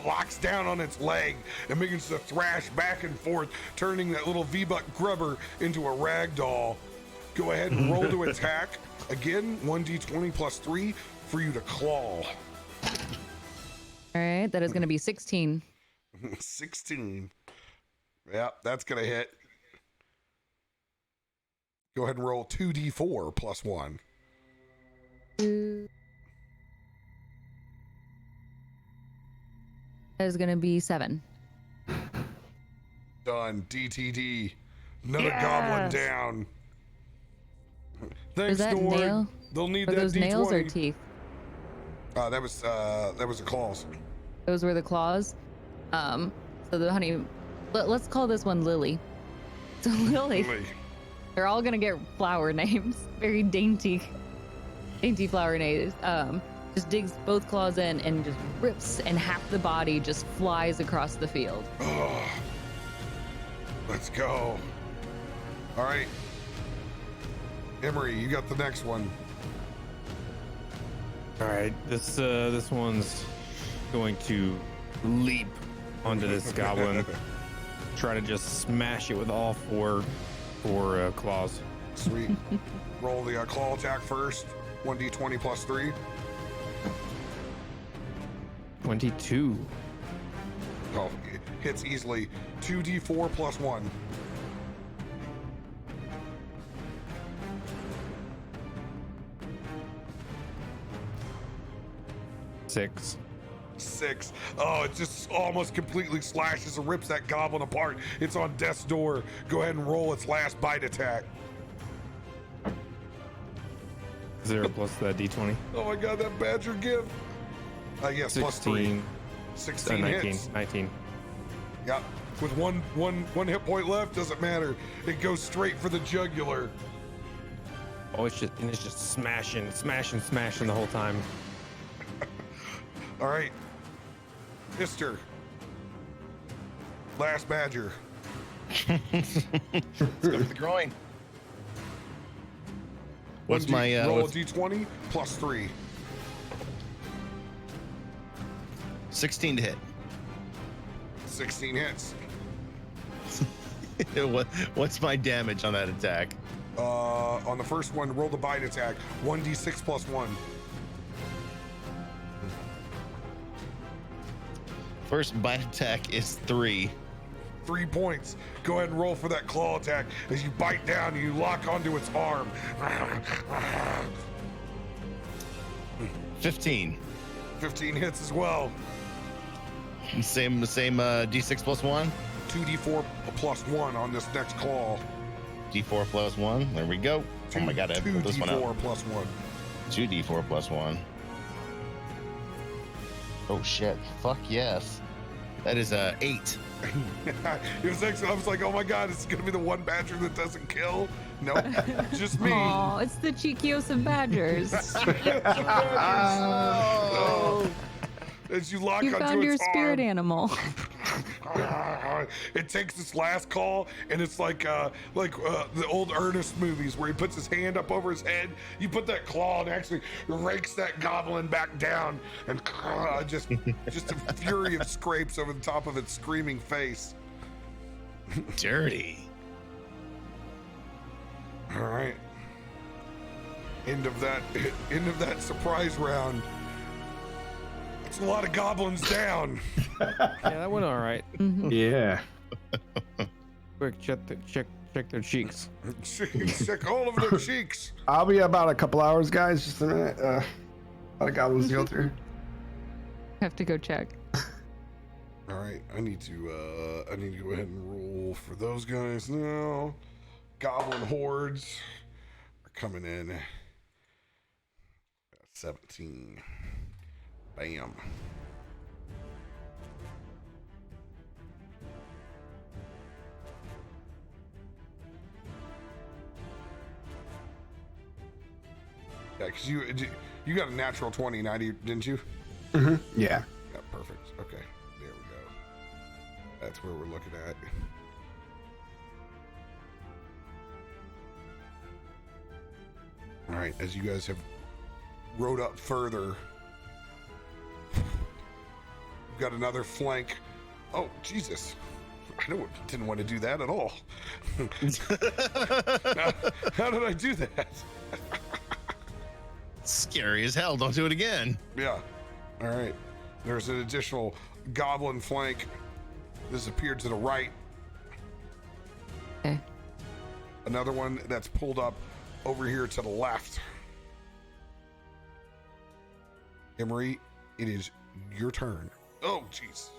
locks down on its leg and begins to thrash back and forth, turning that little V-Buck grubber into a rag doll. Go ahead and roll to attack. Again, 1d20 +3 for you to claw. All right, that is going to be 16. 16. Yep, that's going to hit. Go ahead and roll 2d4 +1. That is going to be 7. Done. DTD. Another goblin down. Thanks, Is that Nord. nail? They'll need Are that those D20. nails or teeth? That was the claws. Those were the claws. So the honey. Let's call this one Lily. So Lily. They're all gonna get flower names. Very dainty flower names. Just digs both claws in and just rips, and half the body just flies across the field. Oh, let's go. All right, Emery, you got the next one. All right, this one's going to leap onto this goblin. Try to just smash it with all four claws. Sweet. Roll the claw attack first. 1d20 plus 3. 22. Oh, it hits easily. 2d4 plus 1. Six. 6. Oh, it just almost completely slashes and rips that goblin apart. It's on death's door. Go ahead and roll its last bite attack. 0 plus the d20. Oh my god, that badger gift. Yes, plus 3. 16 19. hits. 19. Yep. With one hit point left, doesn't matter. It goes straight for the jugular. Oh, it's just smashing the whole time. All right. Mister. Last badger. Let's go with the groin. What's my roll a d20 plus 3. 16 to hit? 16 hits. What's my damage on that attack? On the first one, roll the bite attack. 1d6 plus 1. First bite attack is 3. 3 points. Go ahead and roll for that claw attack. As you bite down, you lock onto its arm. 15. 15 hits as well. Same d6 plus 1. 2d4 plus 1 on this next claw. D4 plus 1. There we go. Oh my god, I have to pull this one out. 2d4 plus 1. 2d4 plus 1. Oh shit. Fuck yes. That is 8. It was actually, I was like, oh my god, it's gonna be the one badger that doesn't kill. Nope, just me. Oh, it's the cheekios badgers. Oh. As you lock You onto found your its spirit arm, animal. it takes its last call, and it's like the old Ernest movies where he puts his hand up over his head. You put that claw and actually rakes that goblin back down, and just a fury of scrapes over the top of its screaming face. Dirty. All right. End of that surprise round. It's a lot of goblins down. Yeah, that went all right. Yeah. Quick, check their cheeks. Check all of their cheeks. I'll be about a couple hours, guys. Just a minute. A lot of goblins to go through. Have to go check. All right, I need to go ahead and roll for those guys now. Goblin hordes are coming in. 17. Bam. Yeah, because you got a natural 20, 90, didn't you? Mm-hmm. Yeah. Yeah, perfect. Okay, there we go. That's where we're looking at. All right, as you guys have rode up further, we've got another flank. Oh, Jesus. I didn't want to do that at all. How did I do that? Scary as hell. Don't do it again. Yeah. All right. There's an additional goblin flank. This appeared to the right. Okay. Another one that's pulled up over here to the left. Emery, it is your turn. Oh, jeez.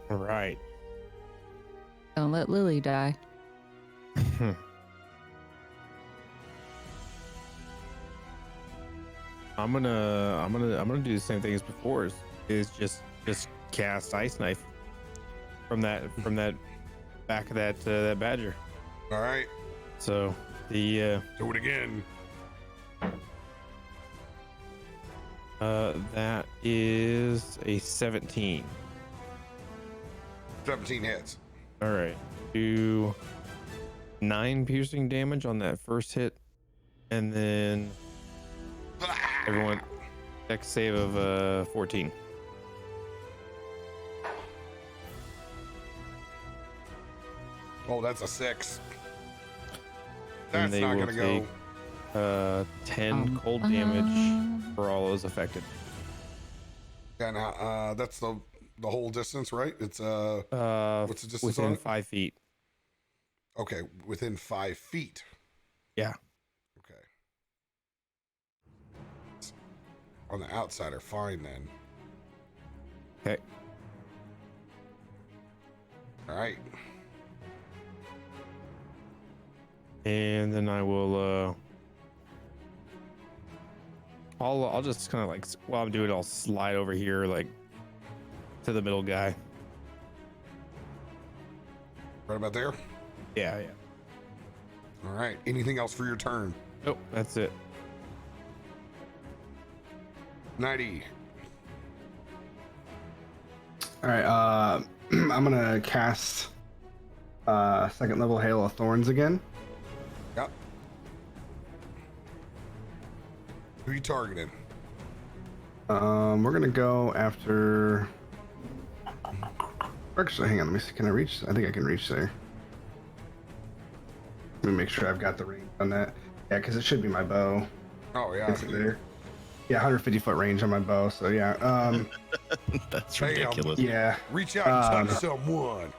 All right. Don't let Lily die. I'm gonna do the same thing as before. Is just cast ice knife from that back of that badger. All right. So the Do it again. that is a 17. 17 hits. All right. Do 9 piercing damage on that first hit, and then everyone dex save of 14. Oh, that's a 6. And That's they not will gonna go. take 10 cold damage for all those affected. Yeah, now, that's the whole distance, right? It's what's the distance within on it? 5 feet. Okay, within 5 feet. Yeah. Okay. On the outside are fine then. Okay. All right. And then I will I'll just kind of like while I'm doing it, I'll slide over here like to the middle guy. Right about there. Yeah. All right. Anything else for your turn? Nope, that's it. 90. All right. I'm gonna cast second level Hail of Thorns again. Yep. Who are you targeting? We're gonna go after. Actually, hang on. Let me see. Can I reach? I think I can reach there. Let me make sure I've got the range on that. Yeah, because it should be my bow. Oh yeah. It's there. Yeah, 150 foot range on my bow. So yeah. That's Bam. ridiculous. Yeah. Reach out and touch someone.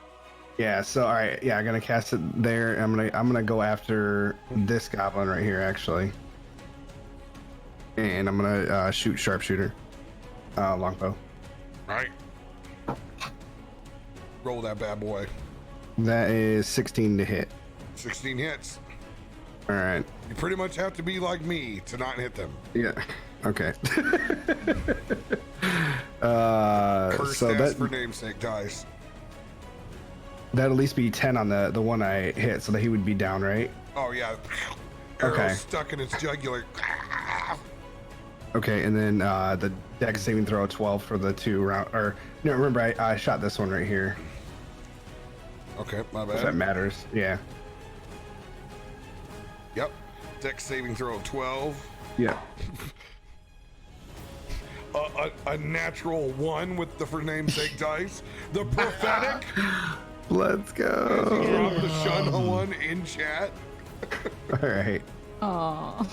Yeah. So all right. Yeah, I'm gonna cast it there. I'm gonna go after this goblin right here actually, and I'm gonna shoot sharpshooter, longbow. All right. Roll that bad boy. That is 16 to hit. 16 hits. All right. You pretty much have to be like me to not hit them. Yeah. Okay. Cursed So ass that for namesake dice. that'd at least be 10 on the one I hit, so that he would be down, right? Oh yeah. Arrow Okay. stuck in its jugular. Okay, and then the dex saving throw 12 for the 2 round. Or no, remember I shot this one right here. Okay, my If that bad. matters. Yeah. Yep. Dex saving throw of 12. Yeah. A natural 1 with the for namesake dice. The prophetic. Let's Drop go. the shun one in chat. All right. Aw.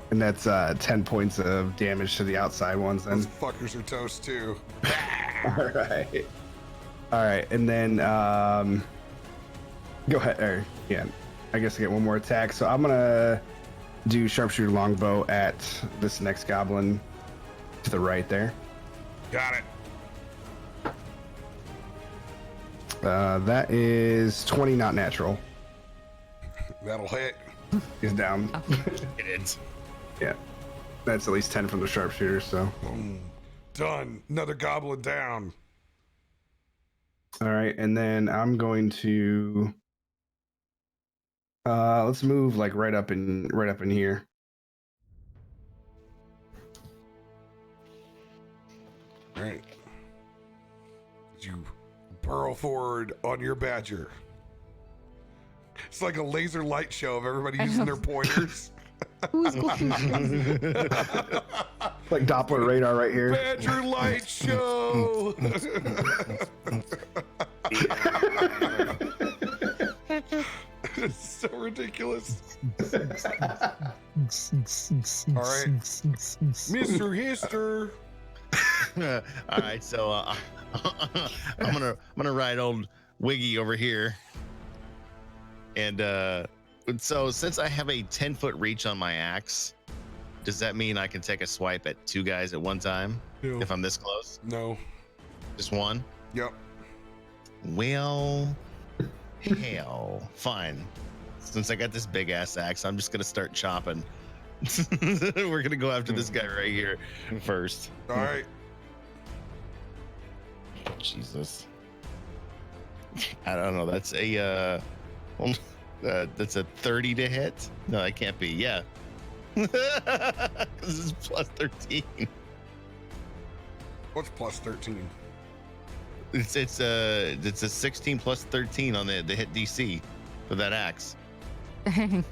And that's 10 points of damage to the outside ones then. Those fuckers are toast too. All right. All right, and then go ahead. Or yeah, I guess I get one more attack. So I'm gonna do sharpshooter longbow at this next goblin to the right there. Got it. That is 20, not natural. That'll hit. He's down. It is. Yeah, that's at least 10 from the sharpshooter. So Done. Another goblin down. all right, and then I'm going to let's move like right up in here. All right. You burrow forward on your badger. It's like a laser light show of everybody using their pointers. Who's going? Like Doppler radar right here. Badger light show. It's so ridiculous. All right, Mr. Hister. All right, so I'm gonna ride old Wiggy over here, and so since I have a 10-foot reach on my axe, does that mean I can take a swipe at 2 guys at one time No. if I'm this close? No. Just one? Yep. Well, hell, fine. Since I got this big ass axe, I'm just gonna start chopping. We're gonna go after this guy right here first. All right. Jesus. I don't know. That's a that's a 30 to hit. No, that can't be. Yeah. This is plus 13. What's plus 13? It's a 16 plus 13 on the hit DC for that axe. Dang.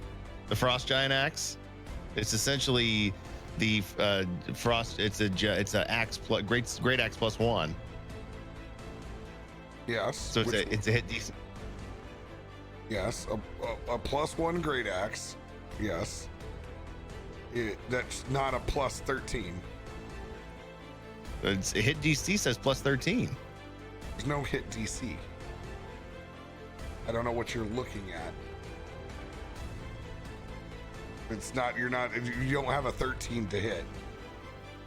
The frost giant axe. It's essentially the frost. It's a axe plus great axe plus 1. Yes. So it's a hit DC. Yes, a +1 great axe. Yes. That's not a +13. It's hit DC says +13. There's no hit DC. I don't know what you're looking at. It's not, you don't have a 13 to hit.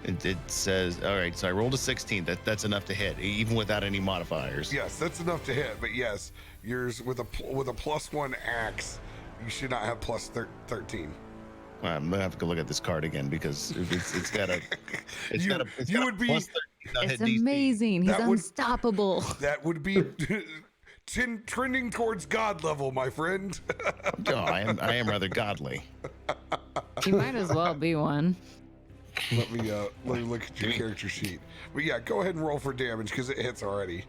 It says, all right, so I rolled a 16. That's enough to hit, even without any modifiers. Yes, that's enough to hit, but yes, yours with a +1 axe, you should not have +13. I'm gonna have to go look at this card again because it's got a. You would be. It's amazing. He's unstoppable. That would be trending towards God level, my friend. Oh, I am rather godly. You might as well be one. Let me look at your character sheet. But yeah, go ahead and roll for damage because it hits already.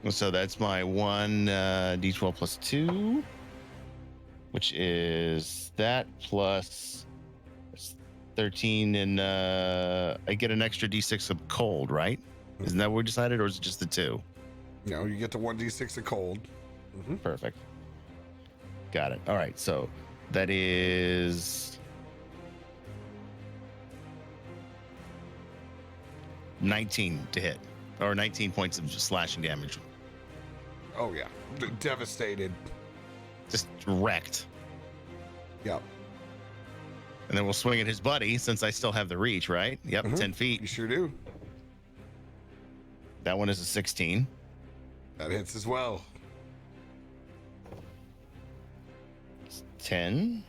So that's my 1 d12 plus 2, which is that plus 13, and I get an extra d6 of cold, right? Isn't that what we decided, or is it just the 2? No, you get to 1d6 of cold. Mm-hmm. Perfect. Got it. All right, so that is 19 to hit, or 19 points of slashing damage. Oh yeah, devastated. Just wrecked. Yep. And then we'll swing at his buddy since I still have the reach, right? Yep, 10 feet. You sure do. That one is a 16. That hits as well. 10.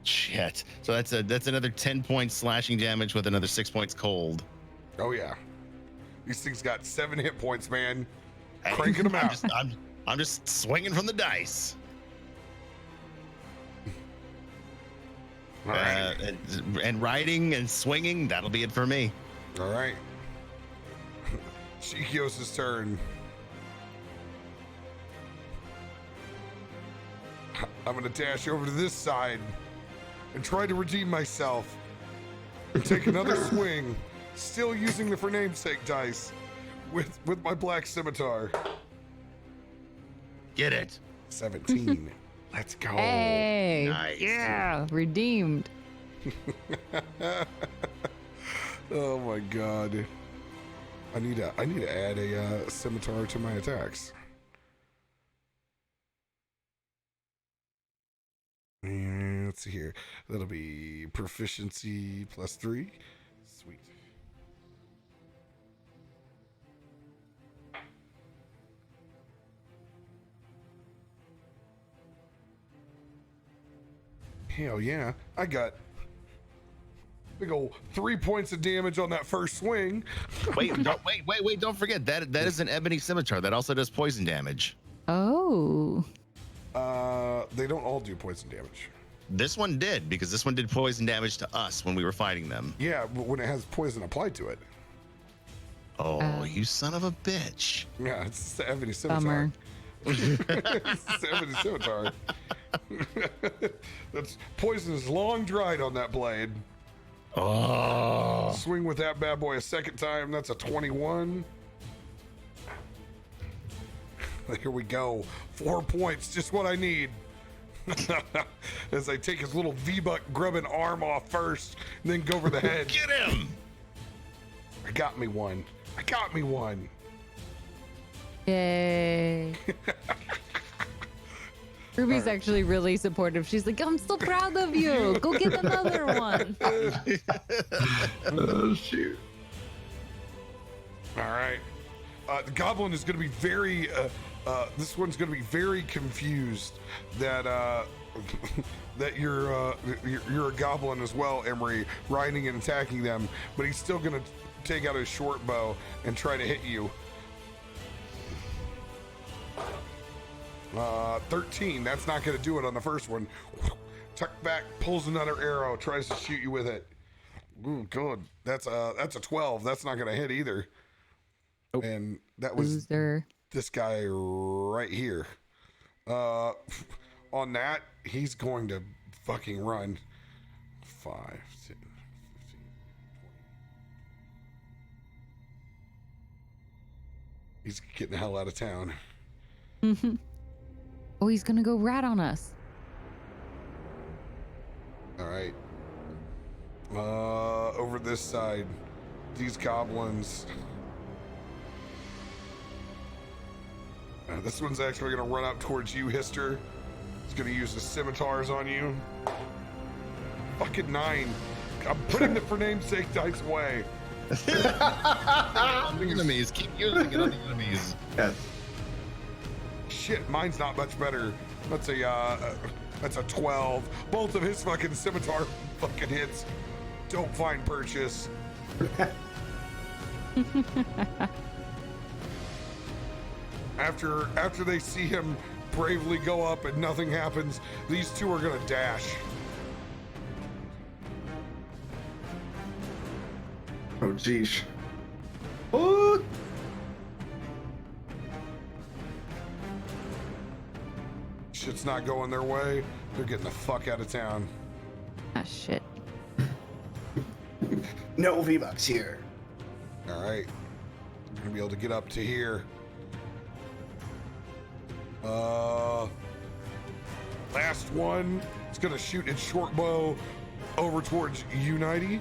Shit. So that's another 10 points slashing damage with another 6 points cold. Oh yeah. These things got 7 hit points, man. Cranking them out. I'm just swinging from the dice. All right. And riding and swinging, that'll be it for me. All right. Shikios' turn. I'm gonna dash over to this side and try to redeem myself and take another swing, still using the for namesake dice with my black scimitar. Get it. 17. Let's go. Hey. Nice. Yeah. Redeemed. Oh my god. I need to add a scimitar to my attacks. And let's see here. That'll be proficiency +3. Sweet. Hell yeah. I got big old 3 points of damage on that first swing. Wait, don't forget that is an ebony scimitar that also does poison damage. Oh. They don't all do poison damage. This one did, because this one did poison damage to us when we were fighting them. Yeah, but when it has poison applied to it. Oh, you son of a bitch. Yeah, it's the ebony scimitar. Bummer. It's the ebony scimitar. That's poison is long dried on that blade. Oh. Swing with that bad boy a second time. That's a 21. Here we go. 4 points, just what I need. As I take his little V-buck grubbing arm off first, and then go over the head. Get him! I got me one. Yay. Ruby's actually really supportive. She's like, I'm so proud of you. Go get another one. Oh, shoot. All right. The goblin is going to be very, this one's going to be very confused that that you're a goblin as well, Emery, riding and attacking them, but he's still going to take out his short bow and try to hit you. 13. That's not going to do it on the first one. Tuck back, pulls another arrow, tries to shoot you with it. Ooh, good. That's a 12. That's not going to hit either. Nope. And that was Loser. this guy right here. On that, he's going to fucking run. 5, 10, 15, 20. He's getting the hell out of town. Oh, he's gonna go rat on us. All right. Over this side, these goblins. This one's actually gonna run up towards you, Hister. It's gonna use the scimitars on you. Fucking 9. I'm putting the for namesake dice away. On the enemies. Keep using it on the enemies. Yes. Shit, mine's not much better. That's a 12. Both of his fucking scimitar fucking hits don't find purchase. After they see him bravely go up and nothing happens, these two are gonna dash. Oh, geez. Oh! Shit's not going their way. They're getting the fuck out of town. Ah, shit. No V-Bucks here. All right. You're gonna be able to get up to here. Last one. It's gonna shoot its short bow over towards Unity.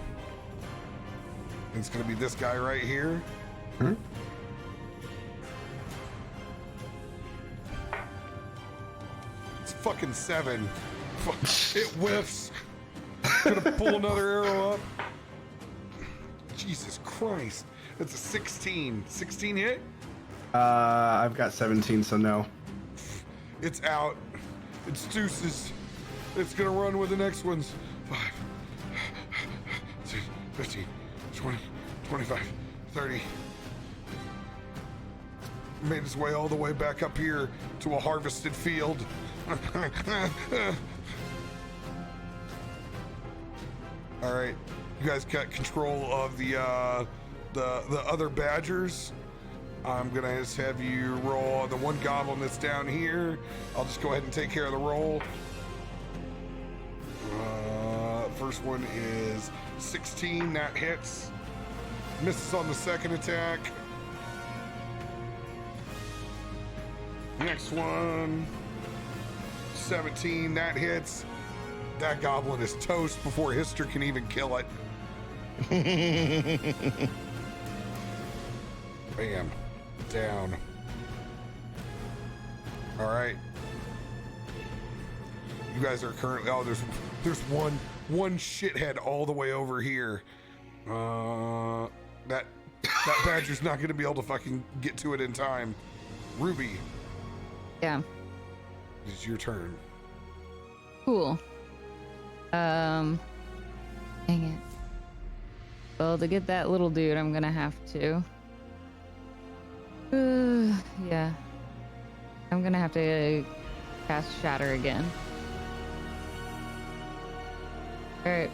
It's gonna be this guy right here. Hmm? It's fucking 7. It whiffs. Gonna pull another arrow up. Jesus Christ. That's a 16. 16 hit? I've got 17, so no. It's out. It's deuces. It's gonna run with the next ones. 5, 15, 20, 25, 30. Made his way all the way back up here to a harvested field. All right, you guys got control of the other badgers. I'm gonna just have you roll the one goblin that's down here. I'll just go ahead and take care of the roll. First one is 16, that hits. Misses on the second attack. Next one, 17, that hits. That goblin is toast before Hister can even kill it. Bam. Down. All right. You guys are currently, there's one shithead all the way over here. That badger's not going to be able to fucking get to it in time. Ruby, Yeah. it's your turn. Cool. Dang it. Well, to get that little dude, I'm gonna have to. Yeah. I'm gonna have to cast Shatter again. Alright.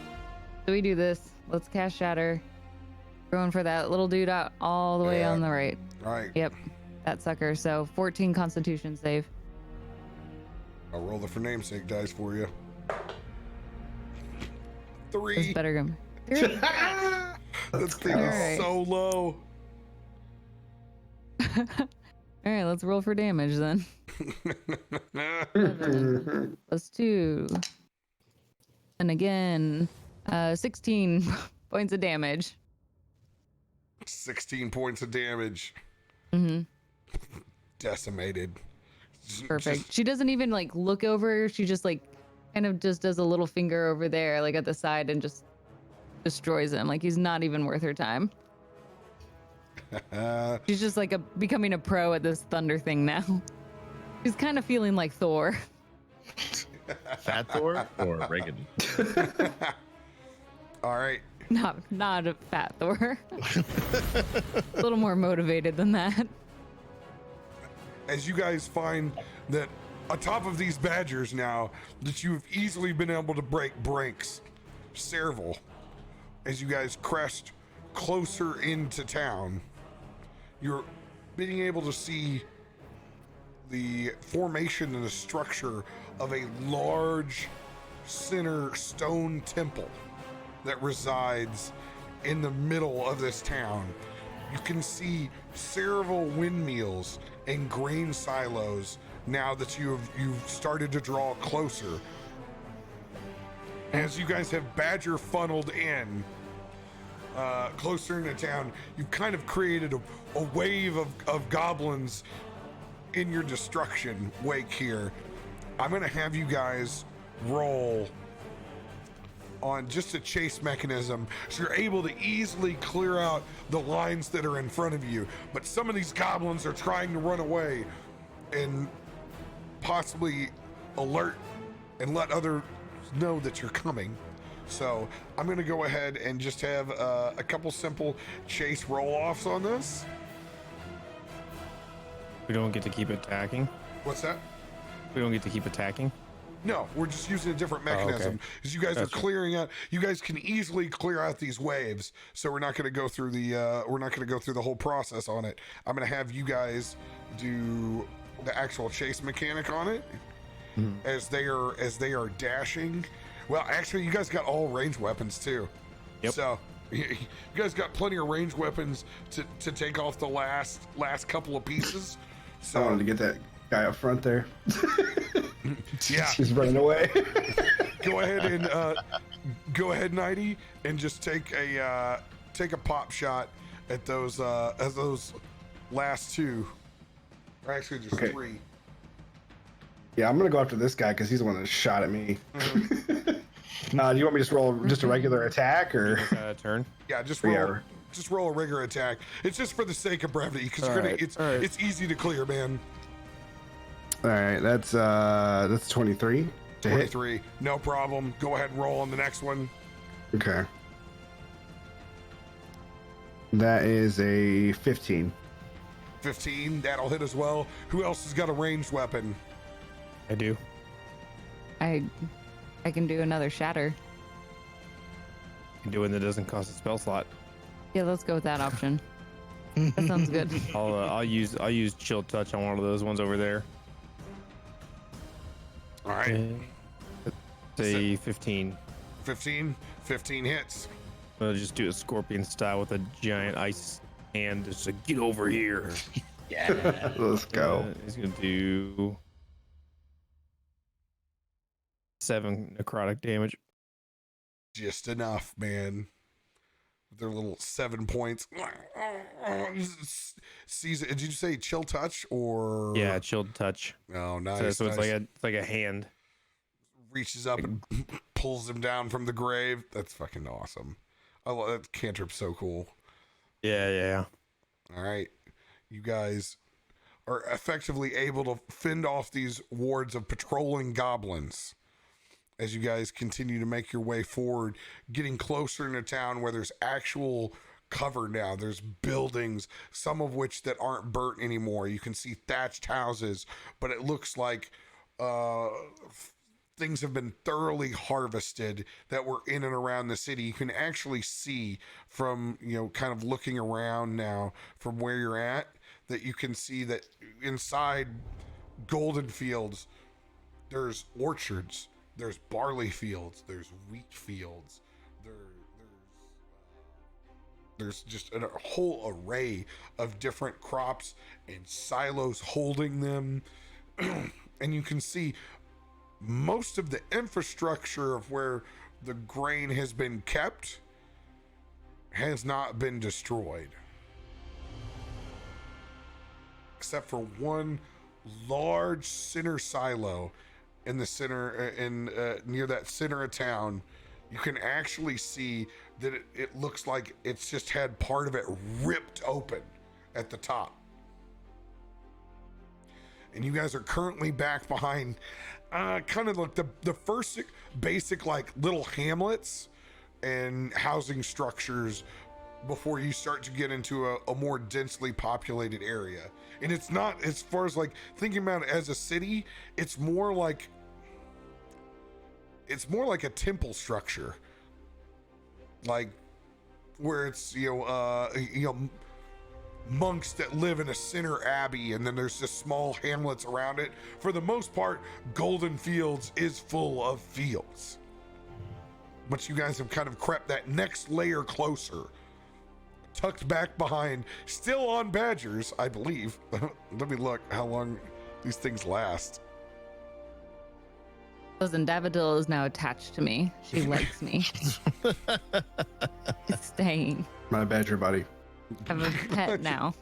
So we do this. Let's cast Shatter. Going for that little dude out all the way Yeah. on the right. All right. Yep. That sucker. So 14 Constitution save. I'll roll the for namesake dice for you. That's 3. better. 3. This thing is Alright. so low. Alright, let's roll for damage then. 7 plus 2. And again, 16 points of damage. 16 points of damage. Mm-hmm. Decimated. Perfect. She doesn't even like look over. She just like kind of just does a little finger over there, like at the side, and just destroys him. Like he's not even worth her time. She's just like becoming a pro at this thunder thing now. She's kind of feeling like Thor. Fat Thor or Reagan? All right. Not a fat Thor. A little more motivated than that. As you guys find that atop of these badgers now, that you've easily been able to break brakes, Serval, as you guys crest closer into town, you're being able to see the formation and the structure of a large center stone temple that resides in the middle of this town. You can see several windmills and grain silos now that you've started to draw closer. As you guys have badger funneled in closer into town, you've kind of created a wave of goblins in your destruction wake here. I'm gonna have you guys roll on just a chase mechanism, so you're able to easily clear out the lines that are in front of you. But some of these goblins are trying to run away and possibly alert and let others know that you're coming. So I'm gonna go ahead and just have a couple simple chase roll-offs on this. We don't get to keep attacking. What's that? We don't get to keep attacking. No, we're just using a different mechanism because you guys are clearing out. You guys can easily clear out these waves, so we're not going to go through the whole process on it. I'm going to have you guys do the actual chase mechanic on it as they are dashing. Well, actually, you guys got all ranged weapons too. Yep. So you guys got plenty of ranged weapons to take off the last couple of pieces. So I wanted to get that guy up front there. Yeah, he's running away. Go ahead, Nighty, and just take a pop shot at those last two. Or actually, just three. Yeah, I'm gonna go after this guy because he's the one that shot at me. Do you want me to just roll just a regular attack or turn? Yeah, just roll a regular attack. It's just for the sake of brevity because it's easy to clear, man. All right, that's 23. 23, no problem. Go ahead and roll on the next one. Okay. That is a 15. 15, that'll hit as well. Who else has got a ranged weapon? I do. I can do another shatter. You can do one that doesn't cost a spell slot. Yeah, let's go with that option. That sounds good. I'll use chill touch on one of those ones over there. All right. Say 15. 15 hits. I'll just do a scorpion style with a giant ice hand. Just like, get over here. Yeah. Let's go. He's gonna do 7 necrotic damage. Just enough, man. Their little 7 points. Did you say chill touch or? Yeah, chilled touch. Oh, nice. So nice. it's like a hand. Reaches up and pulls him down from the grave. That's fucking awesome. I love that cantrip's so cool. Yeah. All right, you guys are effectively able to fend off these wards of patrolling goblins as you guys continue to make your way forward, getting closer into town where there's actual cover now. There's buildings, some of which that aren't burnt anymore. You can see thatched houses, but it looks like things have been thoroughly harvested that were in and around the city. You can actually see from, kind of looking around now from where you're at, that you can see that inside Golden Fields, there's orchards, there's barley fields, there's wheat fields, there's just a whole array of different crops and silos holding them. And you can see most of the infrastructure of where the grain has been kept has not been destroyed, except for one large center silo in the center, near that center of town. You can actually see that it looks like it's just had part of it ripped open at the top. And you guys are currently back behind kind of like the first basic like little hamlets and housing structures before you start to get into a more densely populated area. And it's not, as far as like thinking about it as a city, it's more like a temple structure, like where it's monks that live in a center abbey, and then there's just small hamlets around it. For the most part, Golden Fields is full of fields, but you guys have kind of crept that next layer closer, tucked back behind, still on badgers, I believe. Let me look how long These things last. Listen, Daffodil is now attached to me. She likes me. It's staying. My badger buddy. I have a pet now.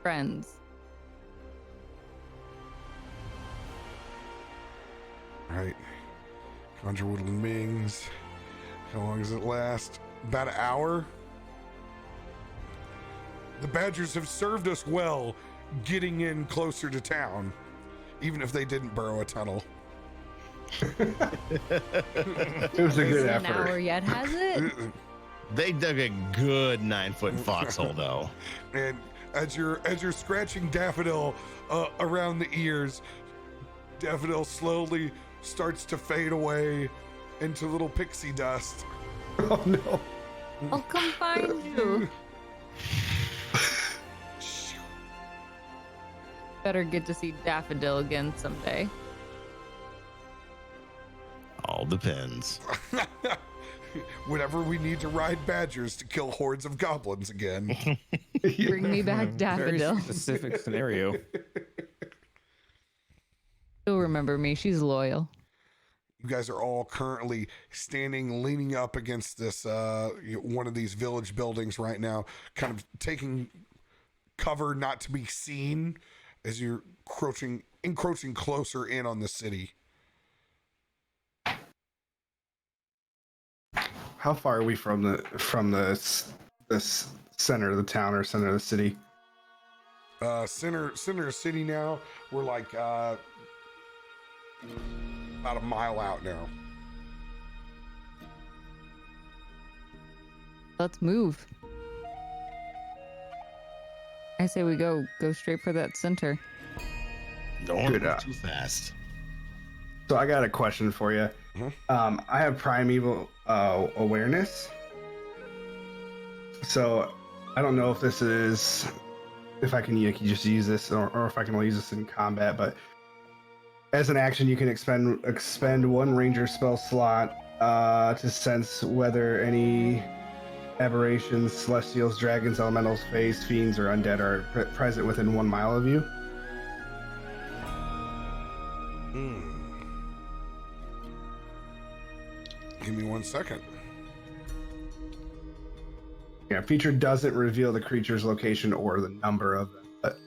Friends. All right. Conjure woodland beings. How long does it last? About an hour? The badgers have served us well getting in closer to town, even if they didn't burrow a tunnel. It was a good An hour effort. yet, has it? They dug a good 9-foot foxhole, though. And as you're scratching Daffodil around the ears, Daffodil slowly starts to fade away into little pixie dust. Oh no. I'll come find you. Better get to see Daffodil again someday. All depends. Whenever we need to ride badgers to kill hordes of goblins again. Bring me back Very Daffodil. specific scenario. She'll remember me. She's loyal. You guys are all currently standing, leaning up against this one of these village buildings right now, kind of taking cover not to be seen as you're encroaching closer in on the city. How far are we from the center of the town or center of the city? Center of city now. We're like about a mile out now. Let's move. I say we go straight for that center. Don't Good, move too fast. So I got a question for you. I have primeval awareness. So I don't know if this is, if I can just use this or if I can only use this in combat, but as an action, you can expend one ranger spell slot to sense whether any aberrations, celestials, dragons, elementals, fays, fiends, or undead are present within 1 mile of you. Give me 1 second. Yeah, feature doesn't reveal the creature's location or the number of them, but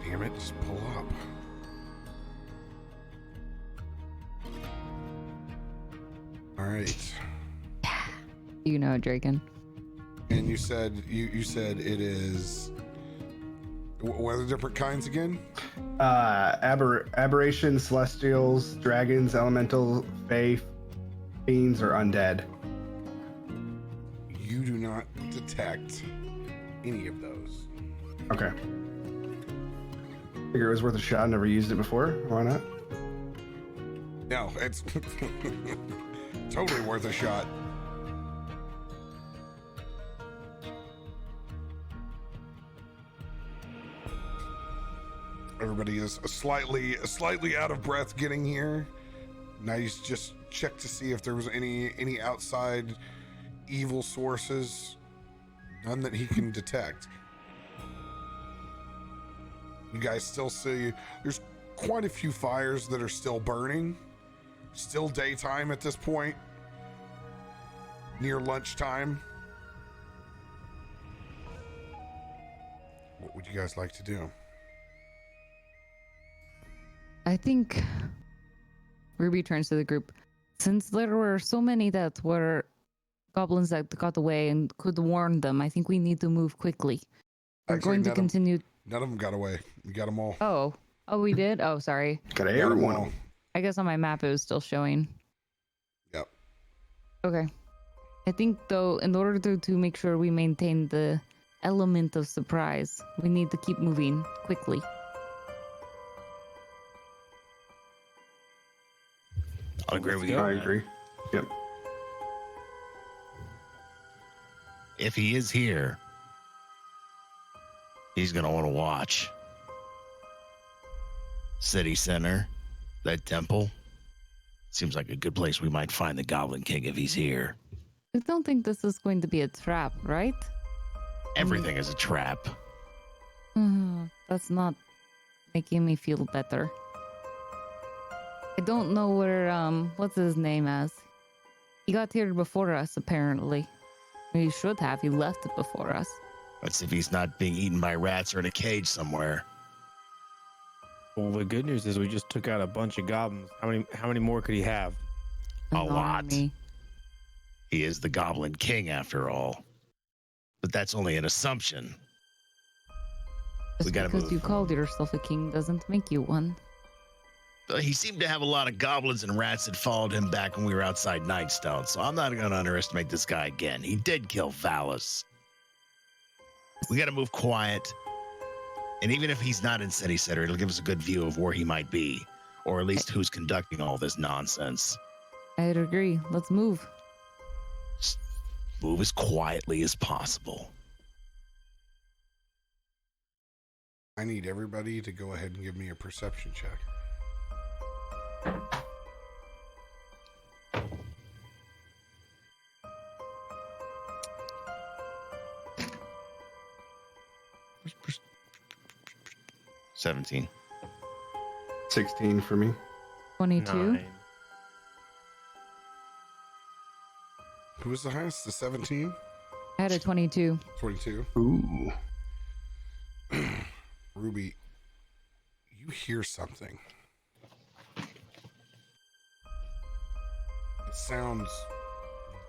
Damn it, just pull up. All right. You know, Draken. And you said it is. What are the different kinds again? aberrations, celestials, dragons, elemental, fae, fiends, or undead. You do not detect any of those. Okay. Figure it was worth a shot. Never used it before. Why not? No, it's totally worth a shot. Everybody is slightly out of breath getting here. Now you just check to see if there was any outside evil sources. None that he can detect. You guys still see there's quite a few fires that are still burning. Still daytime at this point. Near lunchtime. What would you guys like to do? I think Ruby turns to the group. Since there were so many that were goblins that got away and could warn them, I think we need to move quickly. We're Actually, going to continue. None of them got away. We got them all. Oh, we did? Oh, sorry. Got We got 'em everyone. all. I guess on my map it was still showing. Yep. Okay. I think, though, in order to make sure we maintain the element of surprise, we need to keep moving quickly. I'll agree with you. I agree. Yep. If he is here, He's going to want to watch. City center, that temple. Seems like a good place we might find the Goblin King if he's here. I don't think this is going to be a trap, right? Everything is a trap. That's not making me feel better. I don't know where, what's his name as? He got here before us, apparently. He should have. He left it before us. Let's see if he's not being eaten by rats or in a cage somewhere. Well, the good news is we just took out a bunch of goblins. How many more could he have? A lot. Army. He is the Goblin King after all. But that's only an assumption. Just We gotta because move. you called yourself a king doesn't make you one. He seemed to have a lot of goblins and rats that followed him back when we were outside Nightstone, so I'm not going to underestimate this guy again. He did kill Valus. We got to move quiet. And even if he's not in City Center, it'll give us a good view of where he might be, or at least who's conducting all this nonsense. I'd agree. Let's move. Just move as quietly as possible. I need everybody to go ahead and give me a perception check. Pers- 17. 16 for me. 22. 9. Who was the highest? The 17? I had a 22. 22. Ooh. Ruby, you hear something. It sounds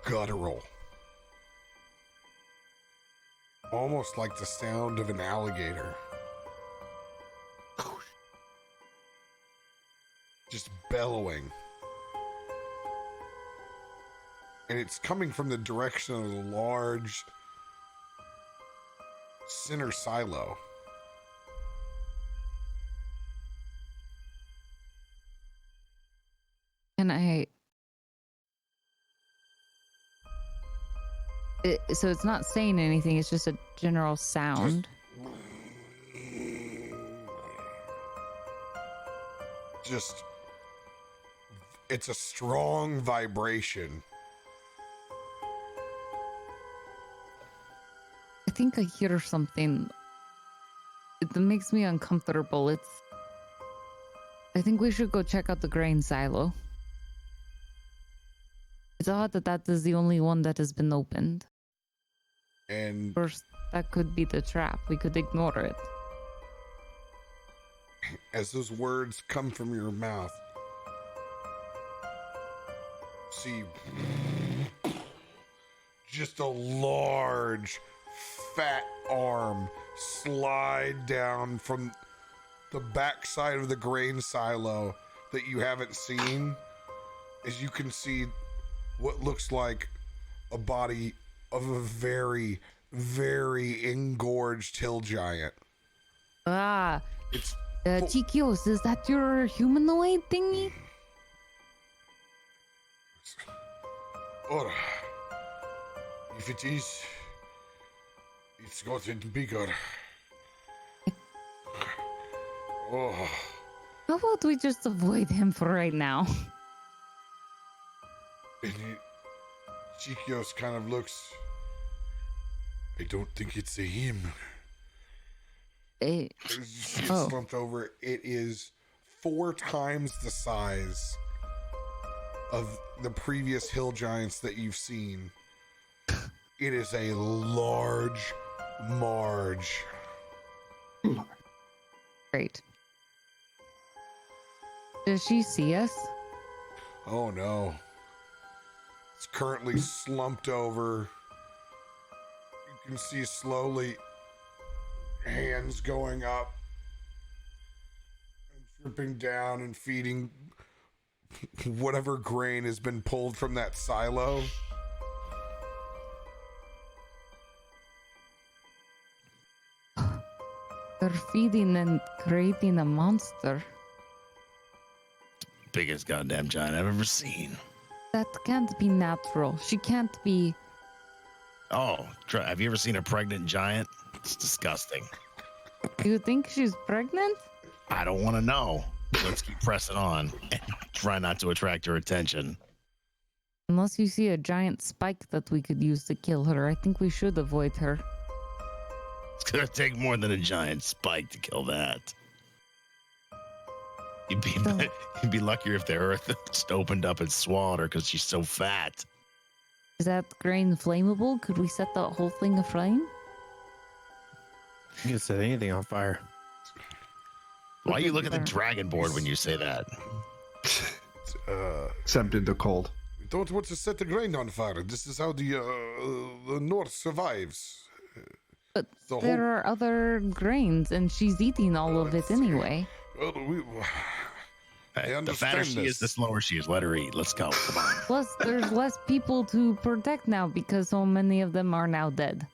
guttural. Almost like the sound of an alligator. Just bellowing. And it's coming from the direction of the large center silo. And so it's not saying anything, it's just a general sound. Just it's a strong vibration. I think I hear something. It makes me uncomfortable. I think we should go check out the grain silo. It's odd that that is the only one that has been opened. And First, that could be the trap. We could ignore it. as those words come from your mouth, see just a large fat arm slide down from the backside of the grain silo that you haven't seen. As you can see what looks like a body of a very, very engorged hill giant. Ah, It's Chikios, is that your humanoid thingy? Or if it is, it's gotten bigger. Oh, How about we just avoid him for right now? and Chikios kind of looks. I don't think it's a him. She's Oh. slumped over. It is 4 times the size of the previous hill giants that you've seen. It is a large Marge. Great. Does she see us? Oh no. It's currently slumped over. You can see slowly hands going up and dripping down and feeding whatever grain has been pulled from that silo. They're feeding and creating a monster. Biggest goddamn giant I've ever seen. That can't be natural. She can't be. Oh, have you ever seen a pregnant giant? It's disgusting. Do you think she's pregnant? I don't want to know. Let's keep pressing on and try not to attract her attention. Unless you see a giant spike that we could use to kill her, I think we should avoid her. It's gonna take more than a giant spike to kill that. You'd be luckier if the earth just opened up and swallowed her because she's so fat. Is that grain flammable? Could we set the whole thing aflame? You can set anything on fire. Why you look at the dragon board when you say that? Except in the cold. We don't want to set the grain on fire. This is how the North survives. But The there whole- are other grains, and she's eating all of it anyway. Well, I The understand fatter she this. is, the slower she is. Let her eat. Let's go. Come on. Plus, there's less people to protect now because so many of them are now dead.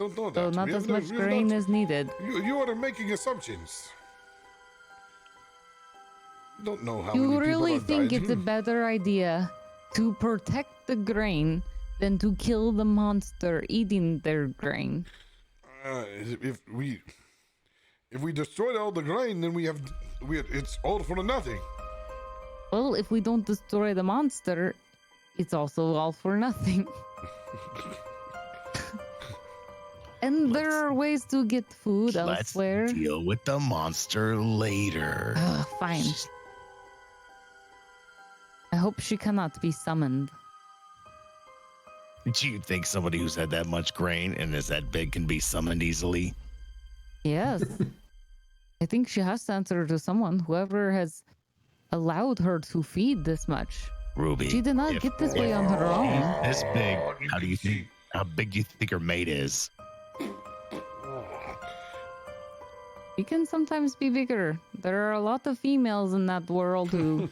Don't know that. So not We as have no- much we have grain not- is needed. You are making assumptions. You don't know how many You people really have think died. it's a better idea to protect the grain than to kill the monster eating their grain? If we destroyed all the grain, then it's all for nothing. Well, if we don't destroy the monster, it's also all for nothing. And there are ways to get food Let's elsewhere. deal with the monster later. Fine. I hope she cannot be summoned. Do you think somebody who's had that much grain and is that big can be summoned easily? Yes. I think she has to answer to someone, whoever has allowed her to feed this much. Ruby. She did not if get this way on her own. This big. How big do you think her mate is? She can sometimes be bigger. There are a lot of females in that world who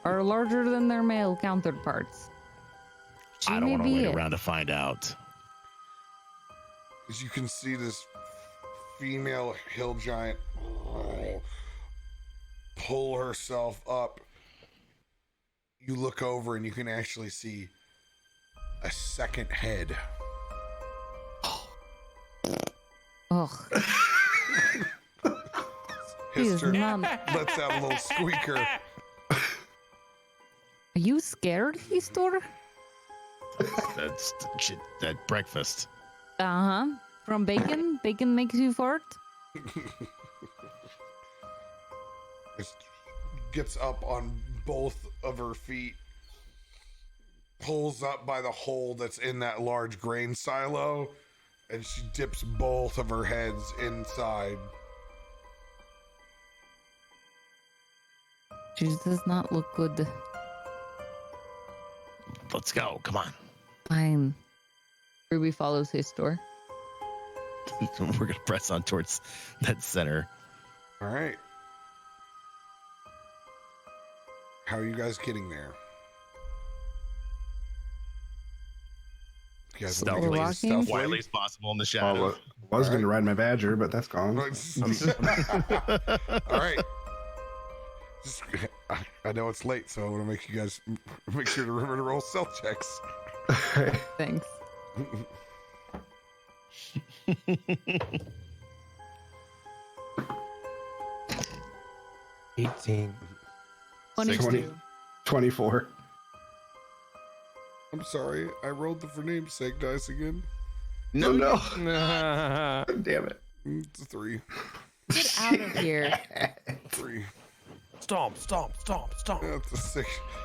are larger than their male counterparts. She I don't may want to be wait it. around to find out. As you can see, this female hill giant pull herself up. You look over and you can actually see a second head. Ugh. She is Hister not. lets out a little squeaker. Are you scared, Histor? That's that breakfast. Uh-huh. From bacon? Bacon makes you fart? Just gets up on both of her feet, pulls up by the hole that's in that large grain silo, and she dips both of her heads inside. She does not look good. Let's go. Come on. Fine. Ruby follows Histor. We're gonna press on towards that center. All right. How are you guys getting there? You guys wanna make it We're like walking? stealthily? Quietly as possible in the Oh, shadow. I was going to ride my Badger, but that's gone. All right. Just, I know it's late, so I want to make you guys make sure to remember to roll stealth checks. Thanks. 18. 22. 24. I'm sorry, I rolled the for namesake dice again. No, no. Ah, Damn it. It's a 3. Get out of here. 3. stomp, stomp, stomp, stomp. That's a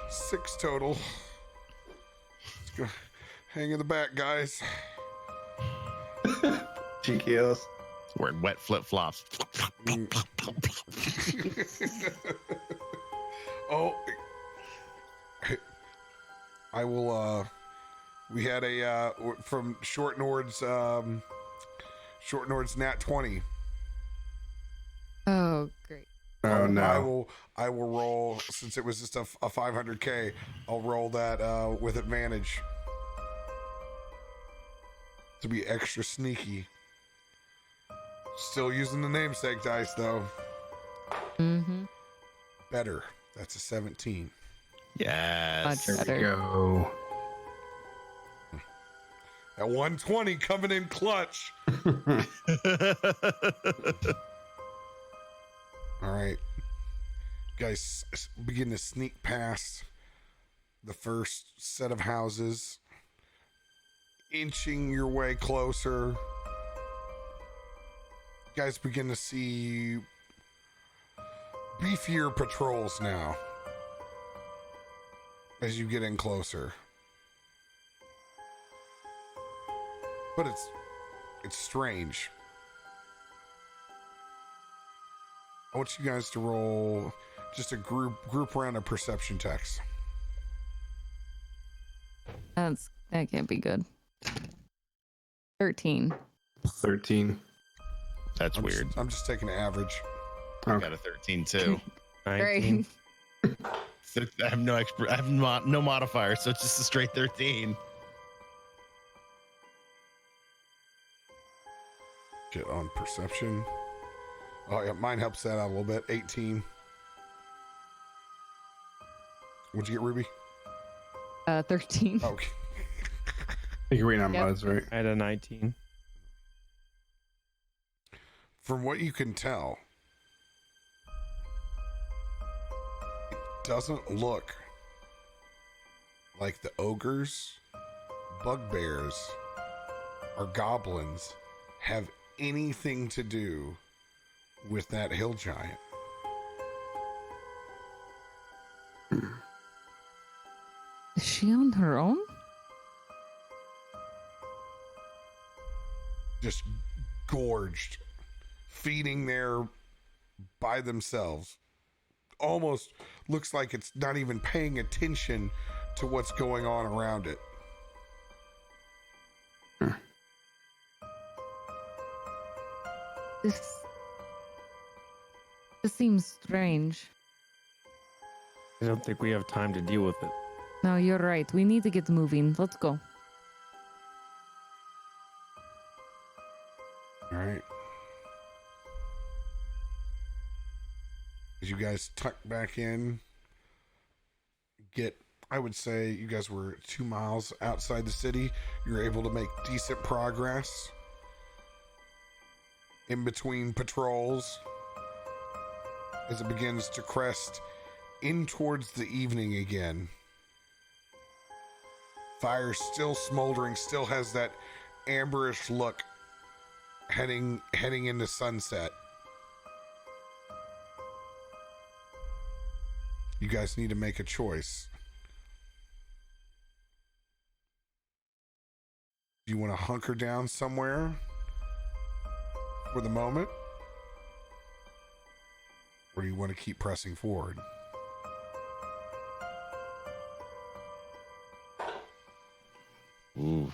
6 total. Let's go. Hang in the back, guys. GKOs. Wearing wet flip flops. Oh, I will. We had a from Short Nord's Nat 20. Oh, great. Oh, no. I will roll, since it was just a 500k. I'll roll that with advantage to be extra sneaky. Still using the namesake dice though. Mm-hmm. Better. That's a 17. Yes. Much better. Go. At 120 coming in clutch. All right. Guys begin to sneak past the first set of houses, inching your way closer. Guys begin to see beefier patrols now as you get in closer. But it's strange. I want you guys to roll just a group round of perception checks. That can't be good. 13. 13. That's weird. I'm just taking an average. I got a 13 too. 19. Great. So I have no modifier, so it's just a straight 13. Get on perception. Oh yeah, mine helps that out a little bit. 18. What'd you get, Ruby? 13. Okay. I think you're waiting on Buzz, right? I had a 19. From what you can tell, it doesn't look like the ogres, bugbears, or goblins have anything to do with that hill giant. Is she on her own? Just gorged, feeding there by themselves. Almost looks like it's not even paying attention to what's going on around it. This seems strange. I don't think we have time to deal with it. No, you're right. We need to get moving. Let's go. All right. As you guys tuck back in, I would say you guys were 2 miles outside the city. You're able to make decent progress in between patrols as it begins to crest in towards the evening again. Fire still smoldering, still has that amberish look heading into sunset. You guys need to make a choice. Do you want to hunker down somewhere for the moment? Or do you want to keep pressing forward? Ooh.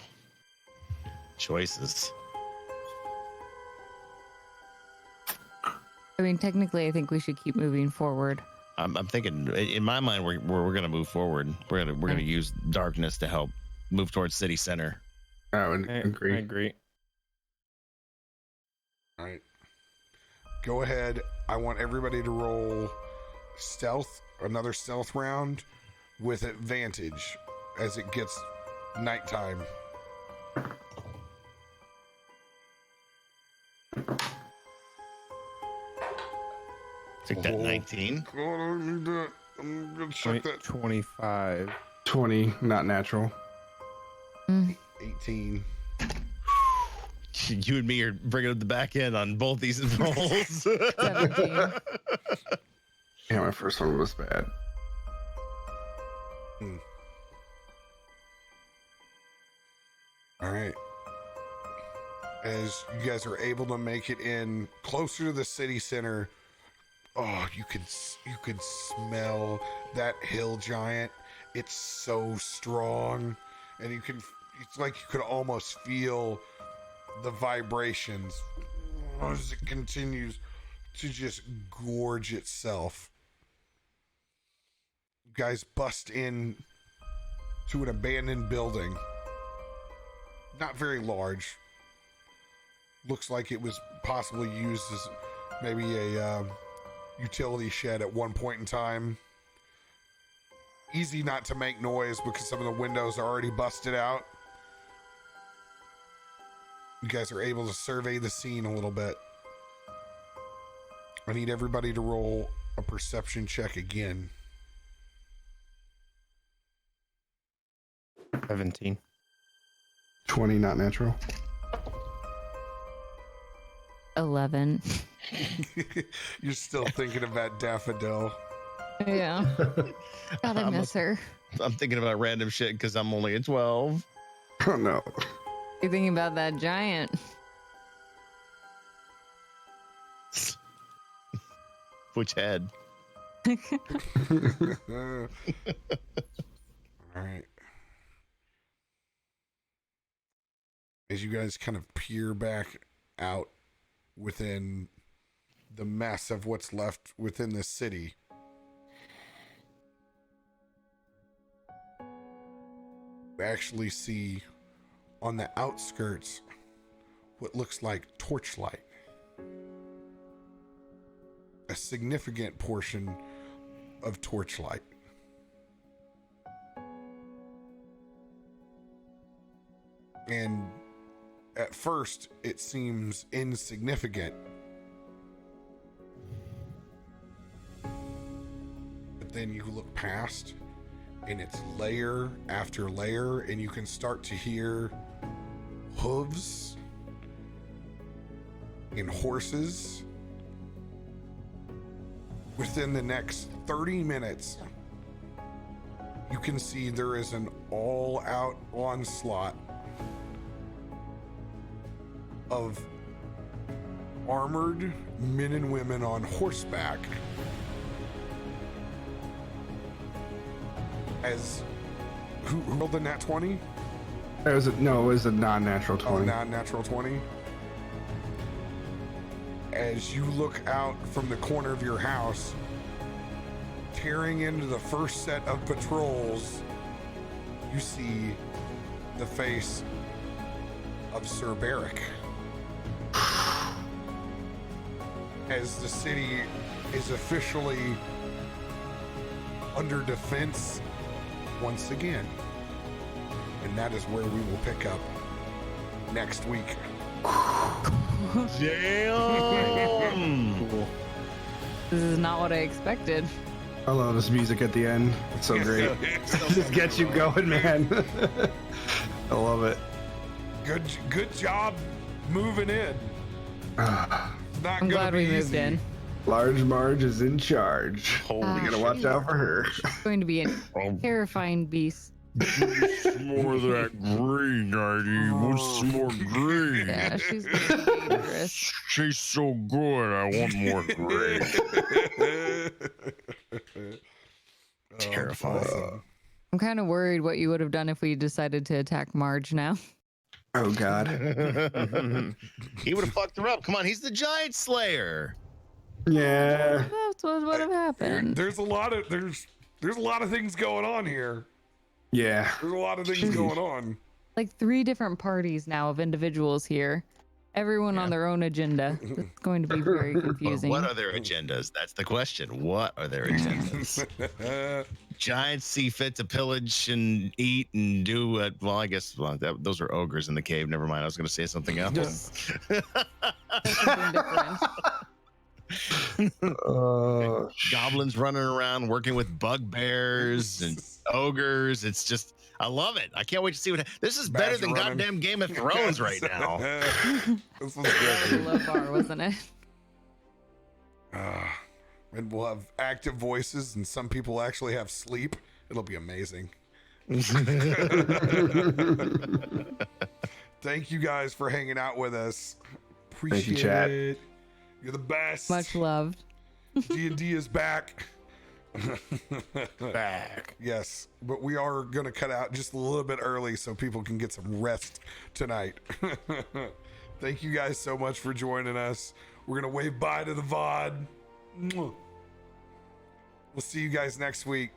Choices. I mean, technically, I think we should keep moving forward. I'm thinking in my mind we're gonna move forward. We're gonna use darkness to help move towards city center. I would agree. I agree. All right. Go ahead. I want everybody to roll stealth, another stealth round with advantage as it gets nighttime. Take that 19. God, I need that. I'm gonna check that. 25. 20, not natural. 18. You and me are bringing up the back end on both these rolls. 17. Yeah, my first one was bad. All right. As you guys are able to make it in closer to the city center, oh, you could smell that hill giant. It's so strong, and it's like you could almost feel the vibrations as it continues to just gorge itself. You guys bust in to an abandoned building. Not very large. Looks like it was possibly used as maybe a utility shed at one point in time. Easy not to make noise because some of the windows are already busted out. You guys are able to survey the scene a little bit. I need everybody to roll a perception check again. 17. 20, not natural. 11. You're still thinking about Daffodil. Yeah. God, I miss her. I'm thinking about random shit because I'm only a 12. Oh no. You're thinking about that giant. Which head? All right. As you guys kind of peer back out within the mess of what's left within the city, we actually see on the outskirts what looks like torchlight. A significant portion of torchlight. And at first, it seems insignificant. But then you look past, and it's layer after layer, and you can start to hear hooves and horses. Within the next 30 minutes, you can see there is an all-out onslaught of armored men and women on horseback as who rolled the nat 20? It was a non-natural 20. Oh, non-natural 20. As you look out from the corner of your house, tearing into the first set of patrols, you see the face of Sir Barrick. As the city is officially under defense once again. And that is where we will pick up next week. Damn. Cool. This is not what I expected. I love this music at the end. It's so great. Just gets you going, man. I love it. Good job moving in. Not I'm gonna glad be we moved easy. in. Large Marge is in charge. Holy You gotta watch out for her. It's going to be a terrifying beast. More of that green, Daddy. What's more green? Yeah, she's going to be dangerous. She's so good. I want more green. Terrifying. I'm kind of worried what you would have done if we decided to attack Marge now. Oh God. He would have fucked her up. Come on, he's the giant slayer. Yeah. That's what would have happened. There's a lot of things going on here. Yeah. There's a lot of things going on. Like 3 different parties now of individuals here. Everyone on their own agenda. It's going to be very But confusing. what are their agendas? That's the question. What are their agendas? Giants see fit to pillage and eat and do what? Well, I guess those are ogres in the cave. Never mind. I was going to say something else. Something different. Goblins running around working with bugbears and ogres. It's just, I love it. I can't wait to see what. This is better than running. goddamn Game of Thrones right now. This was That was a good. low bar, wasn't it? And we'll have active voices, and some people actually have sleep. It'll be amazing. Thank you guys for hanging out with us. Appreciate you, chat. it. You're the best. Much loved. D&D is back. Back. Yes, but we are going to cut out just a little bit early so people can get some rest tonight. Thank you guys so much for joining us. We're going to wave bye to the VOD. Mwah. We'll see you guys next week.